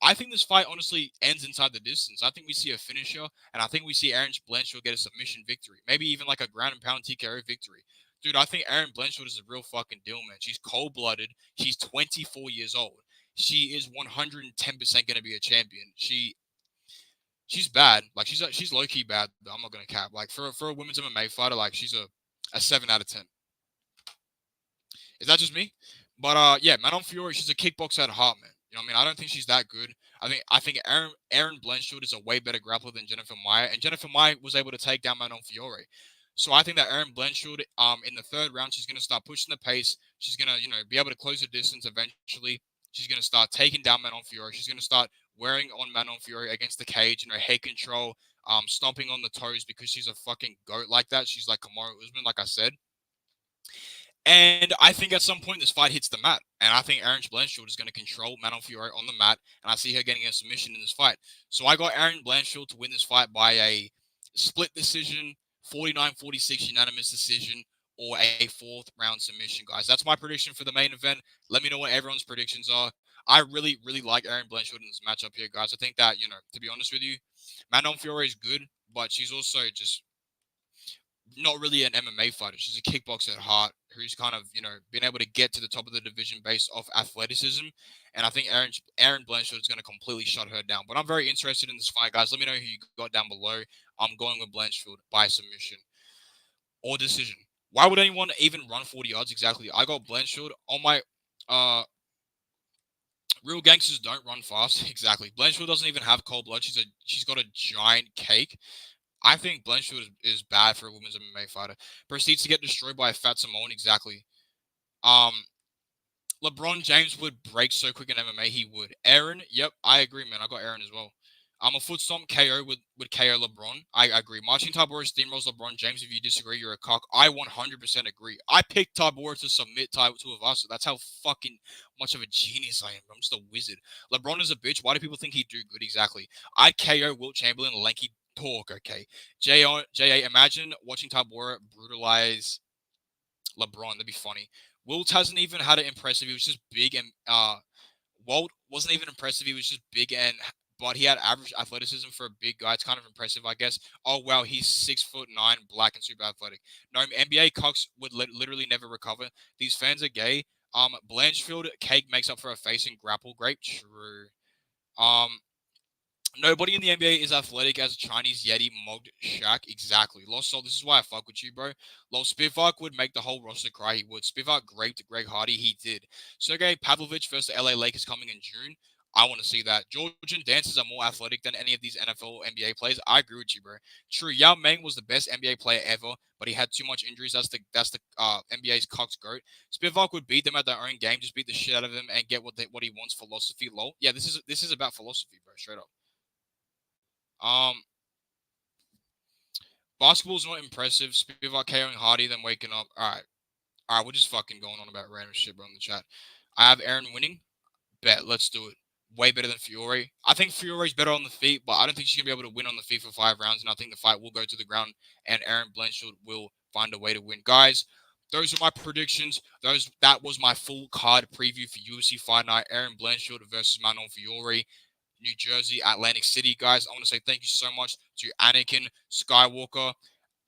S1: I think this fight honestly ends inside the distance. I think we see a finisher, and I think we see Aaron Blanchfield get a submission victory. Maybe even like a ground and pound TKO victory. Dude, I think Erin Blanchfield is a real fucking deal, man. She's cold-blooded. She's 24 years old. She is 110% going to be a champion. She's bad. Like she's low key bad. Though. I'm not gonna cap. Like for a women's MMA fighter, like she's a 7 out of 10. Is that just me? But yeah, Manon Fiore, she's a kickboxer at heart, man. You know what I mean? I don't think she's that good. I think Erin Blanchfield is a way better grappler than Jennifer Maia, and Jennifer Maia was able to take down Manon Fiore. So I think that Erin Blanchfield, in the third round, she's gonna start pushing the pace. She's gonna, be able to close the distance eventually. She's gonna start taking down Manon Fiore. She's gonna start wearing on Manon Fiore against the cage, head control, stomping on the toes because she's a fucking goat like that. She's like Kamaru Usman, like I said. And I think at some point this fight hits the mat. And I think Erin Blanchfield is going to control Manon Fiore on the mat. And I see her getting a submission in this fight. So I got Erin Blanchfield to win this fight by a split decision, 49-46 unanimous decision, or a fourth round submission, guys. That's my prediction for the main event. Let me know what everyone's predictions are. I really, really like Erin Blanchfield in this matchup here, guys. I think that, to be honest with you, Manon Fiore is good, but she's also just not really an MMA fighter. She's a kickboxer at heart who's kind of, been able to get to the top of the division based off athleticism. And I think Erin Blanchfield is going to completely shut her down. But I'm very interested in this fight, guys. Let me know who you got down below. I'm going with Blanchfield by submission or decision. Why would anyone even run 40 yards? Exactly. I got Blanchfield on my real gangsters don't run fast. Exactly. Blanchfield doesn't even have cold blood. She's got a giant cake. I think Blanchfield is bad for a women's MMA fighter. Proceeds to get destroyed by a fat Samoan. Exactly. LeBron James would break so quick in MMA. He would. Aaron, yep, I agree, man. I got Aaron as well. I'm a foot stomp KO would KO LeBron. I agree. Marcin Tybura steamrolls LeBron James. If you disagree, you're a cock. I 100% agree. I picked Tybura to submit to of us. That's how fucking much of a genius I am. I'm just a wizard. LeBron is a bitch. Why do people think he'd do good? Exactly. I'd KO Wilt Chamberlain, lanky talk, okay. J.A., imagine watching Tybura brutalize LeBron. That'd be funny. Wilt hasn't even had it impressive. He was just big and Walt wasn't even impressive. He was just big but he had average athleticism for a big guy. It's kind of impressive, I guess. Oh wow, he's 6'9", black and super athletic. No, NBA cocks would literally never recover. These fans are gay. Blanchfield cake makes up for a face and grapple grape. True. Nobody in the NBA is athletic as a Chinese Yeti mugged Shaq. Exactly. Lost Soul, this is why I fuck with you, bro. Lol, Spivak would make the whole roster cry. He would. Spivak raped Greg Hardy. He did. Sergey Pavlovich versus the LA Lakers coming in June. I want to see that. Georgian dancers are more athletic than any of these NFL NBA players. I agree with you, bro. True, Yao Ming was the best NBA player ever, but he had too much injuries. That's the NBA's Cox goat. Spivak would beat them at their own game, just beat the shit out of them and get what he wants. Philosophy, lol. Yeah, this is about philosophy, bro. Straight up. Basketball's not impressive. Spivak KOing Hardy, then waking up. All right, we're just fucking going on about random shit, bro, in the chat. I have Aaron winning. Bet, let's do it. Way better than Fiore. I think Fiore's better on the feet, but I don't think she's gonna be able to win on the feet for 5 rounds. And I think the fight will go to the ground, and Erin Blanchfield will find a way to win. Guys, those are my predictions. That was my full card preview for UFC Fight Night. Erin Blanchfield versus Manon Fiore. New Jersey, Atlantic City, guys. I want to say thank you so much to Anakin Skywalker.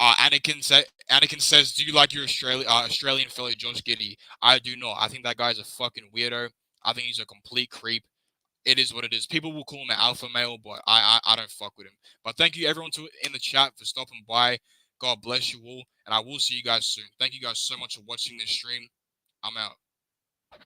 S1: Anakin says, "Do you like your Australian fellow Josh Giddey?" I do not. I think that guy's a fucking weirdo. I think he's a complete creep. It is what it is. People will call him an alpha male, but I don't fuck with him. But thank you everyone in the chat for stopping by. God bless you all, and I will see you guys soon. Thank you guys so much for watching this stream. I'm out.